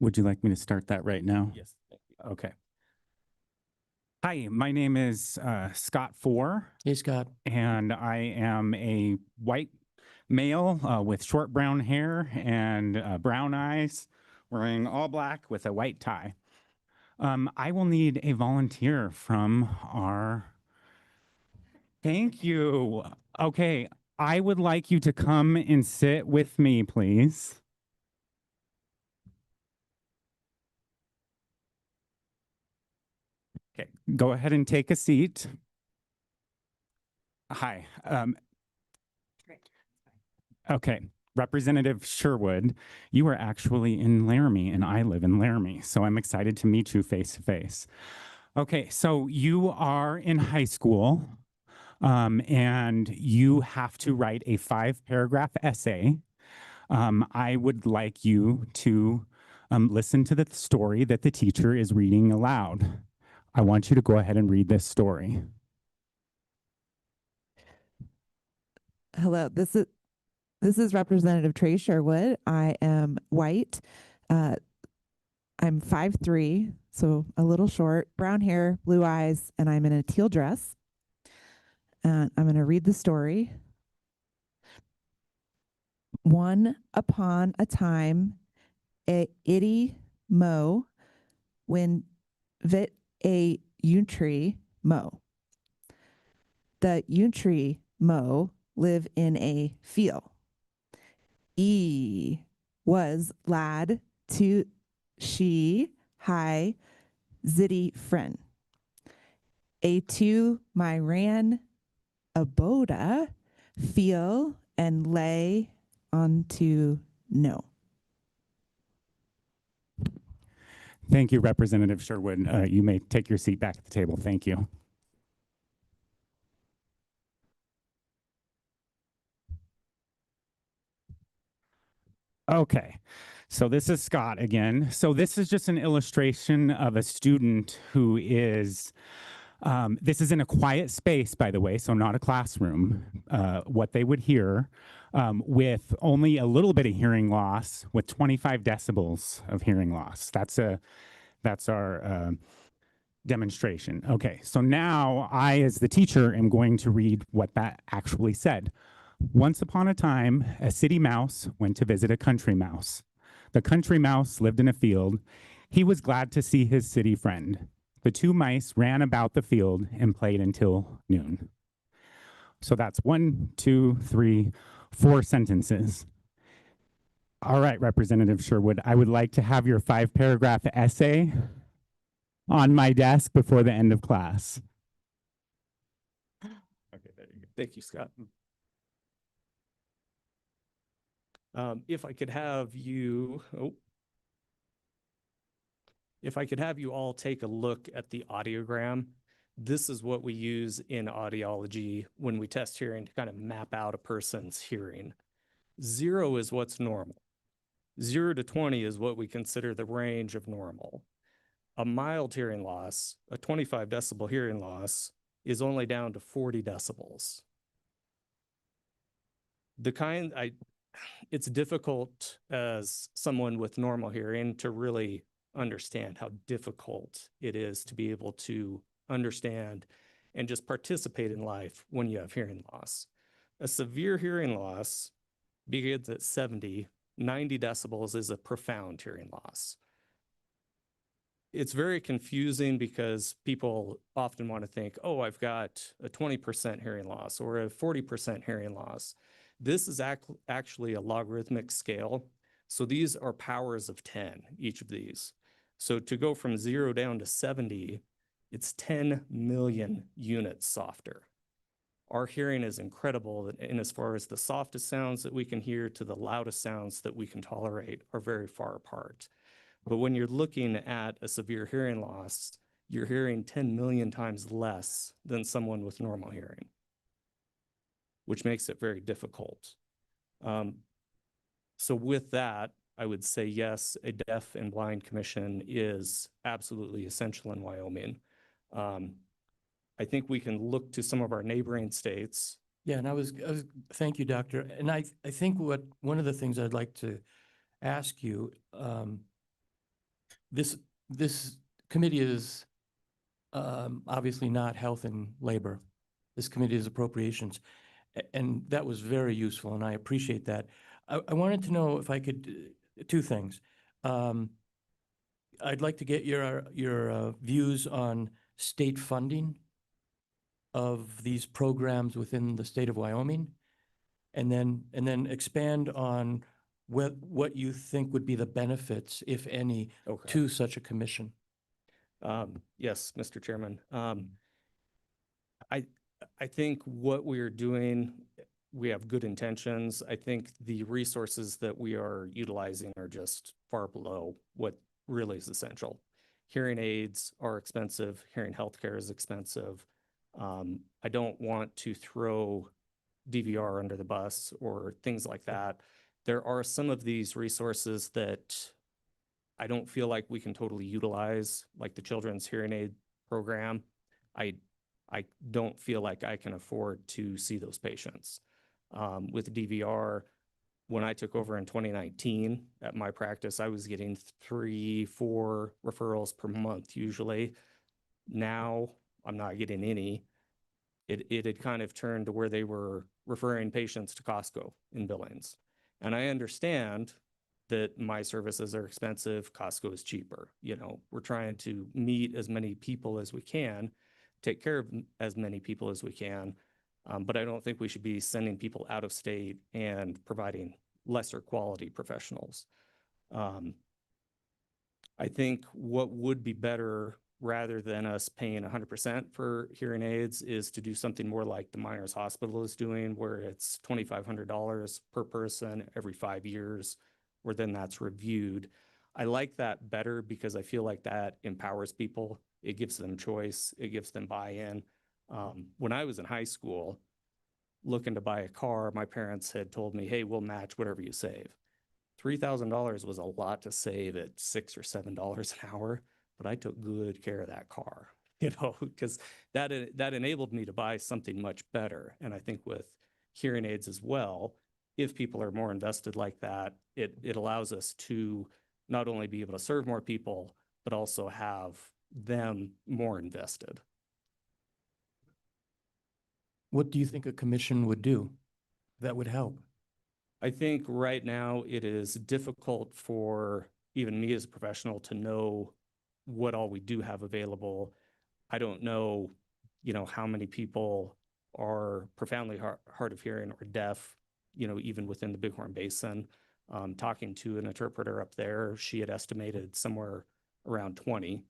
Would you like me to start that right now? Yes. Thank you. Okay. Hi, my name is Scott Four. Hey, Scott. And I am a white male with short brown hair and brown eyes, wearing all black with a white tie. I will need a volunteer from our... Thank you. Okay, I would like you to come and sit with me, please. Okay, go ahead and take a seat. Hi. Okay, Representative Sherwood, you are actually in Laramie and I live in Laramie, so I'm excited to meet you face to face. Okay, so you are in high school and you have to write a 5-paragraph essay. I would like you to listen to the story that the teacher is reading aloud. I want you to go ahead and read this story. Hello, this is Representative Trey Sherwood. I am white. I'm 5'3", so a little short, brown hair, blue eyes, and I'm in a teal dress. And I'm going to read the story. One upon a time, a itty mo, when vit a yuntri mo. The yuntri mo live in a field. E was lad to she high zitty friend. A to my ran aboda feel and lay onto no. Thank you, Representative Sherwood. You may take your seat back at the table. Thank you. Okay, so this is Scott again. So this is just an illustration of a student who is, this is in a quiet space, by the way, so not a classroom, what they would hear with only a little bit of hearing loss with 25 decibels of hearing loss. That's our demonstration. Okay, so now I, as the teacher, am going to read what that actually said. Once upon a time, a city mouse went to visit a country mouse. The country mouse lived in a field. He was glad to see his city friend. The two mice ran about the field and played until noon. So that's 1, 2, 3, 4 sentences. All right, Representative Sherwood, I would like to have your 5-paragraph essay on my desk before the end of class. Okay, there you go. Thank you, Scott. If I could have you, if I could have you all take a look at the audiogram. This is what we use in audiology when we test hearing to kind of map out a person's hearing. 0 is what's normal. 0 to 20 is what we consider the range of normal. A mild hearing loss, a 25 decibel hearing loss, is only down to 40 decibels. It's difficult as someone with normal hearing to really understand how difficult it is to be able to understand and just participate in life when you have hearing loss. A severe hearing loss begins at 70, 90 decibels is a profound hearing loss. It's very confusing because people often want to think, oh, I've got a 20% hearing loss or a 40% hearing loss. This is actually a logarithmic scale. So these are powers of 10, each of these. So to go from 0 down to 70, it's 10 million units softer. Our hearing is incredible, and as far as the softest sounds that we can hear to the loudest sounds that we can tolerate are very far apart. But when you're looking at a severe hearing loss, you're hearing 10 million times less than someone with normal hearing, which makes it very difficult. So with that, I would say yes, a deaf and blind commission is absolutely essential in Wyoming. I think we can look to some of our neighboring states. Yeah, and thank you, Doctor. And I think one of the things I'd like to ask you, this committee is obviously not health and labor. This committee is appropriations. And that was very useful, and I appreciate that. I wanted to know if I could, two things. I'd like to get your views on state funding of these programs within the state of Wyoming, and then expand on what you think would be the benefits, if any, to such a commission. Yes, Mr. Chairman. I think what we're doing, we have good intentions. I think the resources that we are utilizing are just far below what really is essential. Hearing aids are expensive. Hearing healthcare is expensive. I don't want to throw DVR under the bus or things like that. There are some of these resources that I don't feel like we can totally utilize, like the Children's Hearing Aid Program. I don't feel like I can afford to see those patients. With DVR, when I took over in 2019 at my practice, I was getting 3-4 referrals per month usually. Now I'm not getting any. It had kind of turned to where they were referring patients to Costco in Billings. And I understand that my services are expensive, Costco is cheaper. You know, we're trying to meet as many people as we can, take care of as many people as we can. But I don't think we should be sending people out of state and providing lesser quality professionals. I think what would be better, rather than us paying 100% for hearing aids, is to do something more like the Miners Hospital is doing, where it's $2,500 per person every 5 years, where then that's reviewed. I like that better because I feel like that empowers people. It gives them choice. It gives them buy-in. When I was in high school, looking to buy a car, my parents had told me, hey, we'll match whatever you save. $3,000 was a lot to save at $6 or $7 an hour, but I took good care of that car, you know, because that enabled me to buy something much better. And I think with hearing aids as well, if people are more invested like that, it allows us to not only be able to serve more people, but also have them more invested. What do you think a commission would do that would help? I think right now it is difficult for even me as a professional to know what all we do have available. I don't know, you know, how many people are profoundly hard of hearing or deaf, you know, even within the Bighorn Basin. Talking to an interpreter up there, she had estimated somewhere around 20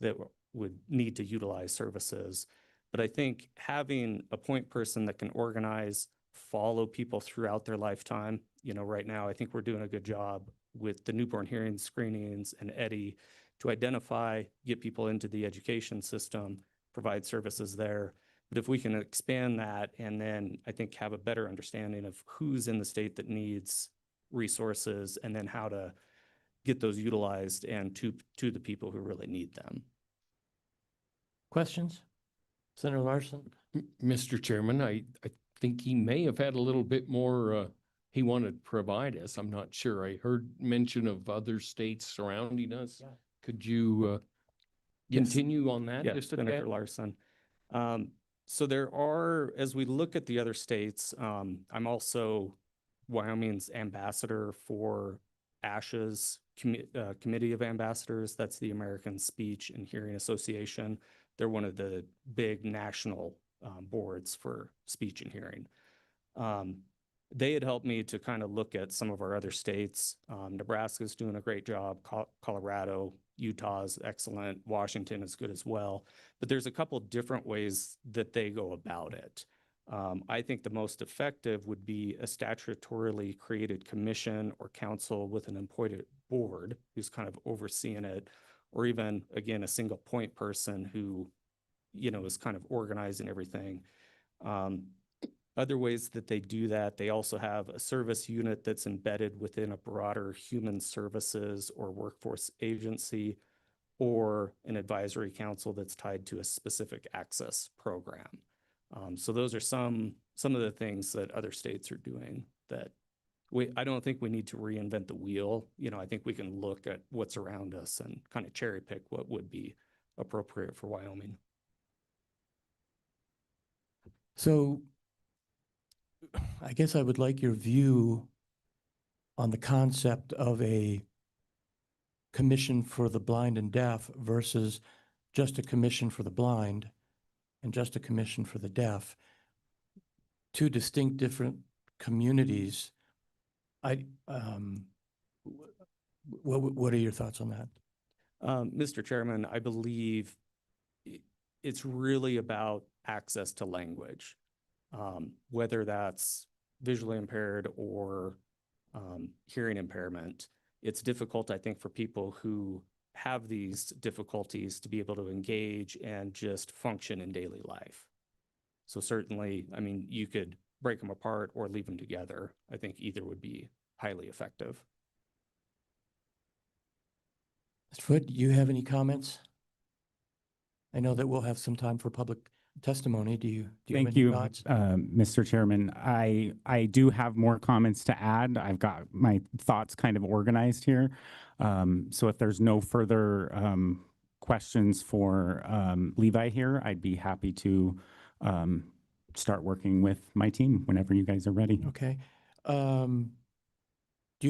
that would need to utilize services. But I think having a point person that can organize, follow people throughout their lifetime, you know, right now, I think we're doing a good job with the newborn hearing screenings and EDI to identify, get people into the education system, provide services there. But if we can expand that and then I think have a better understanding of who's in the state that needs resources and then how to get those utilized and to the people who really need them. Questions? Senator Larson? Mr. Chairman, I think he may have had a little bit more he wanted to provide us. I'm not sure. I heard mention of other states surrounding us. Yeah. Could you continue on that? Yes, just a Senator tad? Larson. So there are, as we look at the other states, I'm also Wyoming's ambassador for ASHA's Committee of Ambassadors. That's the American Speech and Hearing Association. They're one of the big national boards for speech and hearing. They had helped me to kind of look at some of our other states. Nebraska's doing a great job. Colorado, Utah's excellent. Washington is good as well. But there's a couple different ways that they go about it. I think the most effective would be a statutorily created commission or council with an appointed board who's kind of overseeing it, or even, again, a single point person who, is kind of organizing everything. Other ways that they do that, they also have a service unit that's embedded within a broader human services or workforce agency, or an advisory council that's tied to a specific access program. So those are some of the things that other states are doing that I don't think we need to reinvent the wheel. I think we can look at what's around us and kind of cherry pick what would be appropriate for Wyoming. So I guess I would like your view on the concept of a commission for the blind and deaf versus just a commission for the blind and just a commission for the deaf. Two distinct different communities. What are your thoughts on that? Mr. Chairman, I believe it's really about access to language, whether that's visually impaired or hearing impairment. It's difficult, I think, for people who have these difficulties to be able to engage and just function in daily life. So certainly, I mean, you could break them apart or leave them together. I think either would be highly effective. Mr. Foote, do you have any comments? I know that we'll have some time for public testimony. Do you have Thank any you, thoughts? Mr. Chairman. I do have more comments to add. I've got my thoughts kind of organized here. So if there's no further questions for Levi here, I'd be happy to start working with my team whenever you guys are ready. Okay. Doctor, do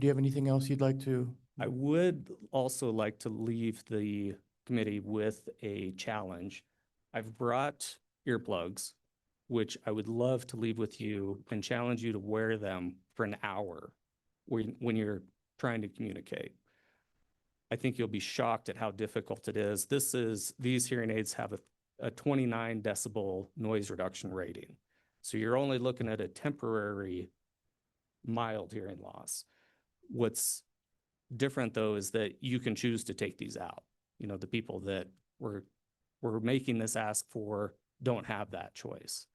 you have anything else you'd like to? I would also like to leave the committee with a challenge. I've brought earplugs, which I would love to leave with you and challenge you to wear them for an hour when you're trying to communicate. I think you'll be shocked at how difficult it is. These hearing aids have a 29 decibel noise reduction rating. So you're only looking at a temporary mild hearing loss. What's different though is that you can choose to take these out. The people that we're making this ask for don't have that choice.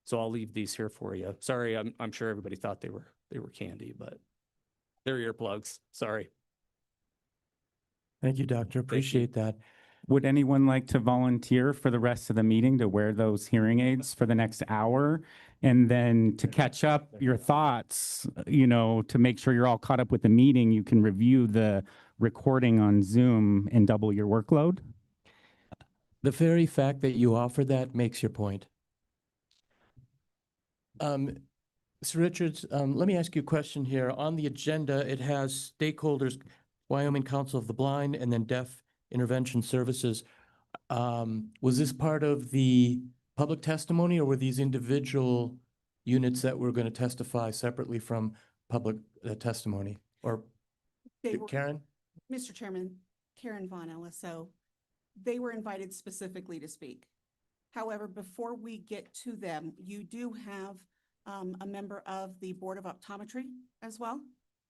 So I'll leave these here for you. Sorry, I'm sure everybody thought they were candy, but they're earplugs. Sorry. Thank you, Doctor. Appreciate that. Would anyone like to volunteer for the rest of the meeting to wear those hearing aids for the next hour? And then to catch up your thoughts, to make sure you're all caught up with the meeting, you can review the recording on Zoom and double your workload? The very fact that you offer that makes your point. Mr. Richards, let me ask you a question here. On the agenda, it has stakeholders, Wyoming Council of the Blind, and then Deaf Intervention Services. Was this part of the public testimony, or were these individual units that were going to testify separately from public testimony? Or Karen? Mr. Chairman, Karen Von Elliso, they were invited specifically to speak. However, before we get to them, you do have a member of the Board of Optometry as well.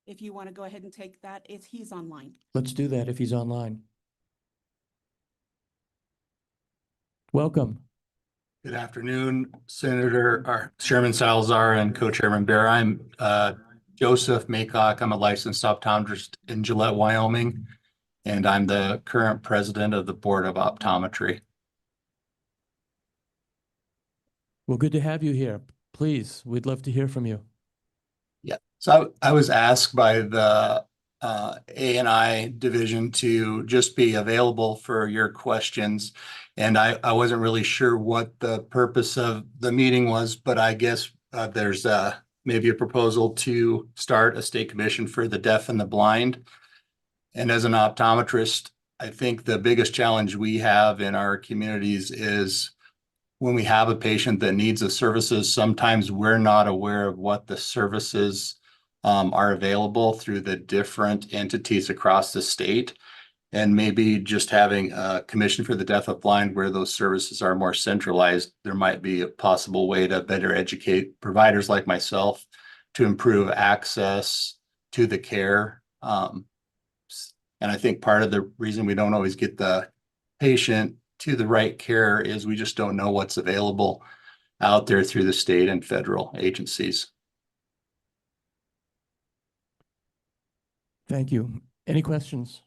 If you want to go ahead and take that, he's online. Let's do that if he's online. Welcome. Good afternoon, Chairman Salazar and Co-Chairman Bear. I'm Joseph Maycock. I'm a licensed optometrist in Gillette, Wyoming, and I'm the current president of the Board of Optometry. Well, good to have you here. Please, we'd love to hear from you. Yeah, so I was asked by the A&I division to just be available for your questions. And I wasn't really sure what the purpose of the meeting was, but I guess there's maybe a proposal to start a state commission for the deaf and the blind. And as an optometrist, I think the biggest challenge we have in our communities is when we have a patient that needs the services, sometimes we're not aware of what the services are available through the different entities across the state. And maybe just having a commission for the deaf and blind where those services are more centralized, there might be a possible way to better educate providers like myself to improve access to the care. And I think part of the reason we don't always get the patient to the right care is we just don't know what's available out there through the state and federal agencies. Thank you. Any questions?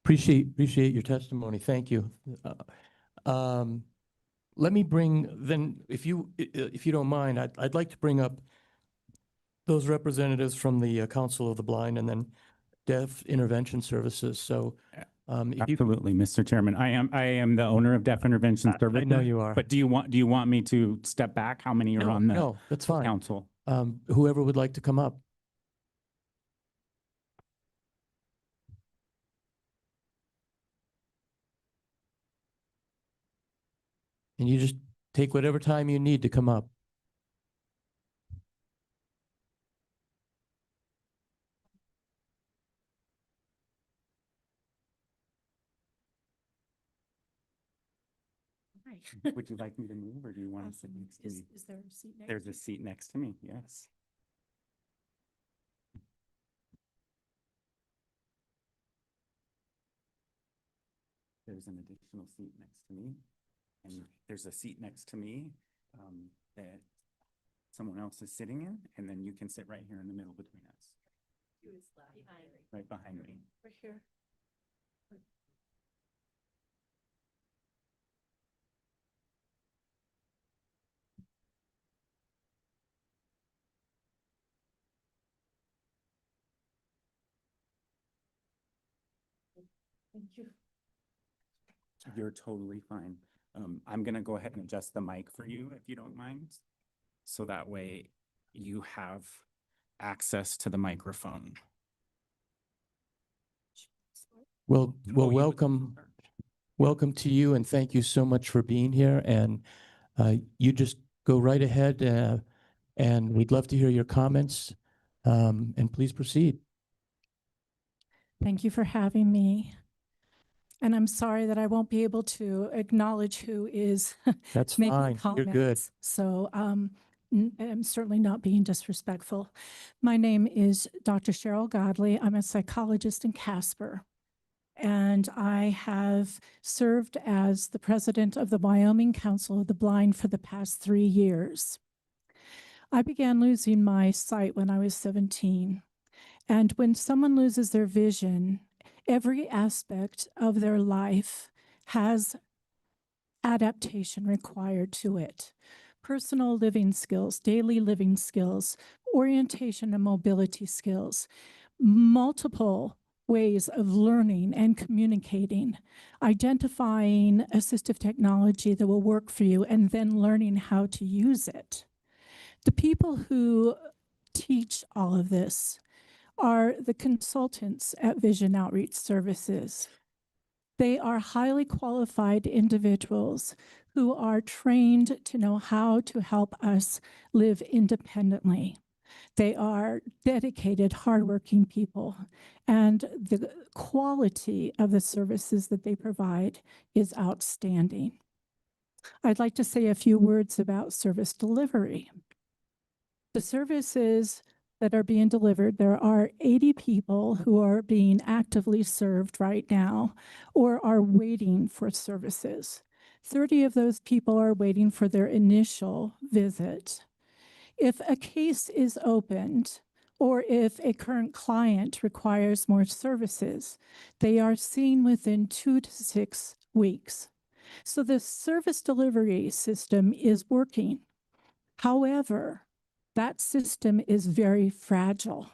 Appreciate your testimony. Thank you. Let me bring then, if you don't mind, I'd like to bring up those representatives from the Council of the Blind and then Deaf Intervention Services. So if you Absolutely, Mr. Chairman. I am the owner of Deaf Intervention Services. I know you are. But do you want me to step back? How many are on the No, that's fine. council? Whoever would like to come up. And you just take whatever time you need to come up. Would you like me to move or do you want to sit next to me? Is there a seat next? There's a seat next to me, yes. There's an additional seat next to me. And there's a seat next to me that someone else is sitting in. And then you can sit right here in the middle between us. Right behind me. Right here. Thank you. You're totally fine. I'm going to go ahead and adjust the mic for you if you don't mind. So that way you have access to the microphone. Well, welcome to you, and thank you so much for being here. And you just go right ahead, and we'd love to hear your comments. And please proceed. Thank you for having me. And I'm sorry that I won't be able to acknowledge who is That's making fine. You're comments. good. So I'm certainly not being disrespectful. My name is Dr. Cheryl Godley. I'm a psychologist in Casper. And I have served as the president of the Wyoming Council of the Blind for the past 3 years. I began losing my sight when I was 17. And when someone loses their vision, every aspect of their life has adaptation required to it. Personal living skills, daily living skills, orientation and mobility skills, multiple ways of learning and communicating, identifying assistive technology that will work for you, and then learning how to use it. The people who teach all of this are the consultants at Vision Outreach Services. They are highly qualified individuals who are trained to know how to help us live independently. They are dedicated, hardworking people, and the quality of the services that they provide is outstanding. I'd like to say a few words about service delivery. The services that are being delivered, there are 80 people who are being actively served right now or are waiting for services. 30 of those people are waiting for their initial visit. If a case is opened or if a current client requires more services, they are seen within 2 to 6 weeks. So the service delivery system is working. However, that system is very fragile.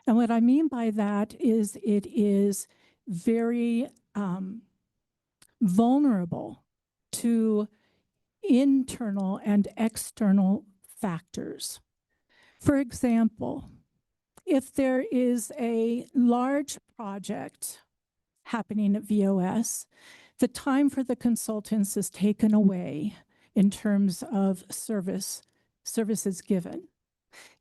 And what I mean by that is it is very vulnerable to internal and external factors. For example, if there is a large project happening at VOS, the time for the consultants is taken away in terms of services given.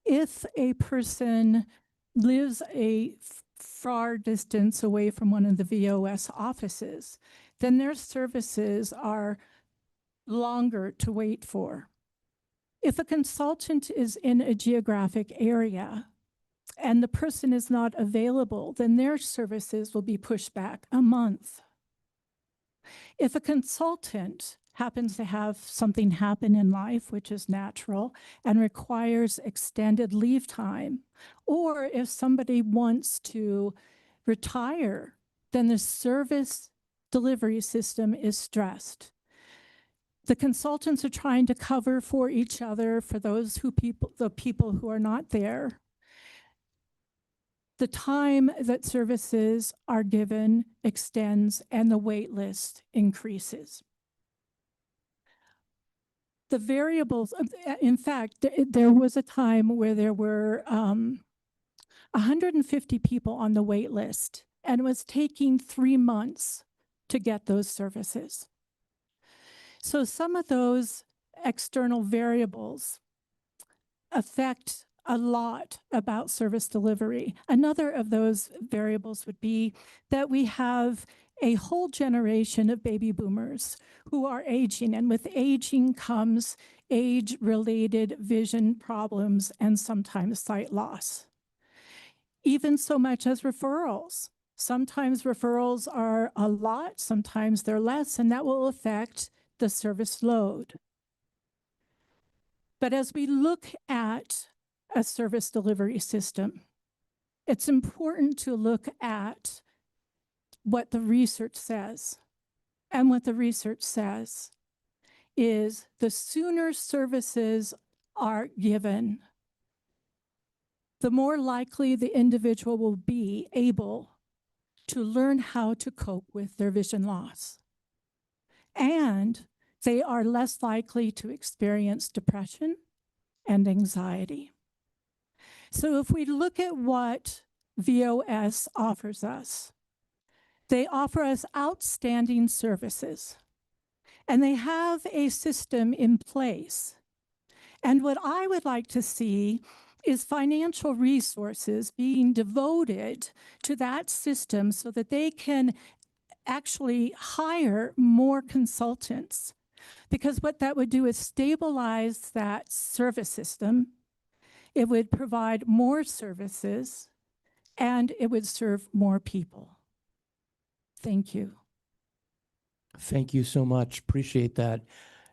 If a person lives a far distance away from one of the VOS offices, then their services are longer to wait for. If a consultant is in a geographic area and the person is not available, then their services will be pushed back a month. If a consultant happens to have something happen in life, which is natural, and requires extended leave time, or if somebody wants to retire, then the service delivery system is stressed. The consultants are trying to cover for each other, for the people who are not there. The time that services are given extends and the wait list increases. The variables, in fact, there was a time where there were 150 people on the wait list, and it was taking 3 months to get those services. So some of those external variables affect a lot about service delivery. Another of those variables would be that we have a whole generation of baby boomers who are aging, and with aging comes age-related vision problems and sometimes sight loss. Even so much as referrals. Sometimes referrals are a lot, sometimes they're less, and that will affect the service load. But as we look at a service delivery system, it's important to look at what the research says. And what the research says is the sooner services are given, the more likely the individual will be able to learn how to cope with their vision loss. And they are less likely to experience depression and anxiety. So if we look at what VOS offers us, they offer us outstanding services, and they have a system in place. And what I would like to see is financial resources being devoted to that system so that they can actually hire more consultants. Because what that would do is stabilize that service system. It would provide more services, and it would serve more people. Thank you. Thank you so much. Appreciate that.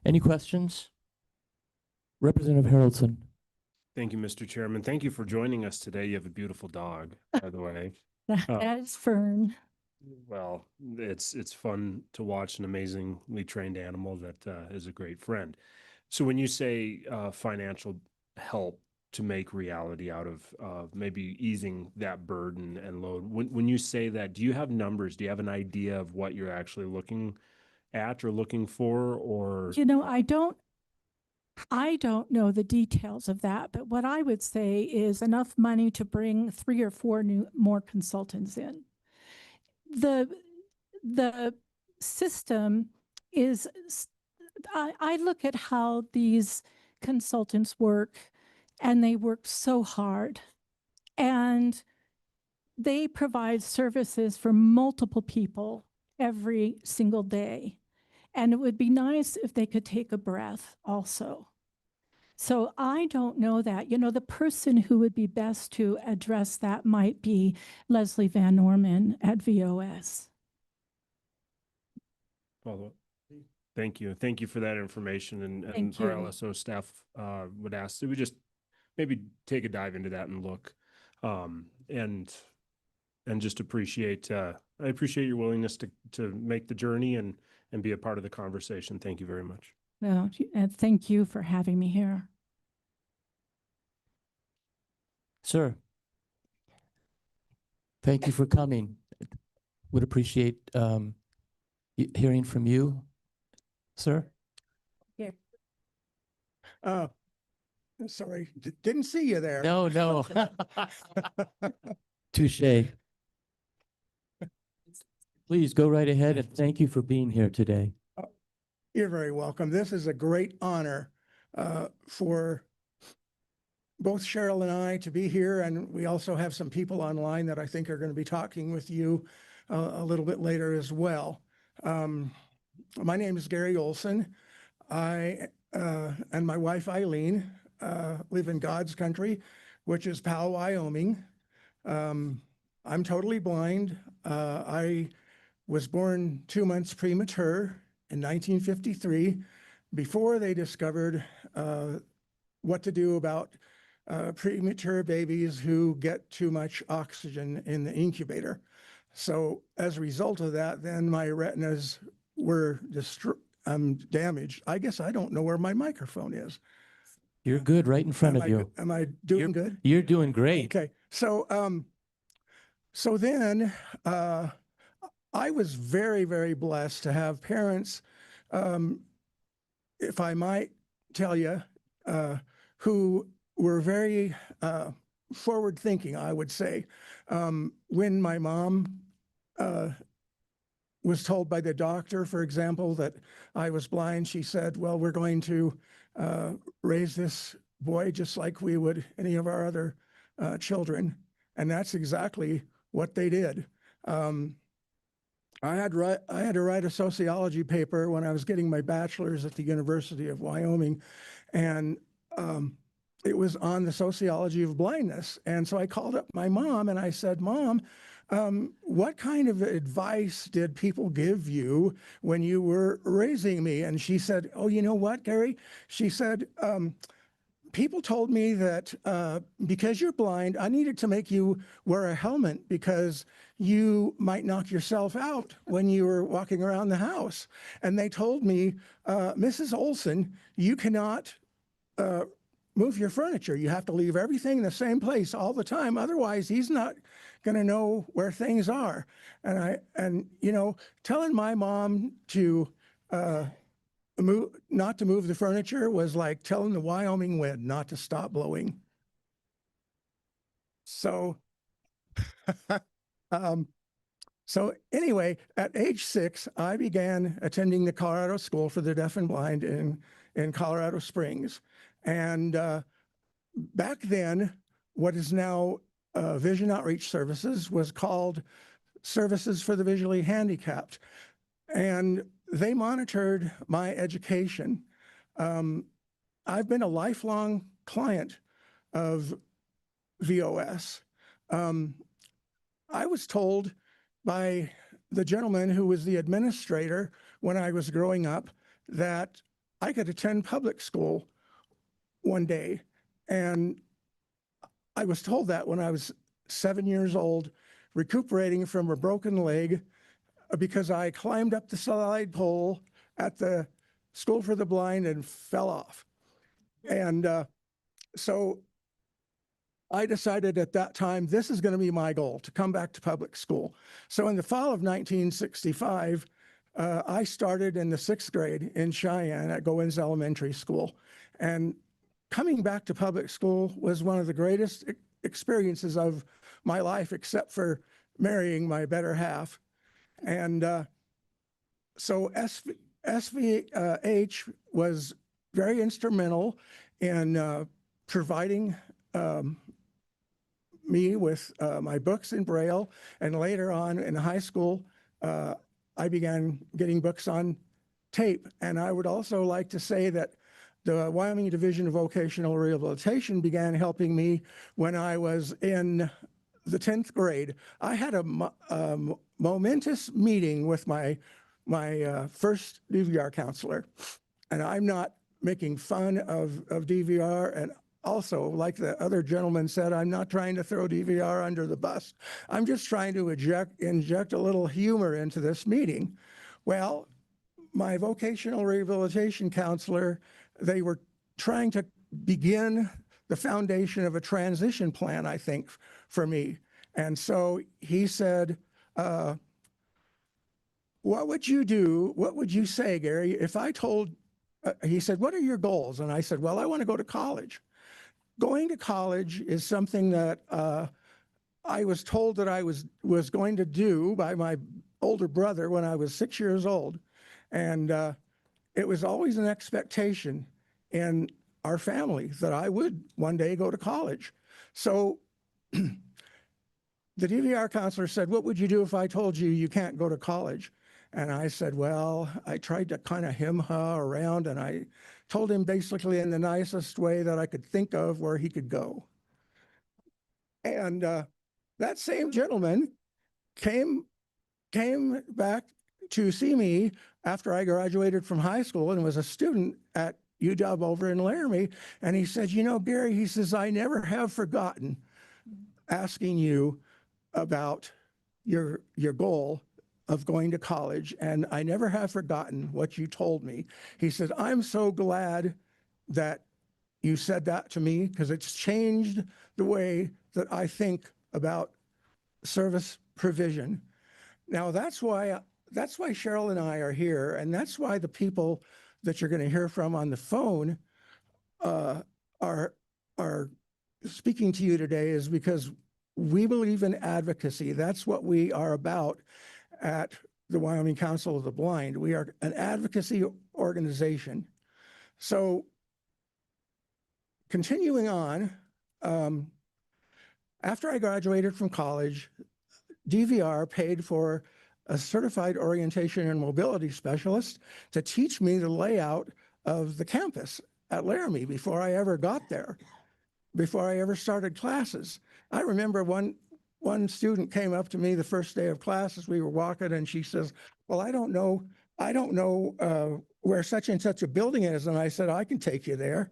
Any questions? Representative Haraldson. Thank you, Mr. Chairman. Thank you for joining us today. You have a beautiful dog, by the way. That's Fern. Well, it's fun to watch an amazingly trained animal that is a great friend. So when you say financial help to make reality out of maybe easing that burden and load, when you say that, do you have numbers? Do you have an idea of what you're actually looking at or looking for? Or You know, I don't know the details of that, but what I would say is enough money to bring 3 or 4 more consultants in. The system is, I look at how these consultants work, and they work so hard, and they provide services for multiple people every single day. And it would be nice if they could take a breath also. So I don't know that. You know, the person who would be best to address that might be Leslie Van Norman at VOS. follow up? Thank you. Thank you for that information, and Thank our you. LSO staff would ask that we just maybe take a dive into that and look, and just appreciate, I appreciate your willingness to make the journey and be a part of the conversation. Thank you very much. Well, thank you for having me here. Sir, thank you for coming. Would appreciate hearing from you, sir. Here. Sorry, didn't see you there. No, no. Touche. Please go right ahead, and thank you for being here today. You're very welcome. This is a great honor for both Cheryl and I to be here, and we also have some people online that I think are going to be talking with you a little bit later as well. My name is Gary Olson. I and my wife Eileen live in God's country, which is Powell, Wyoming. I'm totally blind. I was born 2 months premature in 1953, before they discovered what to do about premature babies who get too much oxygen in the incubator. So as a result of that, then my retinas were damaged. I guess I don't know where my microphone is. You're good right in front of you. Am I doing good? You're doing great. Okay. So, so then I was very, very blessed to have parents, if I might tell you, who were very forward thinking, I would say. When my mom was told by the doctor, for example, that I was blind, she said, well, we're going to raise this boy just like we would any of our other children. And that's exactly what they did. I had to write a sociology paper when I was getting my bachelor's at the University of Wyoming, and it was on the sociology of blindness. And so I called up my mom and I said, Mom, what kind of advice did people give you when you were raising me? And she said, oh, you know what, Gary? She said, people told me that because you're blind, I needed to make you wear a helmet because you might knock yourself out when you were walking around the house. And they told me, Mrs. Olson, you cannot move your furniture. You have to leave everything in the same place all the time. Otherwise, he's not going to know where things are. And you know, telling my mom to not to move the furniture was like telling the Wyoming wind not to stop blowing. So, so anyway, at age 6, I began attending the Colorado School for the Deaf and Blind in Colorado Springs. And back then, what is now Vision Outreach Services was called Services for the Visually Handicapped. And they monitored my education. I've been a lifelong client of VOS. I was told by the gentleman who was the administrator when I was growing up that I could attend public school one day. And I was told that when I was 7 years old, recuperating from a broken leg, because I climbed up the slide pole at the School for the Blind and fell off. And so I decided at that time, this is going to be my goal, to come back to public school. So in the fall of 1965, I started in the 6th grade in Cheyenne at Goins Elementary School. And coming back to public school was one of the greatest experiences of my life, except for marrying my better half. And so SVH was very instrumental in providing me with my books in Braille. And later on in high school, I began getting books on tape. And I would also like to say that the Wyoming Division of Vocational Rehabilitation began helping me when I was in the 10th grade. I had a momentous meeting with my my first DVR counselor. And I'm not making fun of DVR. And also, like the other gentleman said, I'm not trying to throw DVR under the bus. I'm just trying to inject a little humor into this meeting. Well, my vocational rehabilitation counselor, they were trying to begin the foundation of a transition plan, I think, for me. And so he said, what would you do? What would you say, Gary, if I told, he said, what are your goals? And I said, well, I want to go to college. Going to college is something that I was told that I was going to do by my older brother when I was 6 years old. And it was always an expectation in our family that I would one day go to college. So the DVR counselor said, what would you do if I told you you can't go to college? And I said, well, I tried to kind of hem-ha around, and I told him basically in the nicest way that I could think of where he could go. And that same gentleman came back to see me after I graduated from high school and was a student at UW over in Laramie. And he said, you know, Gary, he says, I never have forgotten asking you about your goal of going to college. And I never have forgotten what you told me. He said, I'm so glad that you said that to me because it's changed the way that I think about service provision. Now, that's why Cheryl and I are here, and that's why the people that you're going to hear from on the phone are speaking to you today is because we believe in advocacy. That's what we are about at the Wyoming Council of the Blind. We are an advocacy organization. So continuing on, after I graduated from college, DVR paid for a certified orientation and mobility specialist to teach me the layout of the campus at Laramie before I ever got there, before I ever started classes. I remember one student came up to me the first day of classes. We were walking, and she says, well, I don't know where such and such a building is. And I said, I can take you there.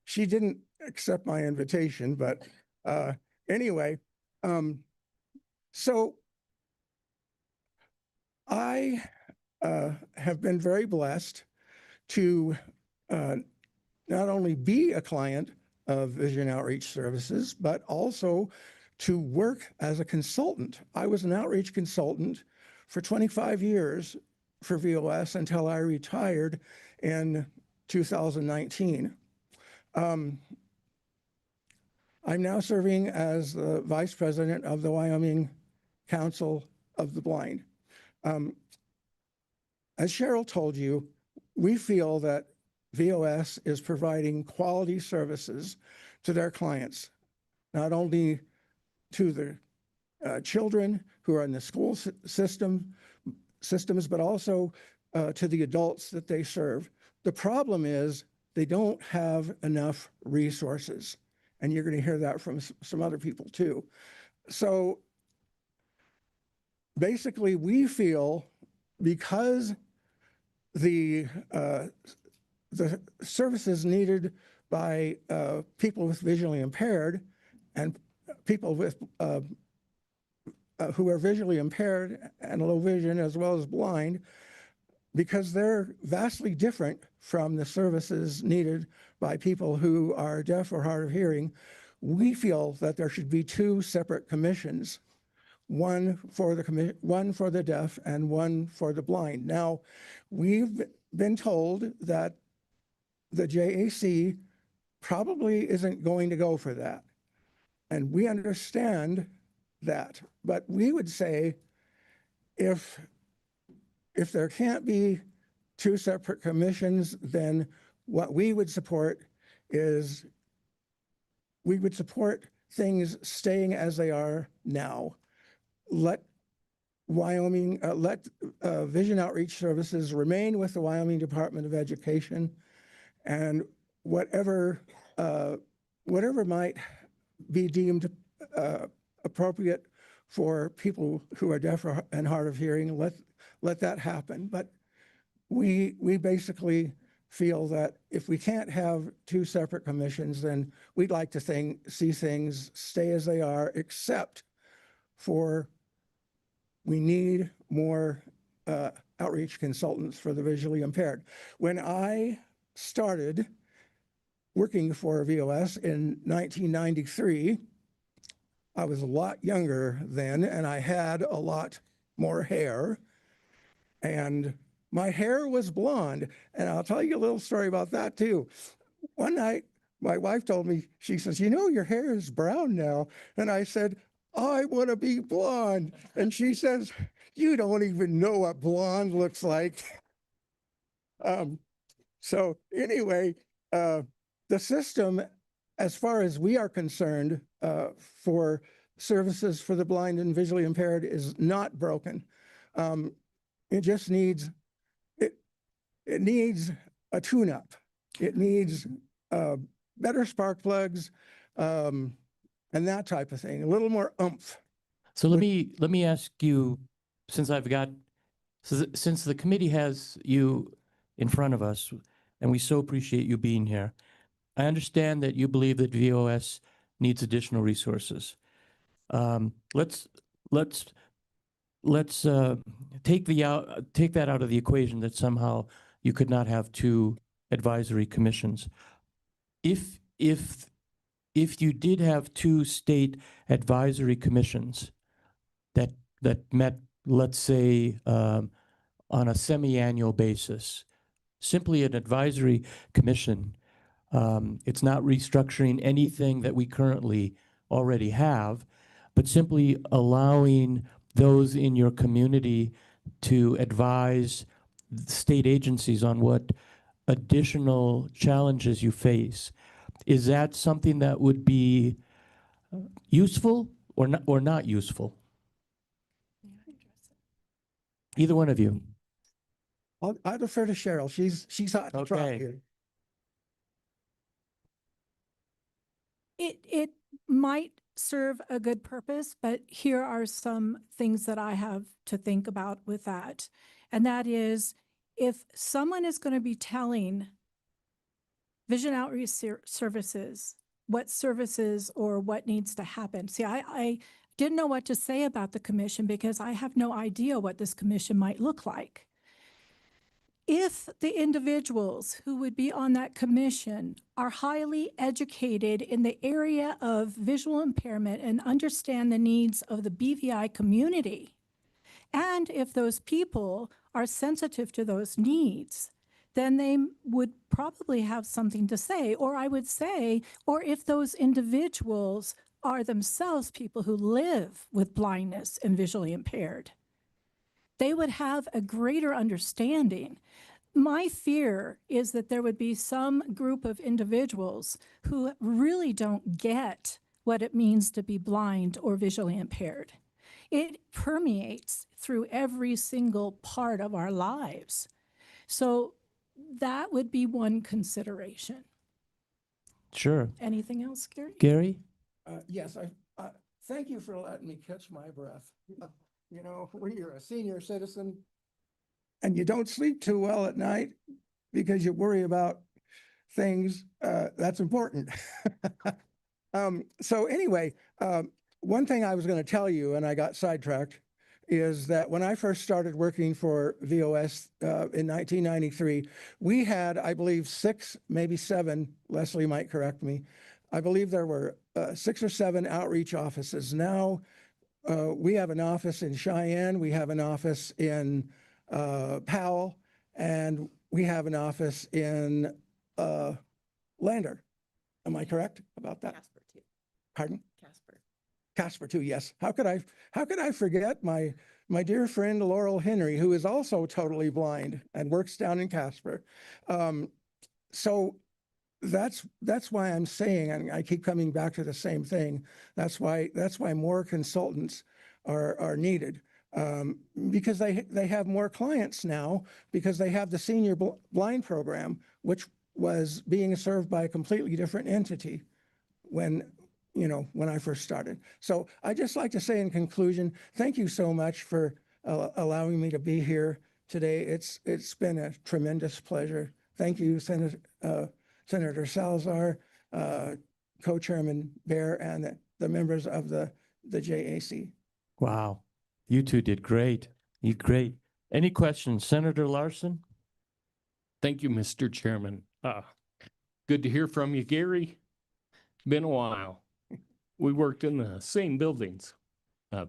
She didn't accept my invitation, but anyway, so I have been very blessed to not only be a client of Vision Outreach Services, but also to work as a consultant. I was an outreach consultant for 25 years for VOS until I retired in 2019. I'm now serving as the Vice President of the Wyoming Council of the Blind. As Cheryl told you, we feel that VOS is providing quality services to their clients, not only to the children who are in the school systems, but also to the adults that they serve. The problem is they don't have enough resources, and you're going to hear that from some other people too. So basically, we feel because the services needed by people with visually impaired and people with who are visually impaired and low vision as well as blind, because they're vastly different from the services needed by people who are deaf or hard of hearing, we feel that there should be two separate commissions, one for the deaf and one for the blind. Now, we've been told that the JAC probably isn't going to go for that. And we understand that, but we would say if there can't be two separate commissions, then what we would support is we would support things staying as they are now. Let Wyoming, let Vision Outreach Services remain with the Wyoming Department of Education, and whatever might be deemed appropriate for people who are deaf and hard of hearing, let that happen. But we basically feel that if we can't have two separate commissions, then we'd like to see things stay as they are, except for we need more outreach consultants for the visually impaired. When I started working for VOS in 1993, I was a lot younger then, and I had a lot more hair, and my hair was blonde. And I'll tell you a little story about that too. One night, my wife told me, she says, you know, your hair is brown now. And I said, I want to be blonde. And she says, you don't even know what blonde looks like. So anyway, the system, as far as we are concerned, for services for the blind and visually impaired is not broken. It just needs, it needs a tune-up. It needs better spark plugs and that type of thing, a little more oomph. So let me ask you, since since the committee has you in front of us, and we so appreciate you being here, I understand that you believe that VOS needs additional resources. Let's take that out of the equation, that somehow you could not have two advisory commissions. If you did have two state advisory commissions that met, let's say, on a semi-annual basis, simply an advisory commission, it's not restructuring anything that we currently already have, but simply allowing those in your community to advise state agencies on what additional challenges you face. Is that something that would be useful or not useful? Either one of you. I'll defer to Cheryl. She's hot to trot Okay. here. It might serve a good purpose, but here are some things that I have to think about with that. And that is, if someone is going to be telling Vision Outreach Services what services or what needs to happen. See, I didn't know what to say about the commission because I have no idea what this commission might look like. If the individuals who would be on that commission are highly educated in the area of visual impairment and understand the needs of the BVI community, and if those people are sensitive to those needs, then they would probably have something to say. Or I would say, or if those individuals are themselves people who live with blindness and visually impaired, they would have a greater understanding. My fear is that there would be some group of individuals who really don't get what it means to be blind or visually impaired. It permeates through every single part of our lives. So that would be one consideration. Sure. Anything else, Gary? Gary? Yes, thank you for letting me catch my breath. You know, when you're a senior citizen and you don't sleep too well at night because you worry about things, that's important. So anyway, one thing I was going to tell you, and I got sidetracked, is that when I first started working for VOS in 1993, we had, I believe, 6, maybe 7, Leslie might correct me, I believe there were 6 or 7 outreach offices. Now we have an office in Cheyenne, we have an office in Powell, and we have an office in Lander. Am I correct about that? Casper too. Pardon? Casper. Casper too, yes. How could I forget my dear friend Laurel Henry, who is also totally blind and works down in Casper. So that's why I'm saying, and I keep coming back to the same thing. That's why more consultants are needed, because they have more clients now, because they have the senior blind program, which was being served by a completely different entity when I first started. So I just like to say in conclusion, thank you so much for allowing me to be here today. It's been a tremendous pleasure. Thank you, Senator Salazar, Co-Chairman Bear, and the members of the JAC. Wow, you two did great. You great. Any questions, Senator Larson? Thank you, Mr. Chairman. Good to hear from you, Gary. Been a while. We worked in the same buildings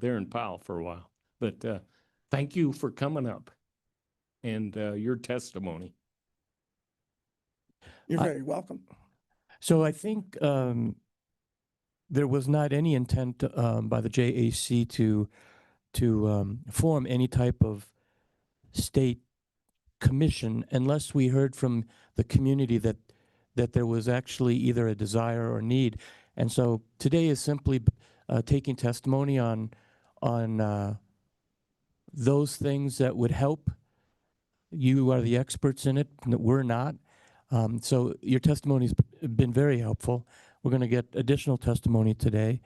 there in Powell for a while. But thank you for coming up and your testimony. You're very welcome. So I think there was not any intent by the JAC to form any type of state commission unless we heard from the community that there was actually either a desire or need. And so today is simply taking testimony on those things that would help. You are the experts in it, we're not. So your testimony's been very helpful. We're going to get additional testimony today.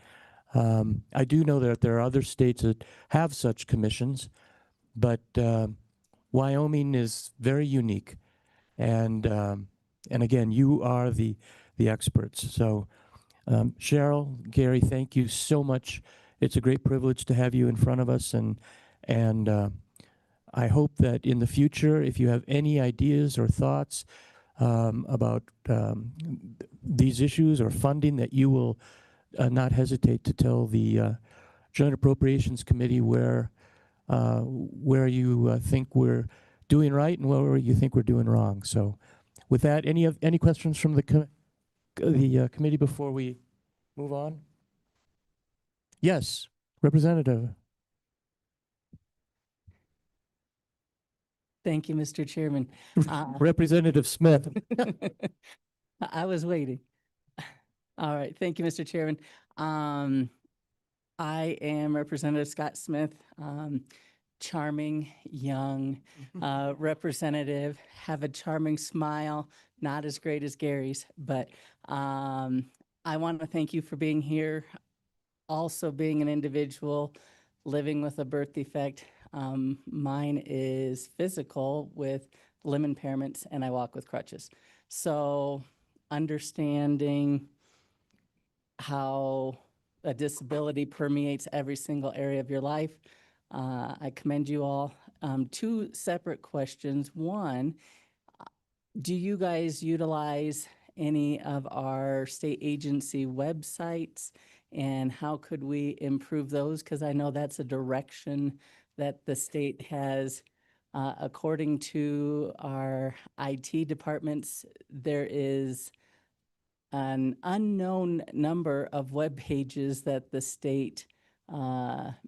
I do know that there are other states that have such commissions, but Wyoming is very unique. And again, you are the experts. So Cheryl, Gary, thank you so much. It's a great privilege to have you in front of us, and I hope that in the future, if you have any ideas or thoughts about these issues or funding, that you will not hesitate to tell the Joint Appropriations Committee where you think we're doing right and where you think we're doing wrong. So with that, any questions from the committee before we move on? Yes, Representative. Thank you, Mr. Chairman. Representative Smith. I was waiting. All right. Thank you, Mr. Chairman. I am Representative Scott Smith, charming, young representative, have a charming smile, not as great as Gary's, but I want to thank you for being here. Also being an individual living with a birth defect. Mine is physical with limb impairments, and I walk with crutches. So understanding how a disability permeates every single area of your life, I commend you all. Two separate questions. One, do you guys utilize any of our state agency websites, and how could we improve those? Because I know that's a direction that the state has. According to our IT departments, there is an unknown number of web pages that the state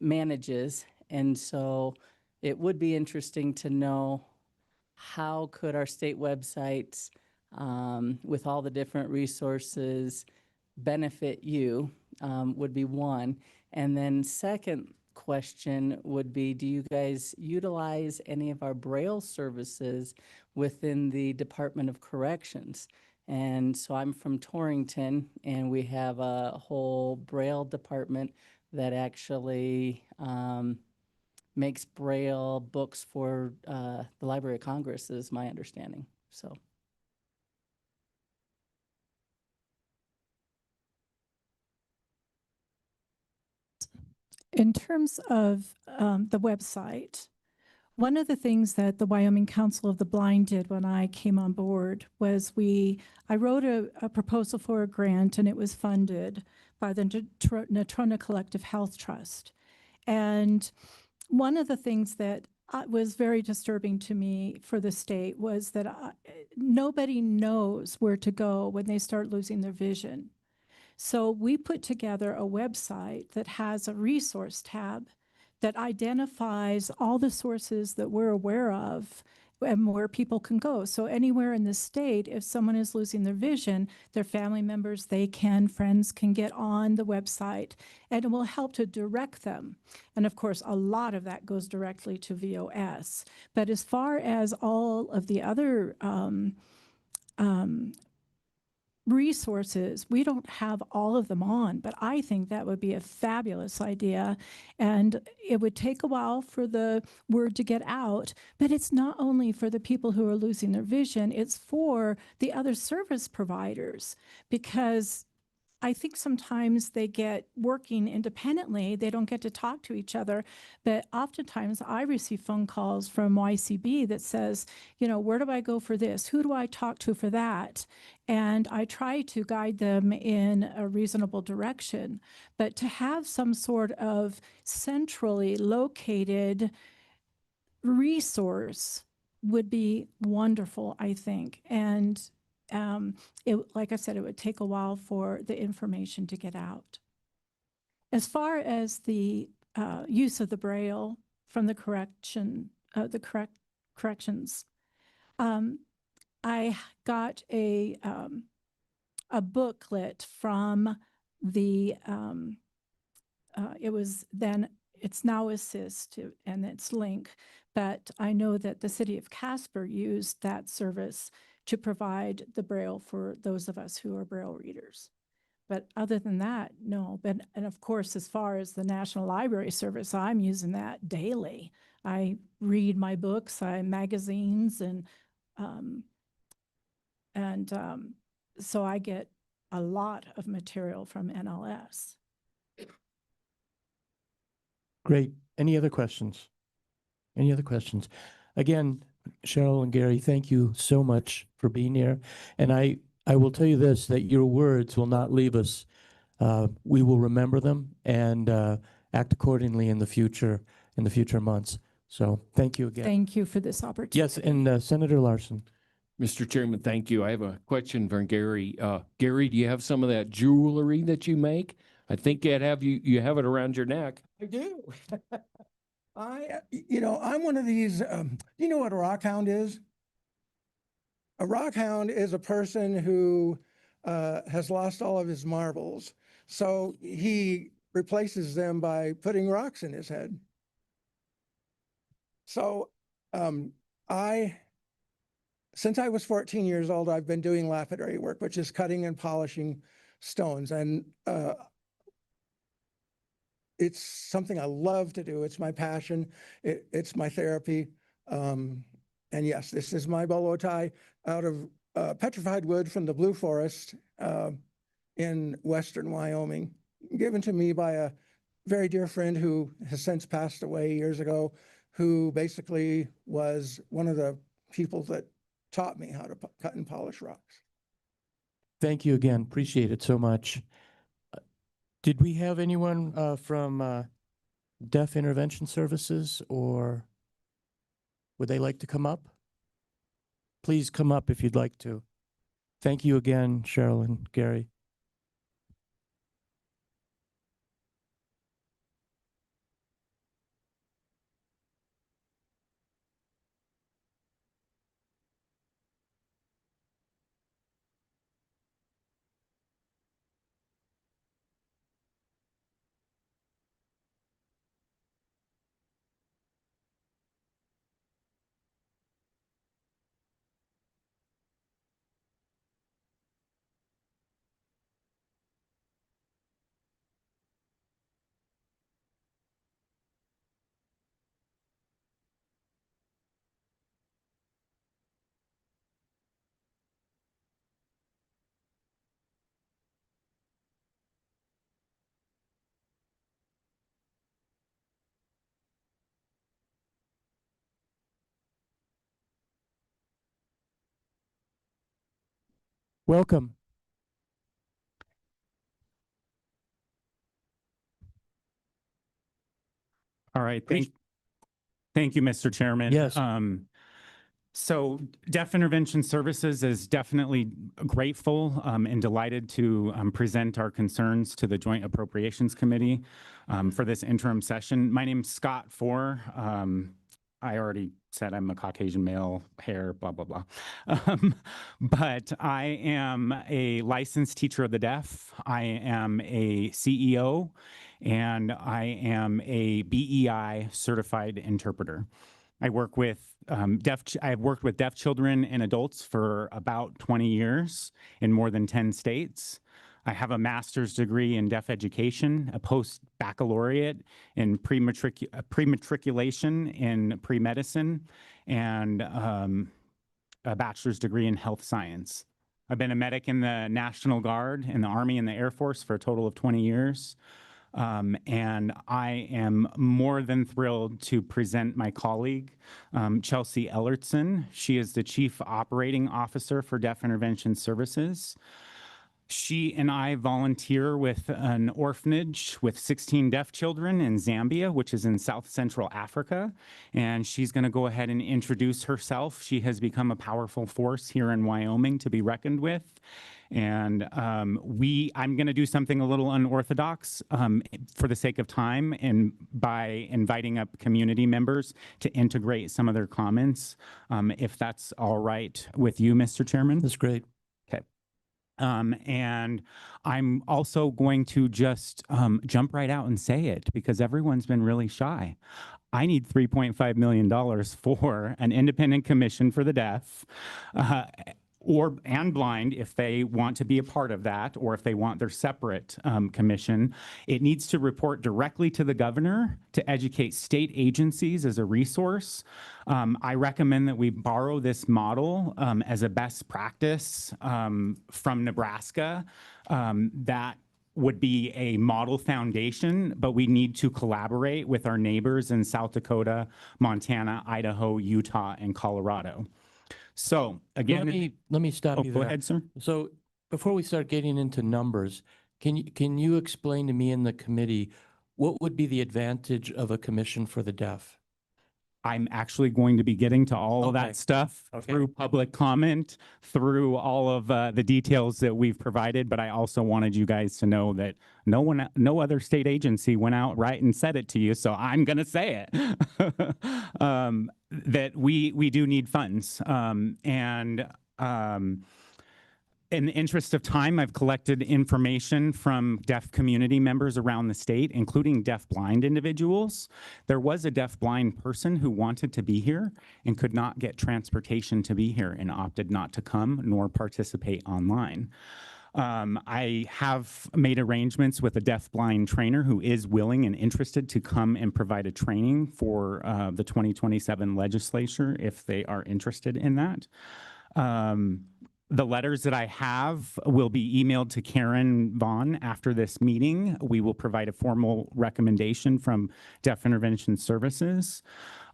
manages. And so it would be interesting to know how could our state websites, with all the different resources, benefit you, would be one. And then second question would be, do you guys utilize any of our Braille services within the Department of Corrections? And so I'm from Torrington, and we have a whole Braille department that actually makes Braille books for the Library of Congress, is my understanding. So. In terms of the website, one of the things that the Wyoming Council of the Blind did when I came on board was I wrote a proposal for a grant, and it was funded by the Natrona Collective Health Trust. And one of the things that was very disturbing to me for the state was that nobody knows where to go when they start losing their vision. So we put together a website that has a resource tab that identifies all the sources that we're aware of and where people can go. So anywhere in the state, if someone is losing their vision, their family members, friends can get on the website, and it will help to direct them. And of course, a lot of that goes directly to VOS. But as far as all of the other resources. We don't have all of them on, but I think that would be a fabulous idea. And it would take a while for the word to get out, but it's not only for the people who are losing their vision, it's for the other service providers, because I think sometimes they get working independently. They don't get to talk to each other. But oftentimes I receive phone calls from YCB that says, you know, where do I go for this? Who do I talk to for that? And I try to guide them in a reasonable direction. But to have some sort of centrally located resource would be wonderful, I think. And like I said, it would take a while for the information to get out. As far as the use of the Braille from the corrections, I got a booklet from the, it's now Assist and it's Link, but I know that the city of Casper used that service to provide the Braille for those of us who are Braille readers. But other than that, no. And of course, as far as the National Library Service, I'm using that daily. I read my books, magazines, and so I get a lot of material from NLS. Great. Any other questions? Any other questions? Again, Cheryl and Gary, thank you so much for being here. And I will tell you this, that your words will not leave us. We will remember them and act accordingly in the future months. So thank you again. Thank you for this opportunity. Yes, and Senator Larson. Mr. Chairman, thank you. I have a question for Gary. Gary, do you have some of that jewelry that you make? I think you have it around your neck. I do. I'm one of these, you know what a rock hound is? A rock hound is a person who has lost all of his marbles. So he replaces them by putting rocks in his head. So since I was 14 years old, I've been doing lapidary work, which is cutting and polishing stones. And it's something I love to do. It's my passion. It's my therapy. And yes, this is my bolo tie out of petrified wood from the Blue Forest in western Wyoming, given to me by a very dear friend who has since passed away years ago, who basically was one of the people that taught me how to cut and polish rocks. Thank you again. Appreciate it so much. Did we have anyone from Deaf Intervention Services, or would they like to come up? Please come up if you'd like to. Thank you again, Cheryl and Gary. Welcome. All right. Thank you, Mr. Chairman. Yes. So Deaf Intervention Services is definitely grateful and delighted to present our concerns to the Joint Appropriations Committee for this interim session. My name's Scott Four. I already said I'm a Caucasian male, hair, blah, blah, blah. But I am a licensed teacher of the deaf. I am a CEO, and I am a BEI certified interpreter. I work with I've worked with deaf children and adults for about 20 years in more than 10 states. I have a master's degree in deaf education, a post-baccalaureate in pre-matriculation in pre-medicine, and a bachelor's degree in health science. I've been a medic in the National Guard, in the Army, and the Air Force for a total of 20 years. And I am more than thrilled to present my colleague, Chelsea Ellertson. She is the Chief Operating Officer for Deaf Intervention Services. She and I volunteer with an orphanage with 16 deaf children in Zambia, which is in South Central Africa. And she's going to go ahead and introduce herself. She has become a powerful force here in Wyoming to be reckoned with. And I'm going to do something a little unorthodox for the sake of time, and by inviting up community members to integrate some of their comments, if that's all right with you, Mr. Chairman. That's great. Okay. And I'm also going to just jump right out and say it, because everyone's been really shy. I need $3.5 million for an independent commission for the deaf, and blind, if they want to be a part of that, or if they want their separate commission. It needs to report directly to the governor to educate state agencies as a resource. I recommend that we borrow this model as a best practice from Nebraska. That would be a model foundation, but we need to collaborate with our neighbors in South Dakota, Montana, Idaho, Utah, and Colorado. So again, let me stop you go there. ahead, sir. So before we start getting into numbers, can you explain to me in the committee what would be the advantage of a commission for the deaf? I'm actually going to be getting to all of that stuff through public comment, through all of the details that we've provided. But I also wanted you guys to know that no other state agency went out right and said it to you. So I'm going to say it, that we do need funds. In the interest of time, I've collected information from deaf community members around the state, including deaf-blind individuals. There was a deaf-blind person who wanted to be here and could not get transportation to be here and opted not to come nor participate online. I have made arrangements with a deaf-blind trainer who is willing and interested to come and provide a training for the 2027 legislature if they are interested in that. The letters that I have will be emailed to Karen Vaughn after this meeting. We will provide a formal recommendation from Deaf Intervention Services.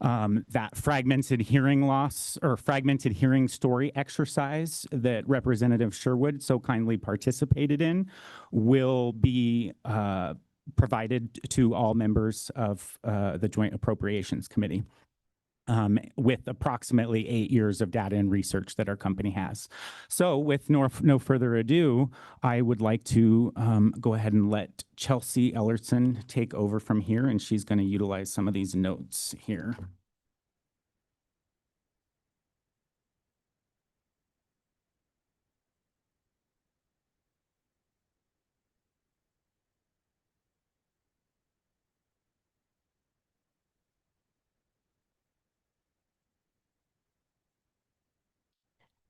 That fragmented hearing loss or fragmented hearing story exercise that Representative Sherwood so kindly participated in will be provided to all members of the Joint Appropriations Committee. With approximately 8 years of data and research that our company has. So with no further ado, I would like to go ahead and let Chelsea Ellertson take over from here, and she's going to utilize some of these notes here.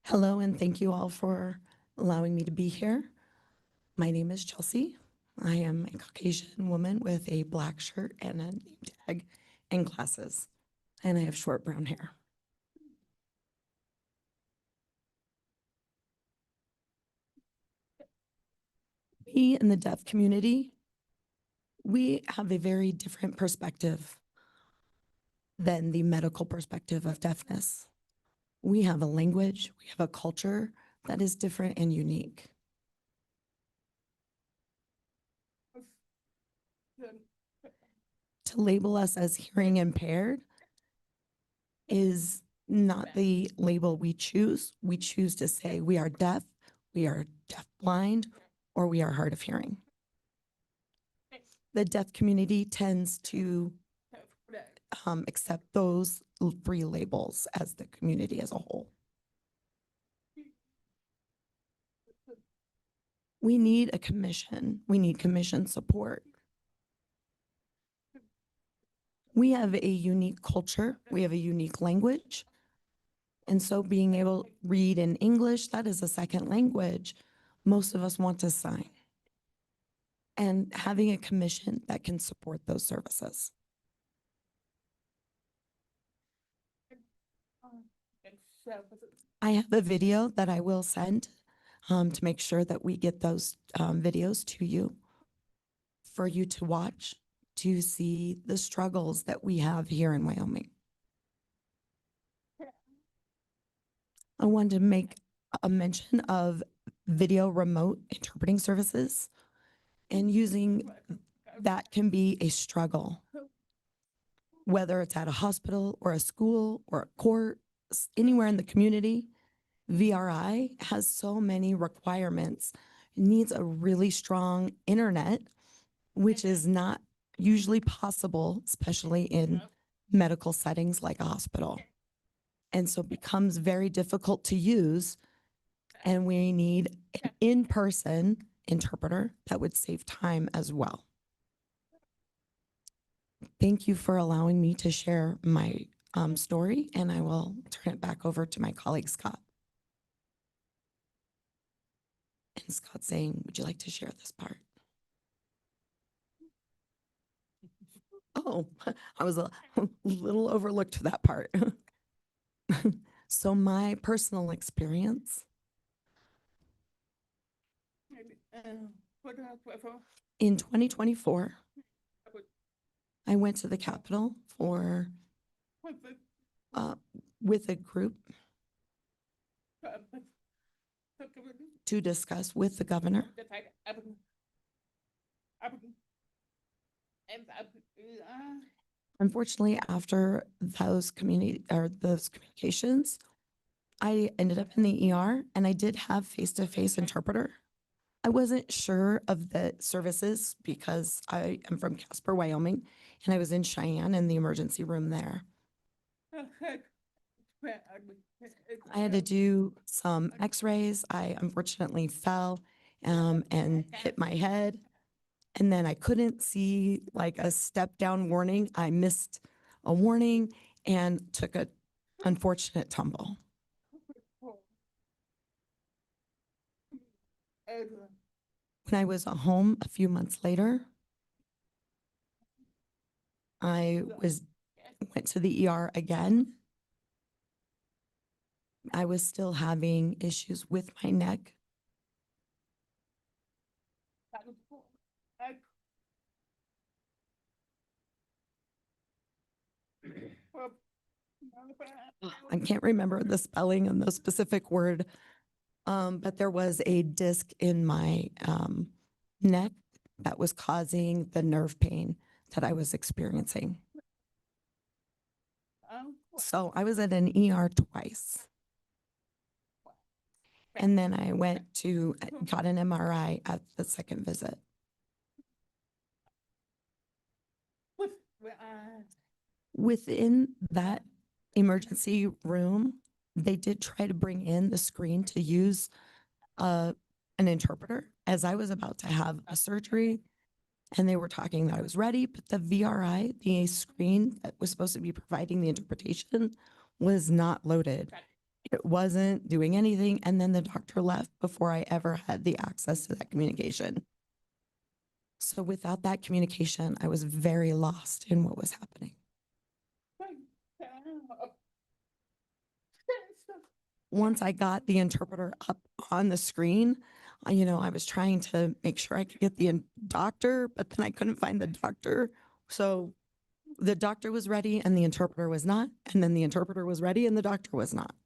Hello, and thank you all for allowing me to be here. My name is Chelsea. I am a Caucasian woman with a black shirt and a name tag and glasses, and I have short brown hair. We in the deaf community, we have a very different perspective than the medical perspective of deafness. We have a language, we have a culture that is different and unique. To label us as hearing impaired is not the label we choose. We choose to say we are deaf, we are deaf-blind, or we are hard of hearing. The deaf community tends to accept those three labels as the community as a whole. We need a commission. We need commission support. We have a unique culture. We have a unique language. And so being able to read in English, that is a second language, most of us want to sign. And having a commission that can support those services. I have a video that I will send to make sure that we get those videos to you for you to watch, to see the struggles that we have here in Wyoming. I wanted to make a mention of video remote interpreting services, and using that can be a struggle, whether it's at a hospital or a school or a court, anywhere in the community. VRI has so many requirements. It needs a really strong internet, which is not usually possible, especially in medical settings like a hospital. And so it becomes very difficult to use, and we need an in-person interpreter that would save time as well. Thank you for allowing me to share my story, and I will turn it back over to my colleague, Scott. And Scott's saying, would you like to share this part? Oh, I was a little overlooked that part. So my personal experience in 2024, I went to the Capitol for with a group to discuss with the governor Unfortunately, after those communications, I ended up in the ER, and I did have face-to-face interpreter. I wasn't sure of the services because I am from Casper, Wyoming, and I was in Cheyenne in the emergency room there. I had to do some x-rays. I unfortunately fell and hit my head. And then I couldn't see like a step down warning. I missed a warning and took an unfortunate tumble. When I was at home a few months later, I went to the ER again. I was still having issues with my neck. I can't remember the spelling of the specific word, but there was a disc in my neck that was causing the nerve pain that I was experiencing. So I was at an ER twice. And then I got an MRI at the second visit. Within that emergency room, they did try to bring in the screen to use an interpreter as I was about to have a surgery, and they were talking that I was ready, but the VRI, the screen that was supposed to be providing the interpretation, was not loaded. It wasn't doing anything, and then the doctor left before I ever had the access to that communication. So without that communication, I was very lost in what was happening. Once I got the interpreter up on the screen, I was trying to make sure I could get the doctor, but then I couldn't find the doctor. So the doctor was ready and the interpreter was not. And then the interpreter was ready and the doctor was not.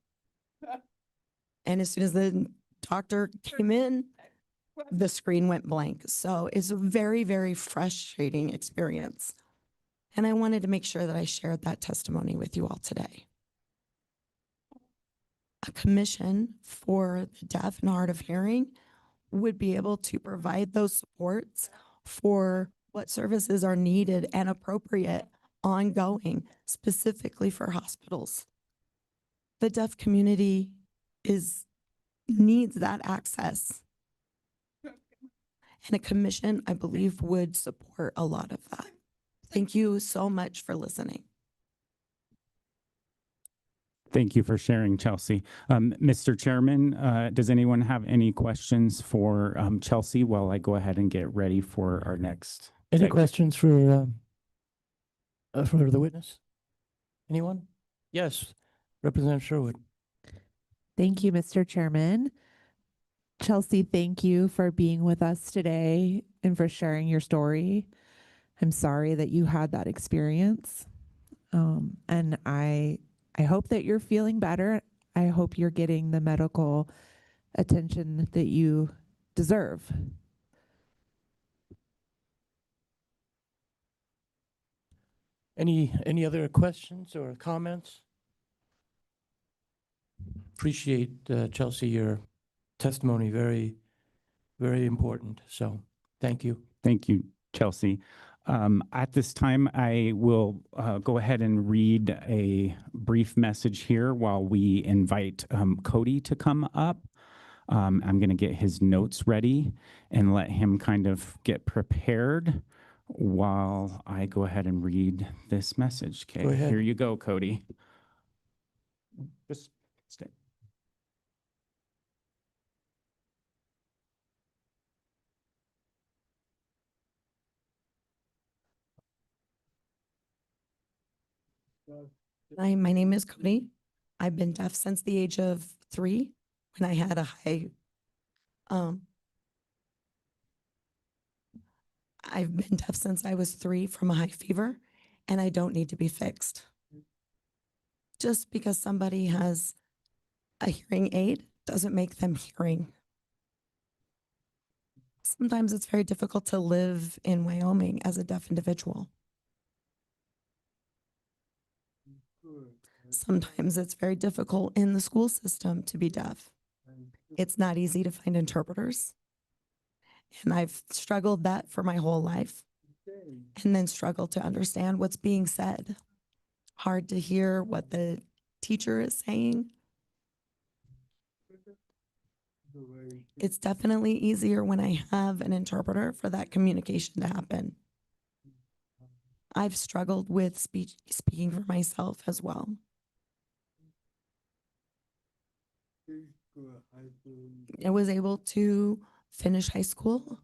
And as soon as the doctor came in, the screen went blank. So it's a very, very frustrating experience. And I wanted to make sure that I shared that testimony with you all today. A commission for the deaf and hard of hearing would be able to provide those supports for what services are needed and appropriate ongoing, specifically for hospitals. The deaf community needs that access. And a commission, I believe, would support a lot of that. Thank you so much for listening. Thank you for sharing, Chelsea. Mr. Chairman, does anyone have any questions for Chelsea while I go ahead and get ready for our next? Any section? questions for the witness? Anyone? Yes, Representative Sherwood. Thank you, Mr. Chairman. Chelsea, thank you for being with us today and for sharing your story. I'm sorry that you had that experience. And I hope that you're feeling better. I hope you're getting the medical attention that you deserve. Any other questions or comments? Appreciate, Chelsea, your testimony. Very, very important. So thank you. Thank you, Chelsea. At this time, I will go ahead and read a brief message here while we invite Cody to come up. I'm going to get his notes ready and let him kind of get prepared while I go ahead and read this message. Go Okay, ahead. here you go, Cody. Just stay. Hi, my name is Cody. I've been deaf since the age of 3 when I had a high, I've been deaf since I was 3 from a high fever, and I don't need to be fixed. Just because somebody has a hearing aid doesn't make them hearing. Sometimes it's very difficult to live in Wyoming as a deaf individual. Sometimes it's very difficult in the school system to be deaf. It's not easy to find interpreters. And I've struggled that for my whole life, and then struggled to understand what's being said. Hard to hear what the teacher is saying. It's definitely easier when I have an interpreter for that communication to happen. I've struggled with speaking for myself as well. I was able to finish high school,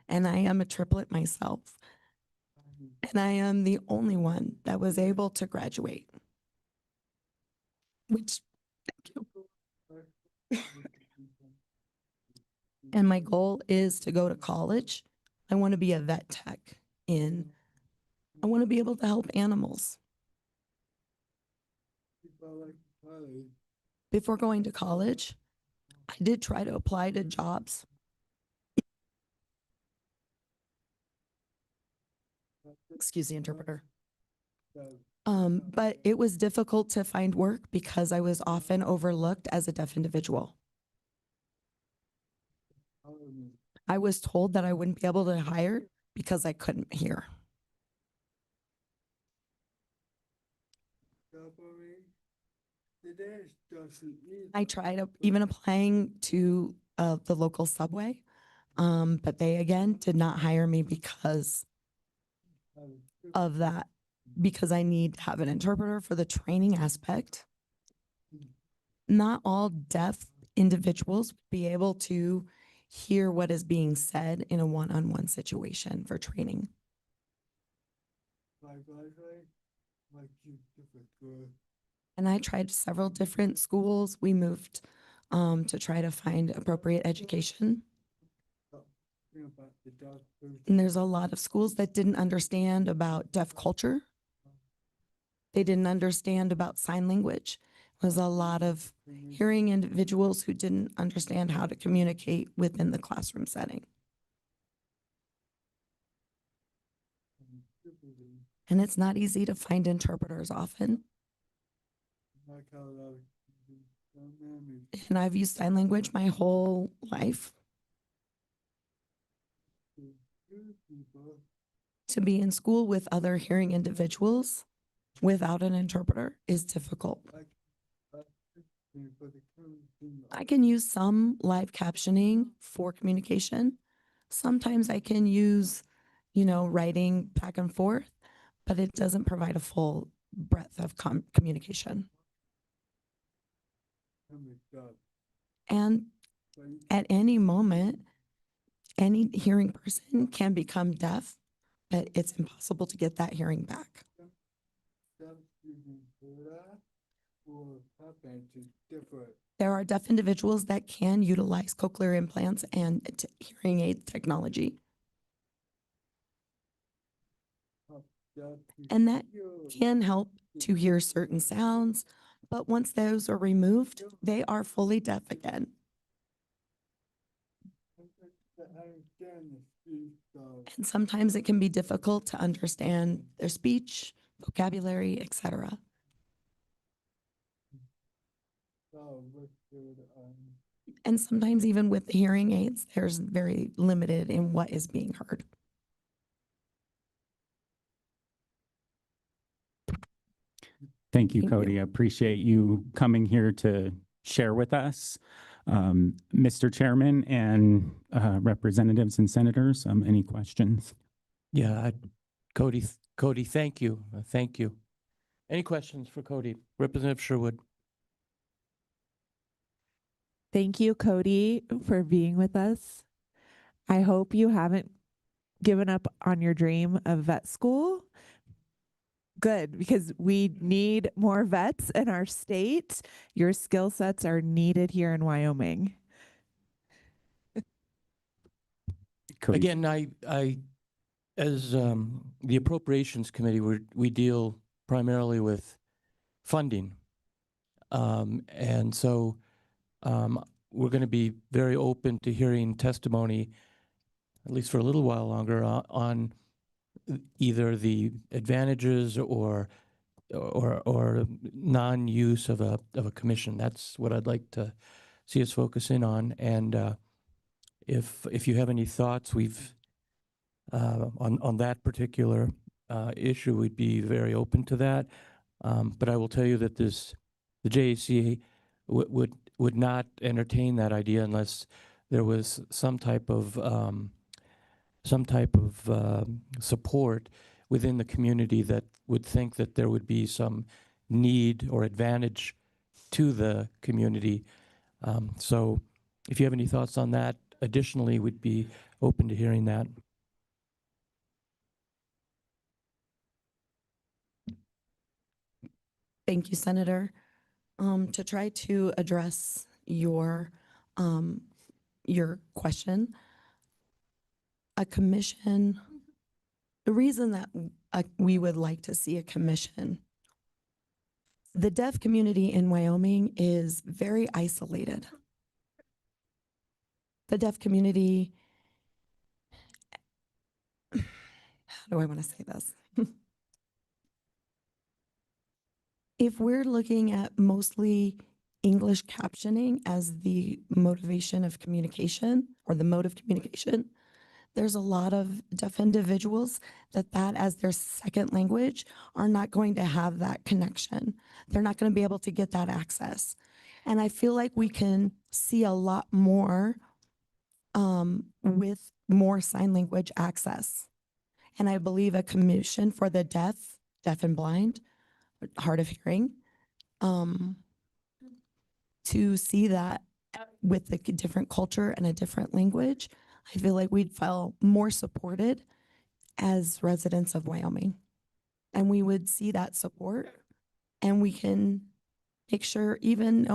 and I am a triplet myself, and I am the only one that was able to graduate, which, thank you. And my goal is to go to college. I want to be a vet tech I want to be able to help animals. Before going to college, I did try to apply to jobs. Excuse the interpreter. But it was difficult to find work because I was often overlooked as a deaf individual. I was told that I wouldn't be able to hire because I couldn't hear. I tried even applying to the local subway, but they again did not hire me because of that, because I need to have an interpreter for the training aspect. Not all deaf individuals would be able to hear what is being said in a one-on-one situation for training. And I tried several different schools. We moved to try to find appropriate education. And there's a lot of schools that didn't understand about deaf culture. They didn't understand about sign language. There's a lot of hearing individuals who didn't understand how to communicate within the classroom setting. And it's not easy to find interpreters often. And I've used sign language my whole life. To be in school with other hearing individuals without an interpreter is difficult. I can use some live captioning for communication. Sometimes I can use, writing back and forth, but it doesn't provide a full breadth of communication. And at any moment, any hearing person can become deaf, but it's impossible to get that hearing back. There are deaf individuals that can utilize cochlear implants and hearing aid technology. And that can help to hear certain sounds, but once those are removed, they are fully deaf again. And sometimes it can be difficult to understand their speech, vocabulary, etc. And sometimes even with the hearing aids, there's very limited in what is being heard. Thank you, Thank Cody. I appreciate you coming here to share with us. Mr. Chairman and representatives and senators, any questions? Yeah, Cody, thank you. Thank you. Any questions for Cody? Representative Sherwood. Thank you, Cody, for being with us. I hope you haven't given up on your dream of vet school. Good, because we need more vets in our state. Your skill sets are needed here in Wyoming. Cody. Again, I as the Appropriations Committee, we deal primarily with funding. And so we're going to be very open to hearing testimony, at least for a little while longer, on either the advantages or non-use of a commission. That's what I'd like to see us focus in on. And if you have any thoughts, on that particular issue, we'd be very open to that. But I will tell you that the JAC would not entertain that idea unless there was some type of support within the community that would think that there would be some need or advantage to the community. So if you have any thoughts on that, additionally, we'd be open to hearing that. Thank you, Senator. To try to address your question, a commission, the reason that we would like to see a commission, the deaf community in Wyoming is very isolated. The deaf community, how do I want to say this? If we're looking at mostly English captioning as the motivation of communication or the mode of communication, there's a lot of deaf individuals that as their second language are not going to have that connection. They're not going to be able to get that access. And I feel like we can see a lot more with more sign language access. And I believe a commission for the deaf and blind, hard of hearing, to see that with a different culture and a different language, I feel like we'd feel more supported as residents of Wyoming. And we would see that support, and we can make sure, even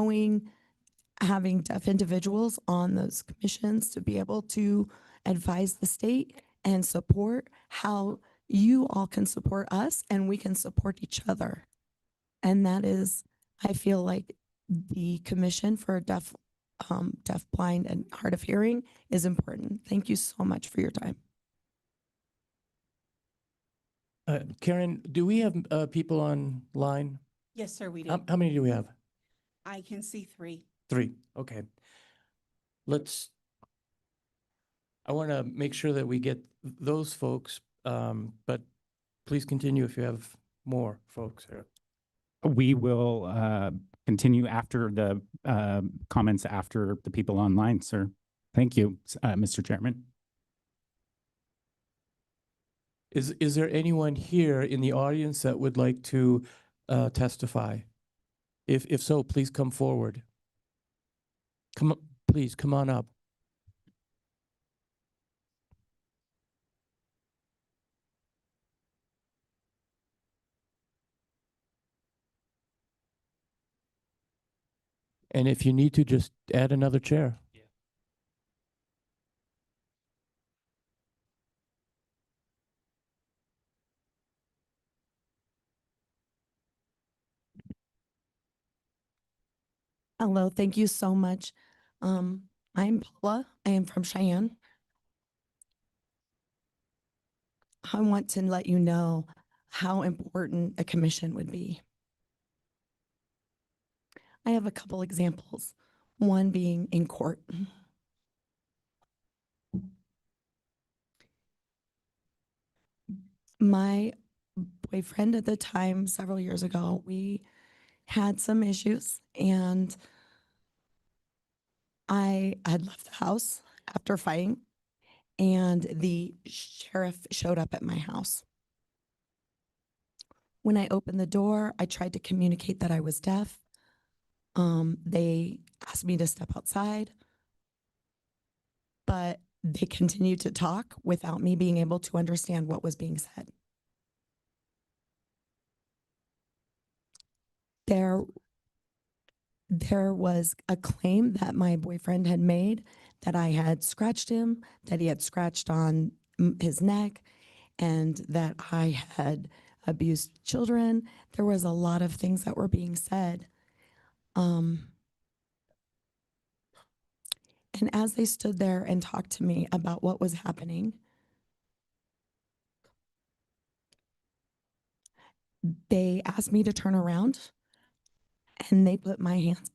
having deaf individuals on those commissions, to be able to advise the state and support how you all can support us and we can support each other. And that is, I feel like the commission for deaf, blind, and hard of hearing is important. Thank you so much for your time. Karen, do we have people online? Yes, sir, we do. How many do we have? I can see 3. 3. Okay. I want to make sure that we get those folks, but please continue if you have more folks here. We will continue after the comments after the people online, sir. Thank you, Mr. Chairman. Is there anyone here in the audience that would like to testify? If so, please come forward. Please come on up. And if you need to, just add another chair. Hello, thank you so much. I'm Paula. I am from Cheyenne. I want to let you know how important a commission would be. I have a couple examples, one being in court. My boyfriend at the time, several years ago, we had some issues and I had left the house after fighting and the sheriff showed up at my house. When I opened the door, I tried to communicate that I was deaf. They asked me to step outside, but they continued to talk without me being able to understand what was being said. There was a claim that my boyfriend had made that I had scratched him, that he had scratched on his neck, and that I had abused children. There was a lot of things that were being said. And as they stood there and talked to me about what was happening, they asked me to turn around and they put my hands,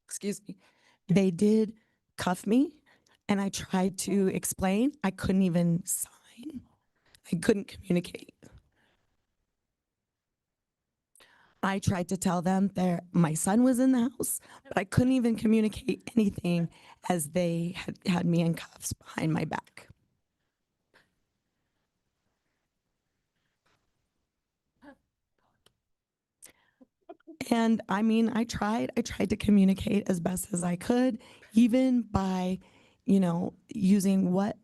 excuse me, they did cuff me and I tried to explain. I couldn't even sign. I couldn't communicate. I tried to tell them that my son was in the house, but I couldn't even communicate anything as they had me in cuffs behind my back. And I mean, I tried to communicate as best as I could, even by, using what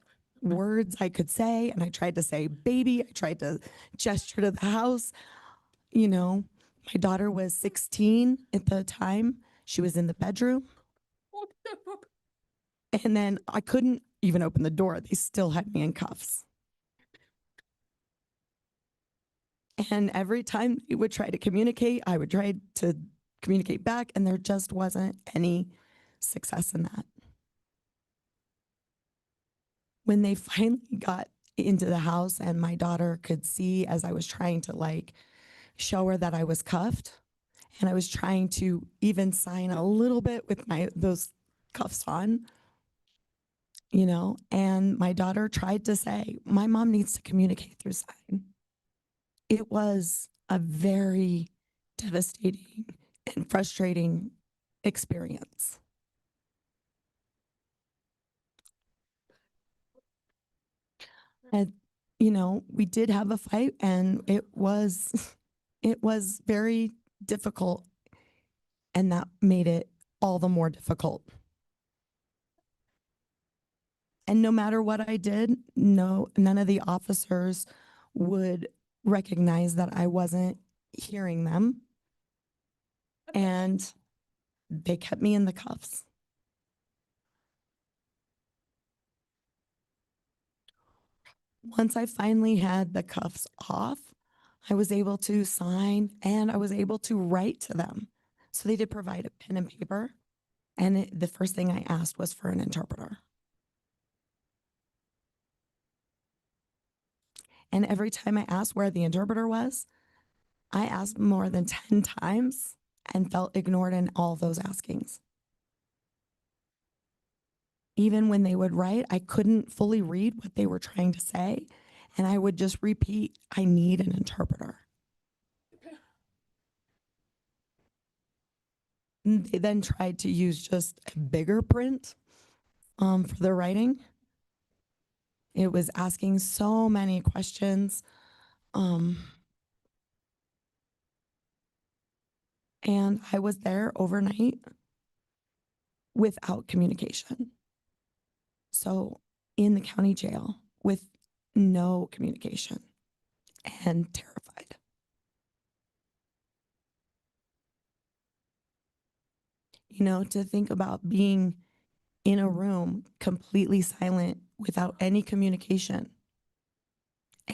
words I could say. And I tried to say baby, I tried to gesture to the house. My daughter was 16 at the time. She was in the bedroom. And then I couldn't even open the door. They still had me in cuffs. And every time they would try to communicate, I would try to communicate back, and there just wasn't any success in that. When they finally got into the house and my daughter could see as I was trying to show her that I was cuffed, and I was trying to even sign a little bit with those cuffs on, and my daughter tried to say, my mom needs to communicate through sign. It was a very devastating and frustrating experience. And, we did have a fight and it was very difficult, and that made it all the more difficult. And no matter what I did, none of the officers would recognize that I wasn't hearing them. And they kept me in the cuffs. Once I finally had the cuffs off, I was able to sign and I was able to write to them. So they did provide a pen and paper. And the first thing I asked was for an interpreter. And every time I asked where the interpreter was, I asked more than 10 times and felt ignored in all those askings. Even when they would write, I couldn't fully read what they were trying to say. And I would just repeat, I need an interpreter. And they then tried to use just a bigger print for the writing. It was asking so many questions. And I was there overnight without communication. So in the county jail with no communication and terrified. You know, to think about being in a room completely silent without any communication.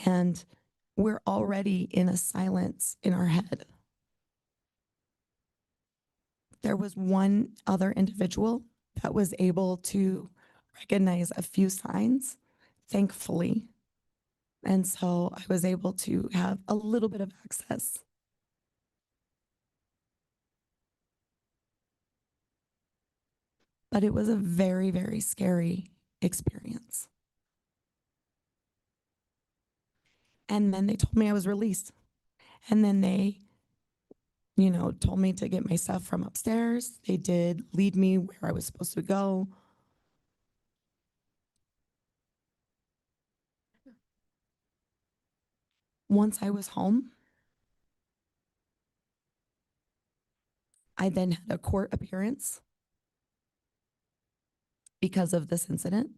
And we're already in a silence in our head. There was one other individual that was able to recognize a few signs, thankfully. And so I was able to have a little bit of access. But it was a very, very scary experience. And then they told me I was released. And then they, you know, told me to get my stuff from upstairs. They did lead me where I was supposed to go. Once I was home, I then had a court appearance because of this incident.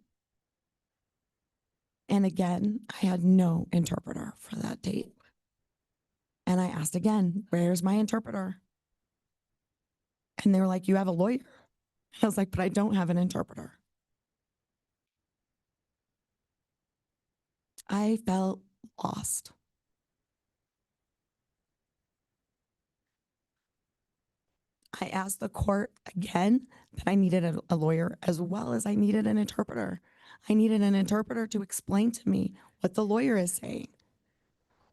And again, I had no interpreter for that date. And I asked again, where's my interpreter? And they were like, you have a lawyer. I was like, but I don't have an interpreter. I felt lost. I asked the court again that I needed a lawyer as well as I needed an interpreter. I needed an interpreter to explain to me what the lawyer is saying,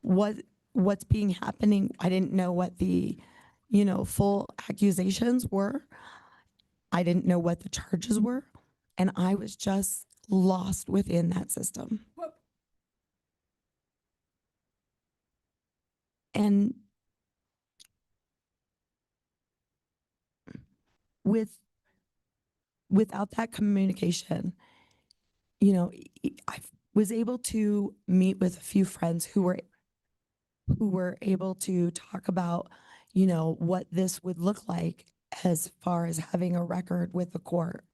what's being happening. I didn't know what the, you know, full accusations were. I didn't know what the charges were. And I was just lost within that system. And without that communication, you know, I was able to meet with a few friends who were able to talk about, you know, what this would look like as far as having a record with the court.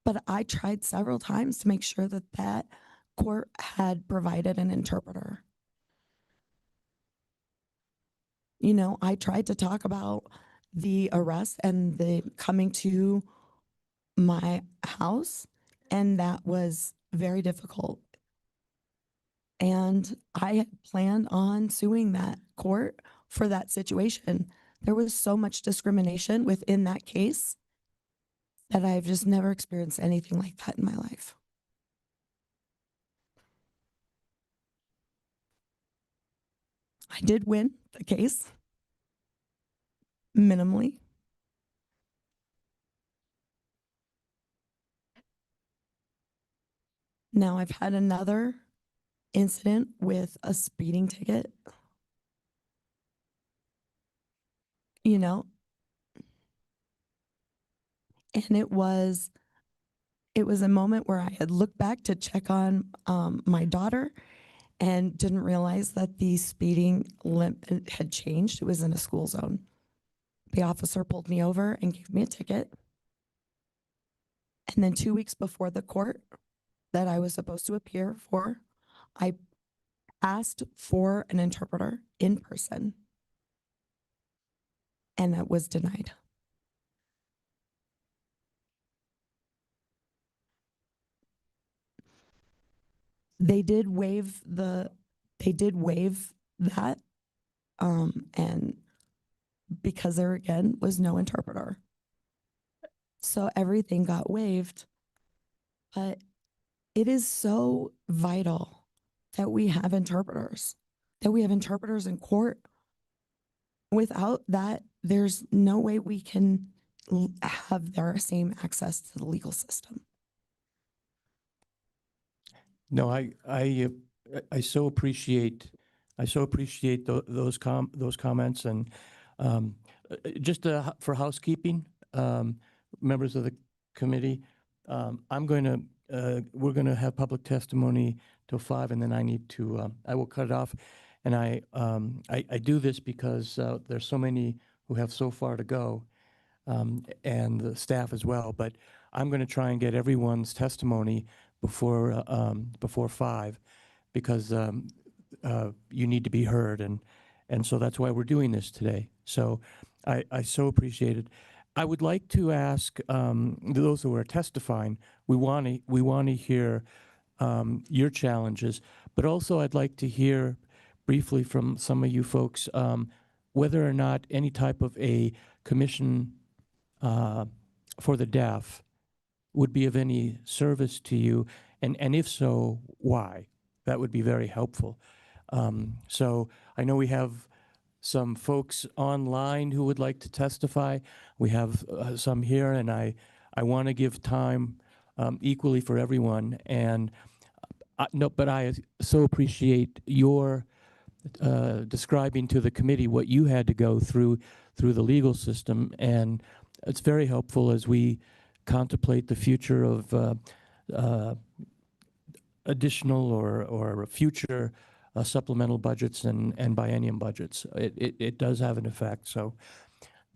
But I tried several times to make sure that that court had provided an interpreter. You know, I tried to talk about the arrest and the coming to my house, and that was very difficult. And I had planned on suing that court for that situation. There was so much discrimination within that case that I've just never experienced anything like that in my life. I did win the case, minimally. Now I've had another incident with a speeding ticket. You know, and it was a moment where I had looked back to check on my daughter and didn't realize that the speeding limit had changed. It was in a school zone. The officer pulled me over and gave me a ticket. And then 2 weeks before the court that I was supposed to appear for, I asked for an interpreter in person, and that was denied. They did waive that, and because there again was no interpreter. So everything got waived, but it is so vital that we have interpreters, in court. Without that, there's no way we can have their same access to the legal system. No, I so appreciate those comments, and just for housekeeping, members of the committee, I'm going to we're going to have public testimony till 5, and then I need to, I will cut it off. And I do this because there's so many who have so far to go, and the staff as well. But I'm going to try and get everyone's testimony before 5, because you need to be heard, and so that's why we're doing this today. So I so appreciate it. I would like to ask those who are testifying. We want to hear your challenges, but also I'd like to hear briefly from some of you folks whether or not any type of a commission for the deaf would be of any service to you, and if so, why? That would be very helpful. So I know we have some folks online who would like to testify. We have some here, and I want to give time equally for everyone. And no, but I so appreciate your describing to the committee what you had to go through the legal system, and it's very helpful as we contemplate the future of additional or future supplemental budgets and biennium budgets. It does have an effect. So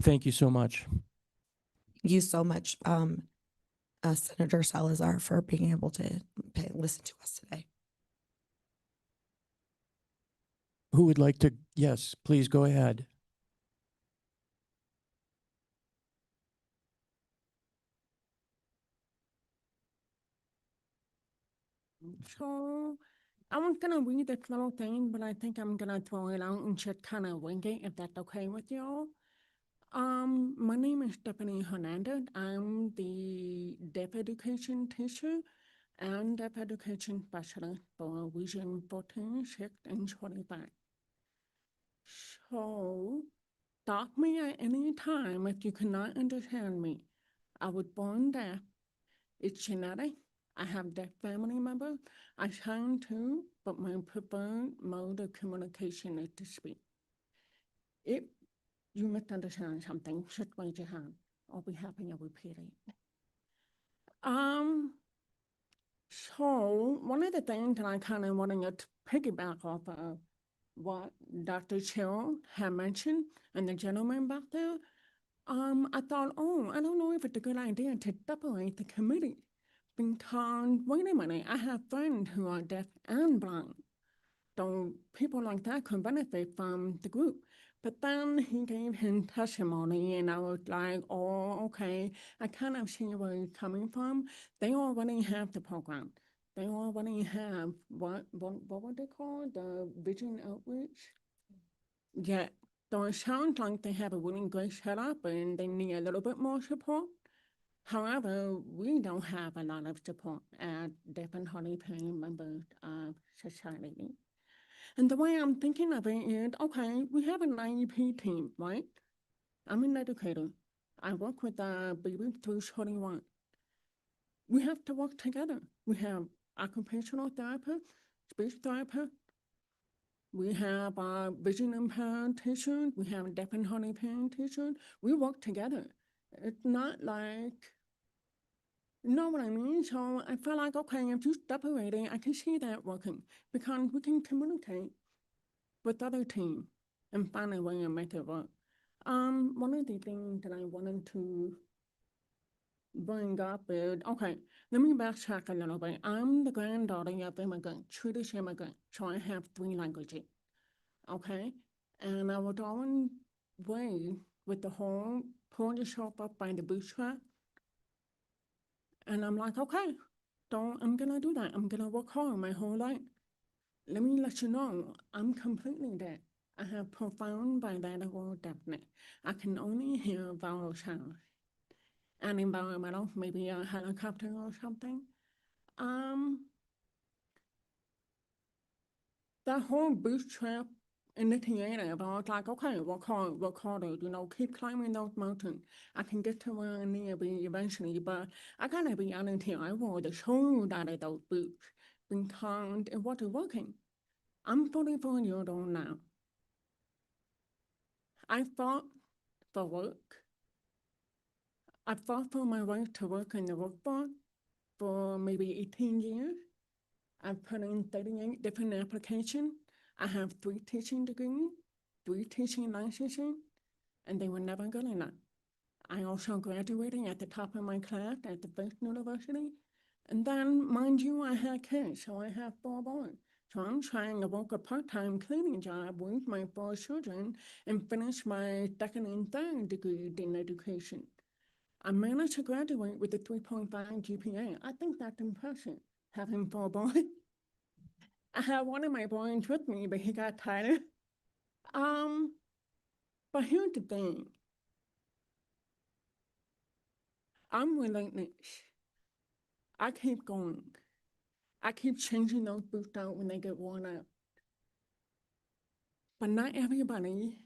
thank you so much. Thank you so much, Senator Salazar, for being able to listen to us today. Who would like to? Yes, please go ahead. So I was gonna read this little thing, but I think I'm gonna throw it out and just kind of wing it, if that's okay with y'all. My name is Stephanie Hernandez. I'm the deaf education teacher and deaf education specialist for Region 14, 6, and 25. So stop me at any time if you cannot understand me. I was born deaf. It's genetic. I have deaf family members. I sound too, but my preferred mode of communication is to speak. If you misunderstand something, just raise your hand. I'll be happy to repeat it. So one of the things that I kind of wanted to piggyback off of what Dr. Cheryl had mentioned and the gentleman back there, I thought, oh, I don't know if it's a good idea to separate the committee. Because, wait a minute, I have friends who are deaf and blind. So people like that could benefit from the group. But then he gave his testimony and I was like, oh, okay, I kind of see where he's coming from. They already have the program. They already have, what would they call the vision outreach? Yeah, so it sounds like they have a really great setup and they need a little bit more support. However, we don't have a lot of support at deaf and hard hearing members of society. And the way I'm thinking of it is, okay, we have an IEP team, right? I'm an educator. I work with babies through 21. We have to work together. We have occupational therapists, speech therapists. We have vision impaired teachers. We have deaf and hard hearing teachers. We work together. It's not like, you know what I mean? So I feel like, okay, if you separate it, I can see that working because we can communicate with other teams and find a way and make it work. One of the things that I wanted to bring up is, okay, let me backtrack a little bit. I'm the granddaughter of immigrants, Swedish immigrants, so I have 3 languages, okay? And I was always raised with the whole pull yourself up by the bootstrap. And I'm like, okay, so I'm gonna do that. I'm gonna work hard my whole life. Let me let you know, I'm completely deaf. I have profound bilateral deafness. I can only hear vowel sounds. And environmental, maybe a helicopter or something. That whole bootstrap in the theater, but I was like, okay, work harder, you know, keep climbing those mountains. I can get to where I need to be eventually, but I gotta be honest here, I wore the shoes out of those boots because it wasn't working. I'm 44 years old now. I fought for work. I fought for my right to work in the workforce. for maybe 18 years. I've put in 38 different applications. I have 3 teaching degrees, 3 teaching licenses, and they were never good enough. I also graduated at the top of my class at the first university. And then, mind you, I had kids, so I have 4 boys. So I'm trying to work a part-time cleaning job with my 4 children and finish my 2nd and 3rd degree in education. I managed to graduate with a 3.5 GPA. I think that's impressive, having 4 boys. I have one of my boys with me, but he got tired. But here's the thing. I'm relentless. I keep going. I keep changing those boots out when they get worn out. But not everybody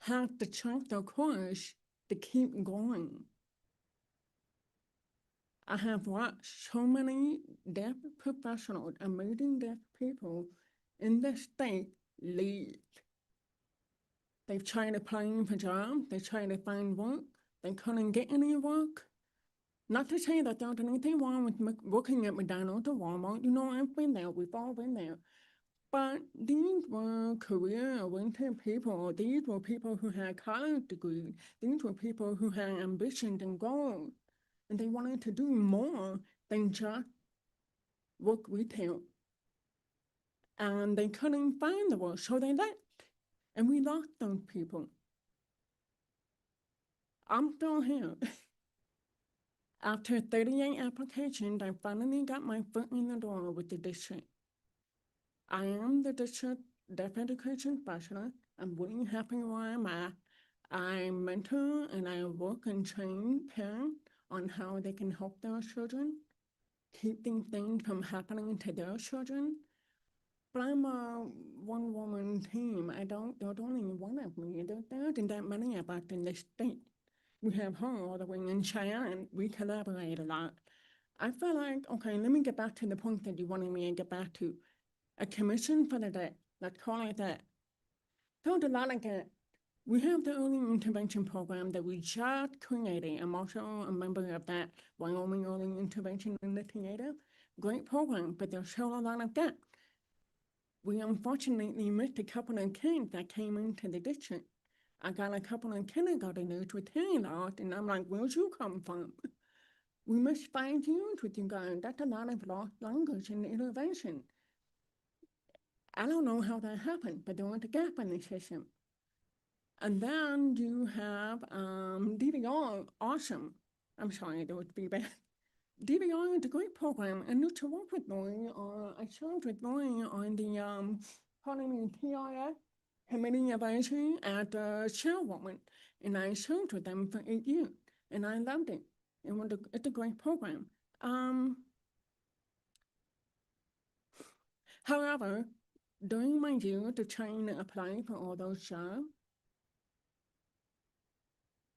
has the strength or courage to keep going. I have watched so many deaf professionals, amazing deaf people in this state leave. They've tried applying for jobs, they tried to find work, they couldn't get any work. Not to say that there's anything wrong with working at McDonald's or Walmart. You know, I've been there, we've all been there. But these were career-oriented people. These were people who had college degrees. These were people who had ambitions and goals. And they wanted to do more than just work retail. And they couldn't find the work, so they left. And we lost those people. I'm still here. After 38 applications, I finally got my foot in the door with the district. I am the district deaf education specialist. I'm really happy where I'm at. I mentor and I work and train parents on how they can help their children, keep these things from happening to their children. But I'm a one-woman team. There's only one of me. There isn't that many of us in this state. We have her all the way in Cheyenne. We collaborate a lot. I feel like, okay, let me get back to the point that you wanted me to get back to. A commission for the deaf, let's call it that. There's a lot of that. We have the early intervention program that we just created. I'm also a member of that Wyoming Early Intervention Initiative. Great program, but there's still a lot of that. We unfortunately missed a couple of kids that came into the district. I got a couple of kindergarteners with hearing loss, and I'm like, where'd you come from? We missed 5 years with you guys. That's a lot of lost language and innovation. I don't know how that happened, but there was a gap in the system. And then you have DVR, awesome. I'm sorry, there was feedback. DVR is a great program. I need to work with Lori, I served with Lori on the TRS Committee Advisory at Chairwoman, and I served with them for 8 years, and I loved it. It's a great program. However, during my year to trying to apply for all those jobs,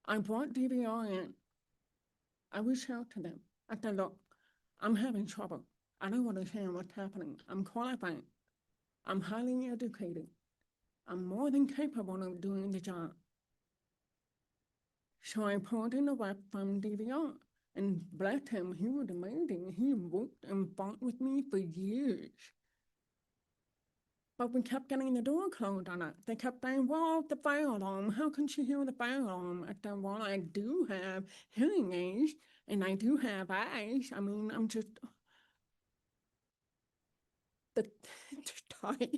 I brought DVR in. I reached out to them. I said, look, I'm having trouble. I don't understand what's happening. I'm qualified. I'm highly educated. I'm more than capable of doing the job. So I pulled in a rep from DVR, and bless him, he was amazing. He worked and fought with me for years. But we kept getting the door closed on it. They kept saying, well, the fire alarm, how can she hear the fire alarm? I said, well, I do have hearing aids, and I do have eyes. I mean, I'm just tired.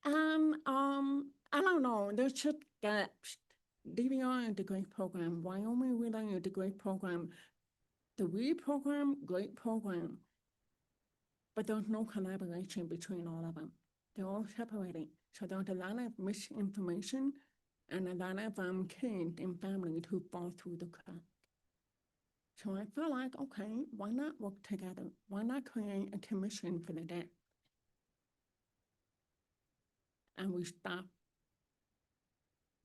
And I don't know, there's just gaps. DVR is a great program. Wyoming Relay is a great program. The READ program, great program. But there's no collaboration between all of them. They're all separated. So there's a lot of misinformation and a lot of kids and families who fall through the cracks. So I feel like, okay, why not work together? Why not create a commission for the deaf? And we stop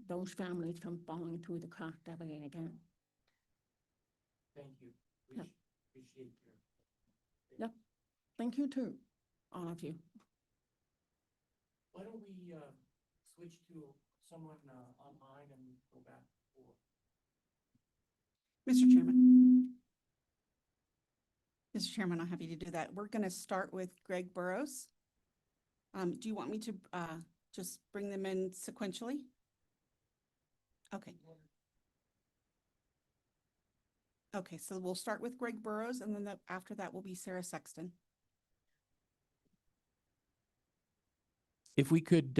those families from falling through the cracks ever again. Thank you. Yep. Appreciate your. Yep. Thank you too, all of you. Why don't we switch to someone online and go back forward? Mr. Chairman. Mr. Chairman, I'm happy to do that. We're going to start with Greg Burrows. Do you want me to just bring them in sequentially? Okay. Okay, so we'll start with Greg Burrows, and then after that will be Sarah Sexton. If we could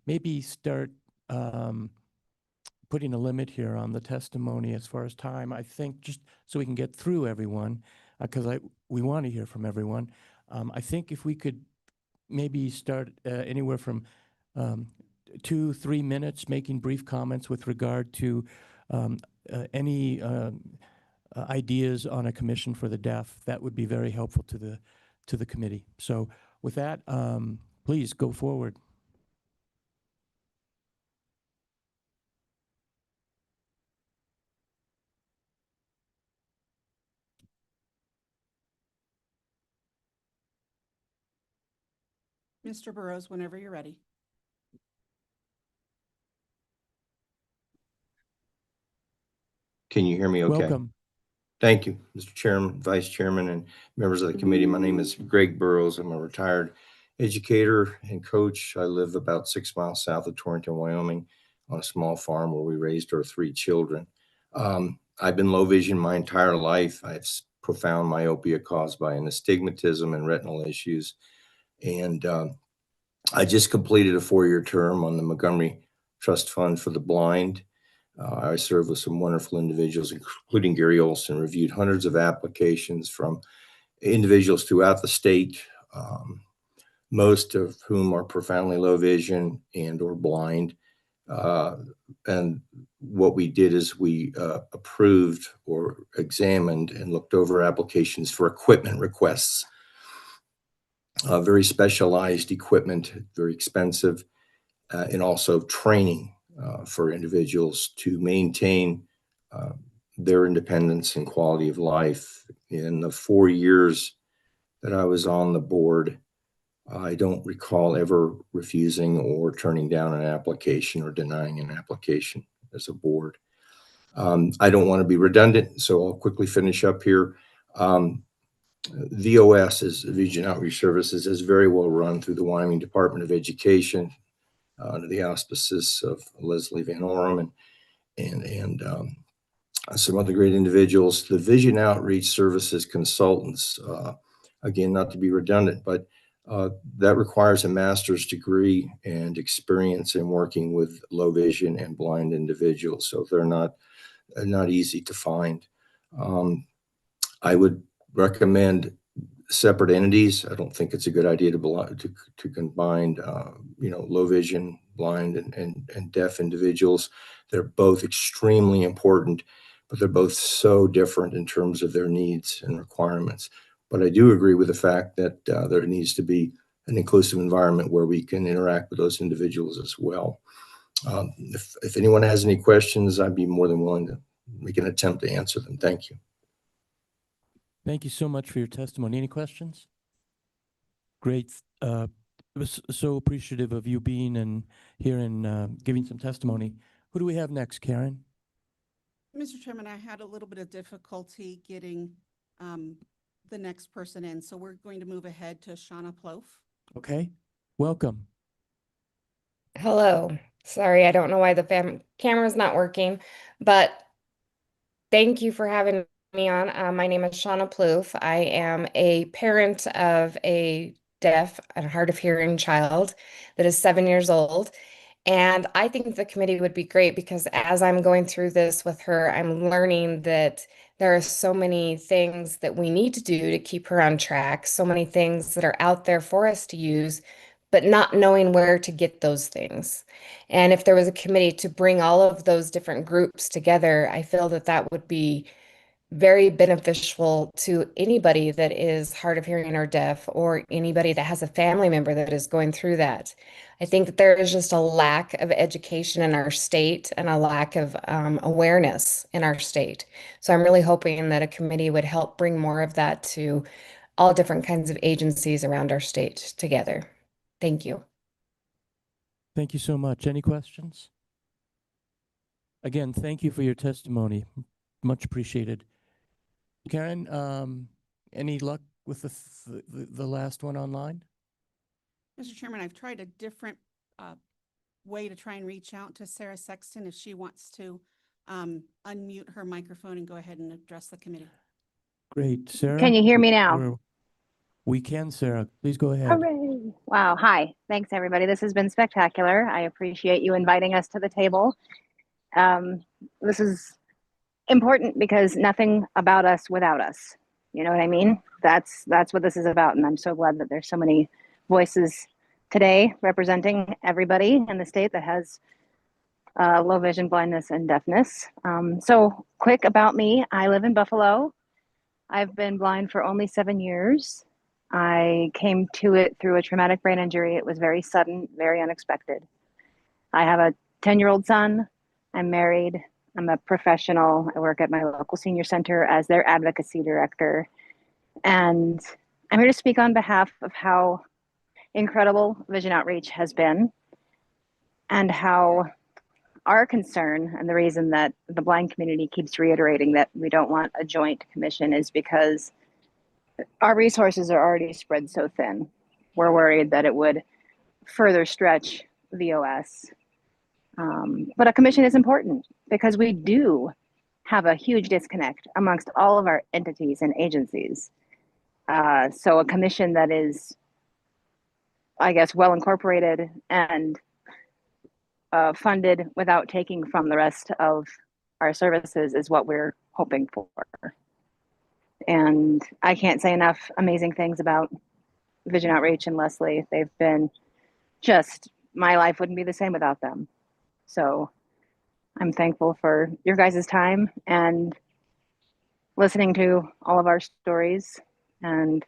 maybe start putting a limit here on the testimony as far as time, I think, just so we can get through everyone, because we want to hear from everyone. I think if we could maybe start anywhere from 2-3 minutes, making brief comments with regard to any ideas on a commission for the deaf, that would be very helpful to the committee. So with that, please go forward. Mr. Burrows, whenever you're ready. Can you hear me okay? Welcome. Thank you, Mr. Chairman, Vice Chairman, and members of the committee. My name is Greg Burrows. I'm a retired educator and coach. I live about 6 miles south of Torrington, Wyoming, on a small farm where we raised our 3 children. I've been low vision my entire life. I have profound myopia caused by an astigmatism and retinal issues. And I just completed a 4-year term on the Montgomery Trust Fund for the Blind. I served with some wonderful individuals, including Gary Olson, reviewed hundreds of applications from individuals throughout the state, most of whom are profoundly low vision and or blind. And what we did is we approved or examined and looked over applications for equipment requests. Very specialized equipment, very expensive, and also training for individuals to maintain their independence and quality of life. In the 4 years that I was on the board, I don't recall ever refusing or turning down an application or denying an application as a board. I don't want to be redundant, so I'll quickly finish up here. VOS, is Vision Outreach Services, is very well run through the Wyoming Department of Education under the auspices of Leslie Van Orem and some other great individuals. The Vision Outreach Services consultants, again, not to be redundant, but that requires a master's degree and experience in working with low vision and blind individuals. So they're not easy to find. I would recommend separate entities. I don't think it's a good idea to combine, low vision, blind, and deaf individuals. They're both extremely important, but they're both so different in terms of their needs and requirements. But I do agree with the fact that there needs to be an inclusive environment where we can interact with those individuals as well. If anyone has any questions, I'd be more than willing to make an attempt to answer them. Thank you. Thank you so much for your testimony. Any questions? Great. I was so appreciative of you being here and giving some testimony. Who do we have next, Karen? Mr. Chairman, I had a little bit of difficulty getting the next person in, so we're going to move ahead to Shauna Plouffe. Okay, welcome. Hello. Sorry, I don't know why the camera's not working, but thank you for having me on. My name is Shauna Plouffe. I am a parent of a deaf and hard of hearing child that is 7 years old. And I think the committee would be great because as I'm going through this with her, I'm learning that there are so many things that we need to do to keep her on track, so many things that are out there for us to use, but not knowing where to get those things. And if there was a committee to bring all of those different groups together, I feel that that would be very beneficial to anybody that is hard of hearing or deaf, or anybody that has a family member that is going through that. I think that there is just a lack of education in our state and a lack of awareness in our state. So I'm really hoping that a committee would help bring more of that to all different kinds of agencies around our state together. Thank you. Thank you so much. Any questions? Again, thank you for your testimony. much appreciated. Karen, any luck with the last one online? Mr. Chairman, I've tried a different way to try and reach out to Sarah Sexton if she wants to unmute her microphone and go ahead and address the committee. Great, Sarah. Can you hear me now? We can, Sarah. Please go ahead. Hooray. Wow. Hi. Thanks, everybody. This has been spectacular. I appreciate you inviting us to the table. This is important because nothing about us without us. You know what I mean? That's what this is about. And I'm so glad that there's so many voices today representing everybody in the state that has low vision, blindness, and deafness. So quick about me. I live in Buffalo. I've been blind for only 7 years. I came to it through a traumatic brain injury. It was very sudden, very unexpected. I have a 10-year-old son. I'm married. I'm a professional. I work at my local senior center as their advocacy director. And I'm here to speak on behalf of how incredible Vision Outreach has been and how our concern and the reason that the blind community keeps reiterating that we don't want a joint commission is because our resources are already spread so thin. We're worried that it would further stretch VOS. But a commission is important because we do have a huge disconnect amongst all of our entities and agencies. So a commission that is, I guess, well incorporated and funded without taking from the rest of our services is what we're hoping for. And I can't say enough amazing things about Vision Outreach and Leslie. They've been just, my life wouldn't be the same without them. So I'm thankful for your guys' time and listening to all of our stories. And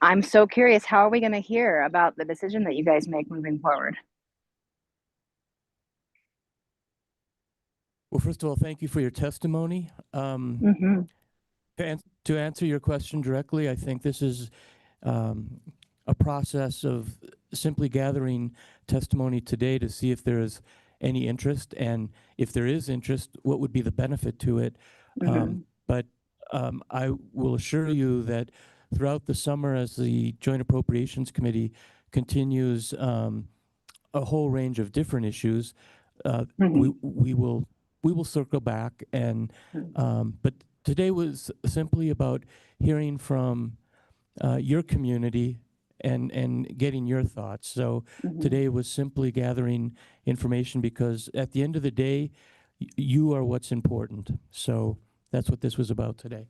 I'm so curious, how are we going to hear about the decision that you guys make moving forward? Well, first of all, thank you for your testimony. To answer your question directly, I think this is a process of simply gathering testimony today to see if there is any interest, and if there is interest, what would be the benefit to it. But I will assure you that throughout the summer, as the Joint Appropriations Committee continues a whole range of different issues, we will circle back. And but today was simply about hearing from your community and getting your thoughts. So today was simply gathering information because at the end of the day, you are what's important. So that's what this was about today.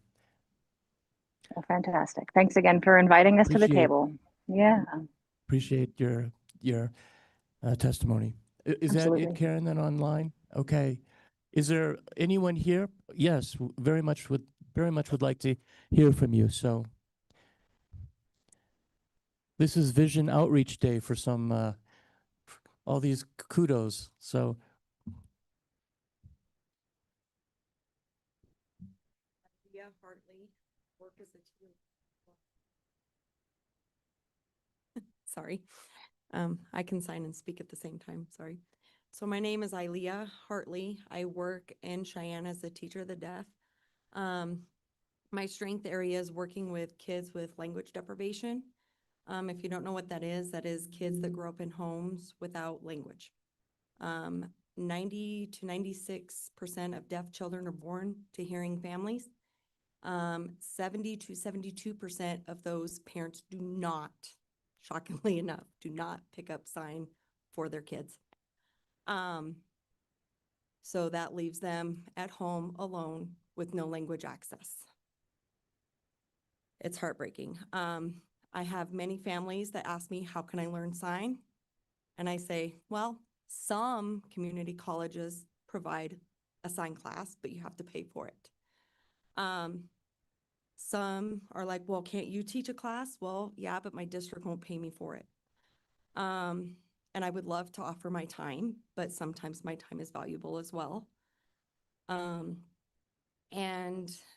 Well, fantastic. Thanks again for inviting us to the table. Yeah. Appreciate your testimony. Is that it, Karen, then online? Okay. Is there anyone here? Yes, very much would like to hear from you. So this is Vision Outreach Day for some all these kudos. So Hartley, work as a sorry. I can sign and speak at the same time. Sorry. So my name is Ilea Hartley. I work in Cheyenne as a teacher of the deaf. My strength area is working with kids with language deprivation. If you don't know what that is kids that grow up in homes without language. 90 to 96% of deaf children are born to hearing families. 70 to 72% of those parents do not, shockingly enough, do not pick up sign for their kids. So that leaves them at home alone with no language access. It's heartbreaking. I have many families that ask me, how can I learn sign? And I say, well, some community colleges provide a sign class, but you have to pay for it. Some are like, well, can't you teach a class? Well, yeah, but my district won't pay me for it. And I would love to offer my time, but sometimes my time is valuable as well. And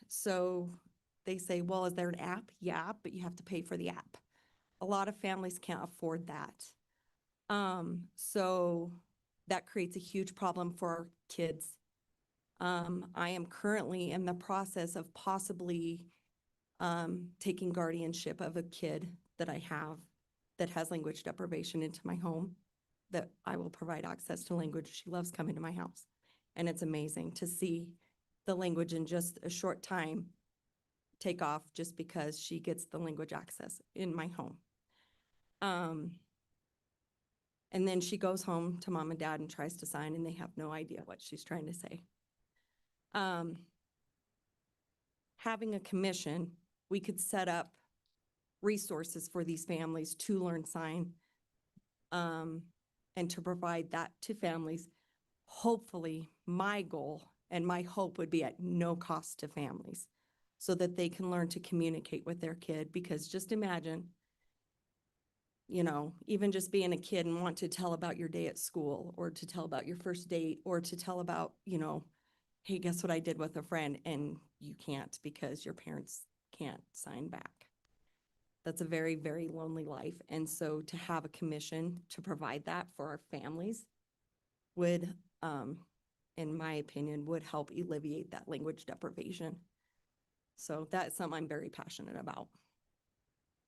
so they say, well, is there an app? Yeah, but you have to pay for the app. A lot of families can't afford that. So that creates a huge problem for our kids I am currently in the process of possibly taking guardianship of a kid that I have that has language deprivation into my home, that I will provide access to language. She loves coming to my house. And it's amazing to see the language in just a short time take off just because she gets the language access in my home. And then she goes home to mom and dad and tries to sign, and they have no idea what she's trying to say. Having a commission, we could set up resources for these families to learn sign, and to provide that to families. Hopefully, my goal and my hope would be at no cost to families so that they can learn to communicate with their kid. Because just imagine, you know, even just being a kid and want to tell about your day at school, or to tell about your first date, or to tell about, you know, hey, guess what I did with a friend, and you can't because your parents can't sign back. That's a very, very lonely life. And so to have a commission to provide that for our families would, in my opinion, would help alleviate that language deprivation. So that's something I'm very passionate about.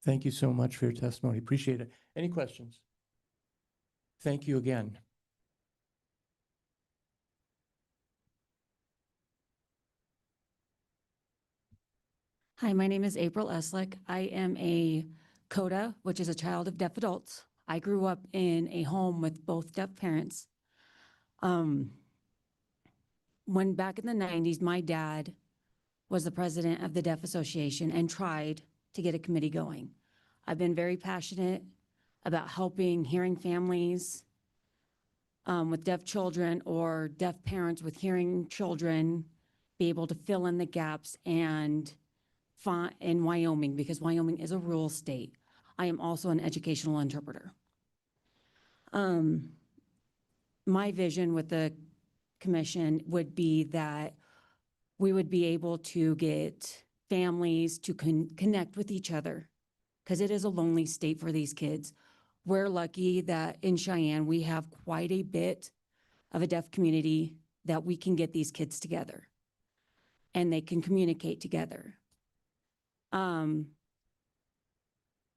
Thank you so much for your testimony. Appreciate it. Any questions? Thank you again. Hi, my name is April Eslick. I am a CODA, which is a child of deaf adults. I grew up in a home with both deaf parents. When back in the 90s, my dad was the president of the Deaf Association and tried to get a committee going. I've been very passionate about helping hearing families with deaf children, or deaf parents with hearing children, be able to fill in the gaps and in Wyoming, because Wyoming is a rural state. I am also an educational interpreter. My vision with the commission would be that we would be able to get families to connect with each other, because it is a lonely state for these kids. We're lucky that in Cheyenne, we have quite a bit of a deaf community that we can get these kids together and they can communicate together.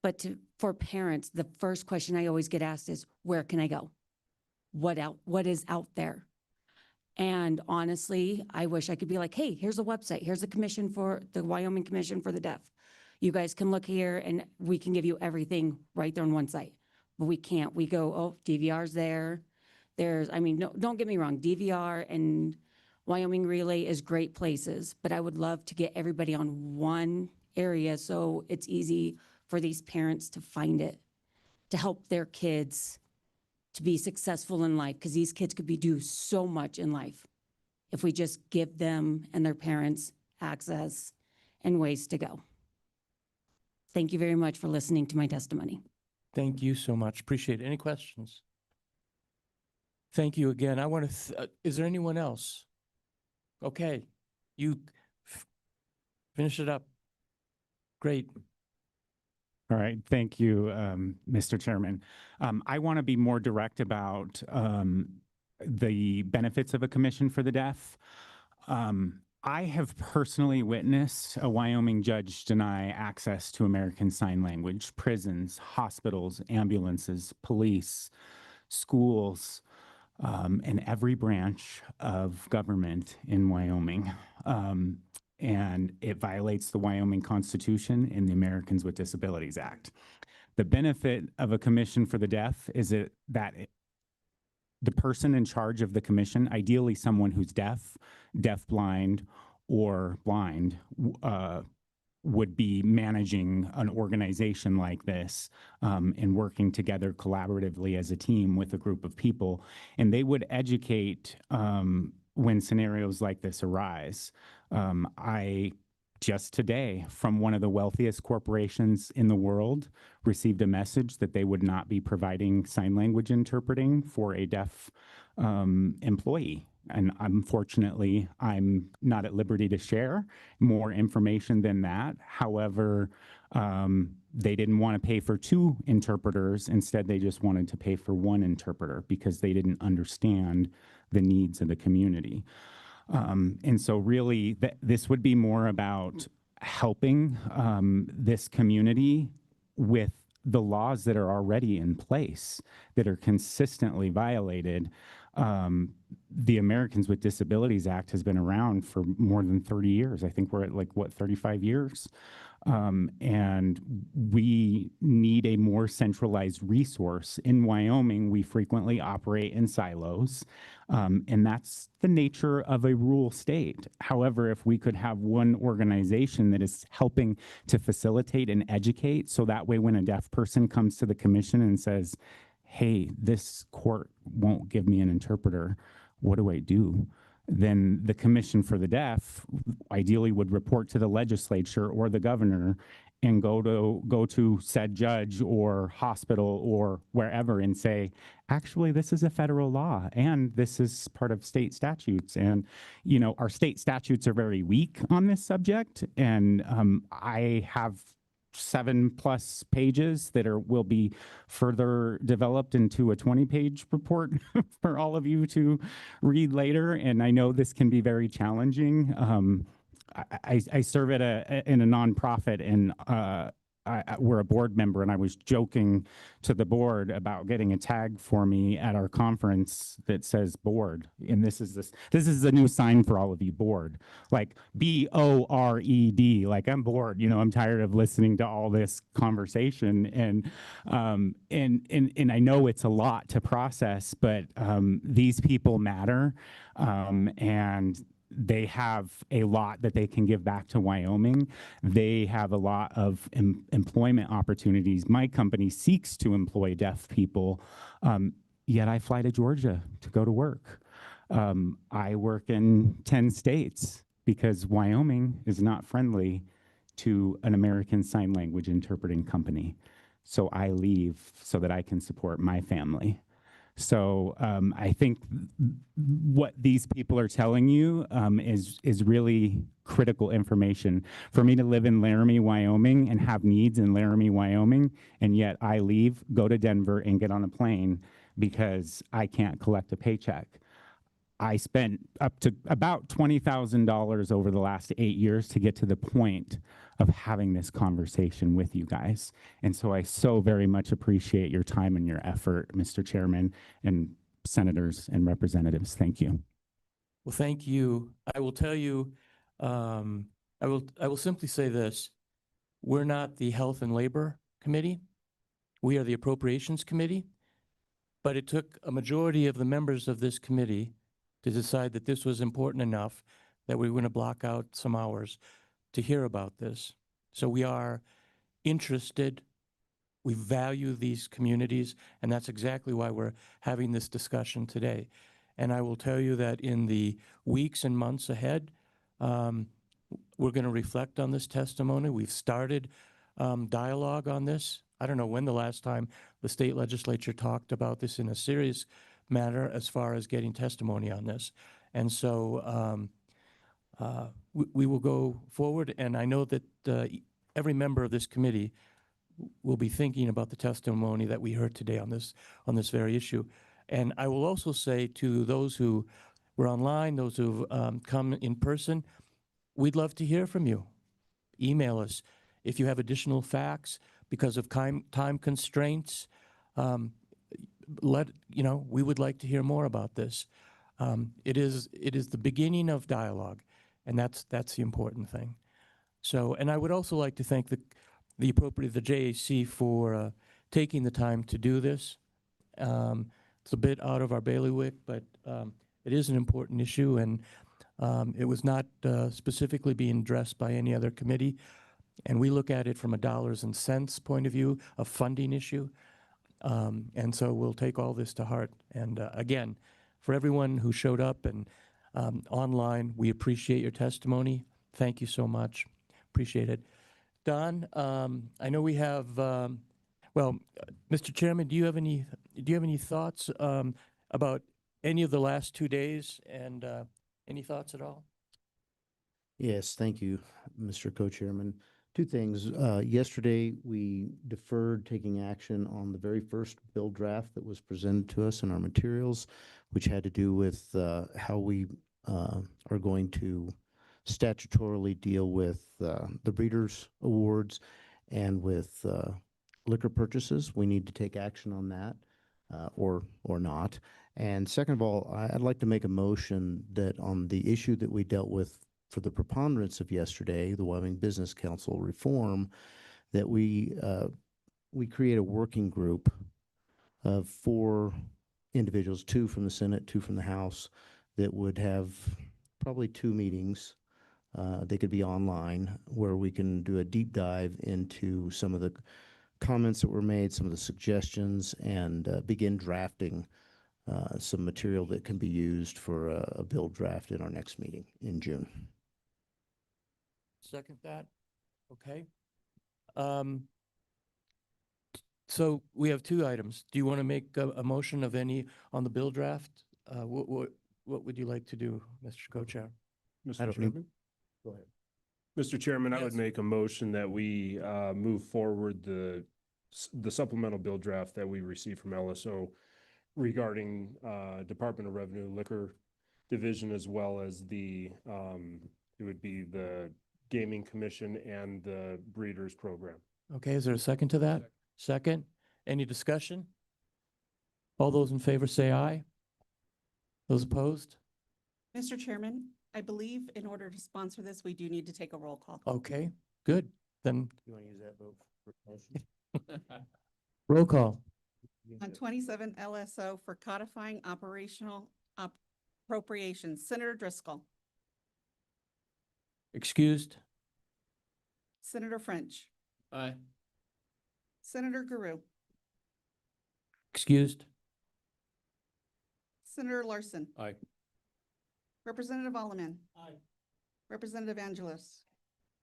But for parents, the first question I always get asked is, where can I go? What is out there? And honestly, I wish I could be like, hey, here's a website. Here's the Wyoming Commission for the Deaf. You guys can look here and we can give you everything right there on one site. But we can't. We go, oh, DVR's there. No, don't get me wrong. DVR and Wyoming Relay is great places, but I would love to get everybody on one area so it's easy for these parents to find it, to help their kids to be successful in life, because these kids could do so much in life if we just give them and their parents access and ways to go. Thank you very much for listening to my testimony. Thank you so much. Appreciate it. Any questions? Thank you again. I want to, is there anyone else? Okay, you finish it up. Great. All right, thank you, Mr. Chairman. I want to be more direct about the benefits of a commission for the deaf. I have personally witnessed a Wyoming judge deny access to American Sign Language, prisons, hospitals, ambulances, police, schools, and every branch of government in Wyoming. And it violates the Wyoming Constitution and the Americans with Disabilities Act. The benefit of a commission for the deaf is that the person in charge of the commission, ideally someone who's deaf, deafblind, or blind, would be managing an organization like this and working together collaboratively as a team with a group of people. And they would educate when scenarios like this arise. I just today, from one of the wealthiest corporations in the world, received a message that they would not be providing sign language interpreting for a deaf employee. And unfortunately, I'm not at liberty to share more information than that. However, they didn't want to pay for 2 interpreters. Instead, they just wanted to pay for 1 interpreter because they didn't understand the needs of the community. And so really this would be more about helping this community with the laws that are already in place that are consistently violated. The Americans with Disabilities Act has been around for more than 30 years. I think we're at like, what, 35 years? And we need a more centralized resource. In Wyoming, we frequently operate in silos, and that's the nature of a rural state. However, if we could have one organization that is helping to facilitate and educate, so that way when a deaf person comes to the commission and says, hey, this court won't give me an interpreter, what do I do? Then the Commission for the Deaf ideally would report to the legislature or the governor and go to said judge or hospital or wherever and say, actually, this is a federal law and this is part of state statutes. And, you know, our state statutes are very weak on this subject. And I have 7+ pages that will be further developed into a 20-page report for all of you to read later. And I know this can be very challenging. I serve in a nonprofit, and we're a board member, and I was joking to the board about getting a tag for me at our conference that says board. And this is the new sign for all of you, board, like BORED, like I'm bored, you know, I'm tired of listening to all this conversation. And I know it's a lot to process, but these people matter. And they have a lot that they can give back to Wyoming. They have a lot of employment opportunities. My company seeks to employ deaf people, yet I fly to Georgia to go to work. I work in 10 states because Wyoming is not friendly to an American Sign Language interpreting company. So I leave so that I can support my family. So I think what these people are telling you is really critical information. For me to live in Laramie, Wyoming and have needs in Laramie, Wyoming, and yet I leave, go to Denver and get on a plane because I can't collect a paycheck. I spent up to about $20,000 over the last 8 years to get to the point of having this conversation with you guys. And so I so very much appreciate your time and your effort, Mr. Chairman and senators and representatives. Thank you. Well, thank you. I will tell you, I will simply say this. We're not the Health and Labor Committee. We are the Appropriations Committee. But it took a majority of the members of this committee to decide that this was important enough that we were going to block out some hours to hear about this. So we are interested, we value these communities, and that's exactly why we're having this discussion today. And I will tell you that in the weeks and months ahead, we're going to reflect on this testimony. We've started dialogue on this. I don't know when the last time the state legislature talked about this in a serious manner as far as getting testimony on this. And so we will go forward, and I know that every member of this committee will be thinking about the testimony that we heard today on this very issue. And I will also say to those who were online, those who've come in person, we'd love to hear from you. Email us if you have additional facts because of time constraints. We would like to hear more about this. It is the beginning of dialogue, and that's the important thing. So, and I would also like to thank the JAC for taking the time to do this. It's a bit out of our bailiwick, but it is an important issue, and it was not specifically being addressed by any other committee. And we look at it from a dollars and cents point of view, a funding issue. And so we'll take all this to heart. And again, for everyone who showed up and online, we appreciate your testimony. Thank you so much. Appreciate it. Don, I know we have, Mr. Chairman, do you have any thoughts about any of the last 2 days, and any thoughts at all? Yes, thank you, Mr. Co-Chairman. Two things. Yesterday, we deferred taking action on the very first bill draft that was presented to us in our materials, which had to do with how we are going to statutorily deal with the Breeders' Awards and with liquor purchases. We need to take action on that or not. And second of all, I'd like to make a motion that on the issue that we dealt with for the preponderance of yesterday, the Wyoming Business Council reform, that we create a working group of 4 individuals, 2 from the Senate, 2 from the House, that would have probably 2 meetings. They could be online, where we can do a deep dive into some of the comments that were made, some of the suggestions, and begin drafting some material that can be used for a bill draft in our next meeting in June. Second that. Okay. So we have 2 items. Do you want to make a motion of any on the bill draft? What would you like to do, Mr. Co-Chair? Mr. Chairman? Go ahead. Mr. Chairman, I would Yes. make a motion that we move forward the supplemental bill draft that we received from LSO regarding Department of Revenue Liquor Division, as well as it would be the Gaming Commission and the Breeders Program. Okay, is there a second to that? Second. Any discussion? All those in favor say aye. Those opposed? Mr. Chairman, I believe in order to sponsor this, we do need to take a roll call. Okay, good. Then You want to use that vote for motion? roll call. On 27 LSO for codifying operational appropriations, Senator Driscoll, Excused? Senator French, Aye. Senator Guru, Excused? Senator Larson, Aye. Representative Alleman. Aye. Representative Angelos,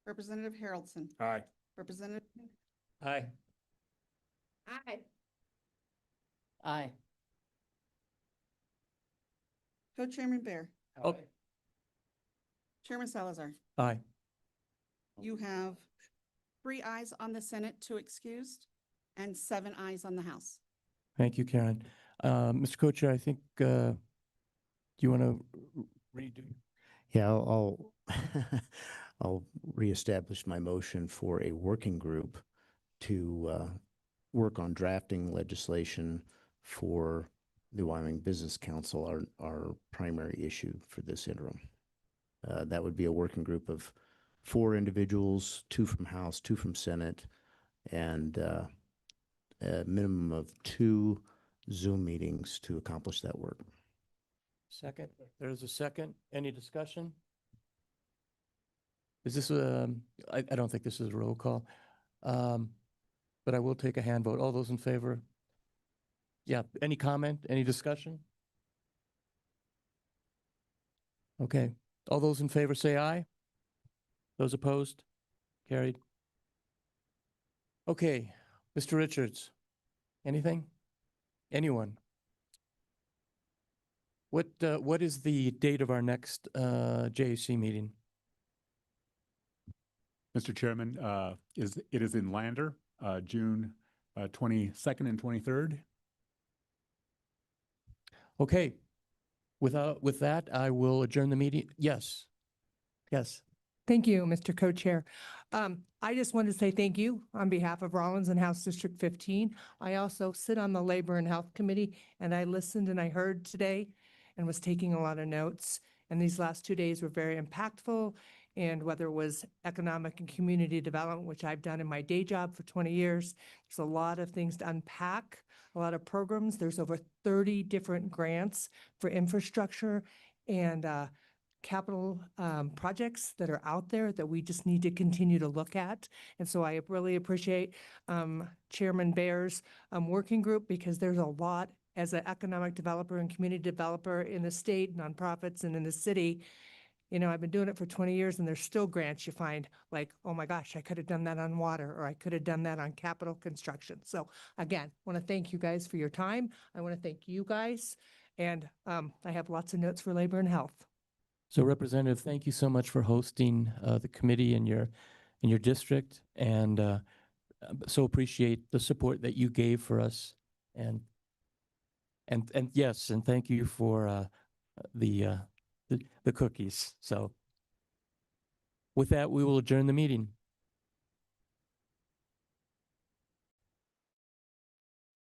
Representative Haroldson, Aye. Representative. Aye. Aye. Aye. Co-Chairman Bear, Oh, Chairman Salazar. aye. You have 3 ayes on the Senate, 2 excused, and 7 ayes on the House. Thank you, Karen. Mr. Co-Chair, I think, do you want to redo? Yeah, I'll I'll reestablish my motion for a working group to work on drafting legislation for the Wyoming Business Council, our primary issue for this interim. That would be a working group of 4 individuals, 2 from House, 2 from Senate, and a minimum of 2 Zoom meetings to accomplish that work. Second. There's a second. Any discussion? Is this, I don't think this is a roll call. But I will take a hand vote. All those in favor? Yeah, any comment, any discussion? Okay, all those in favor say aye. Those opposed? Carried. Okay, Mr. Richards, anything? Anyone? What is the date of our next JAC meeting? Mr. Chairman, it is in Lander, June 22nd and 23rd. Okay, with that, I will adjourn the meeting. Yes, yes. Thank you, Mr. Co-Chair. I just wanted to say thank you on behalf of Rollins and House District 15. I also sit on the Labor and Health Committee, and I listened and I heard today and was taking a lot of notes. And these last 2 days were very impactful. And whether it was economic and community development, which I've done in my day job for 20 years, there's a lot of things to unpack, a lot of programs. There's over 30 different grants for infrastructure and capital projects that are out there that we just need to continue to look at. And so I really appreciate Chairman Bear's working group, because there's a lot as an economic developer and community developer in the state, nonprofits, and in the city. You know, I've been doing it for 20 years and there's still grants you find like, oh my gosh, I could have done that on water, or I could have done that on capital construction. So again, I want to thank you guys for your time. I want to thank you guys. And I have lots of notes for labor and health. So Representative, thank you so much for hosting the committee in your district, and so appreciate the support that you gave for us, and yes, and thank you for the the cookies. So with that, we will adjourn the meeting.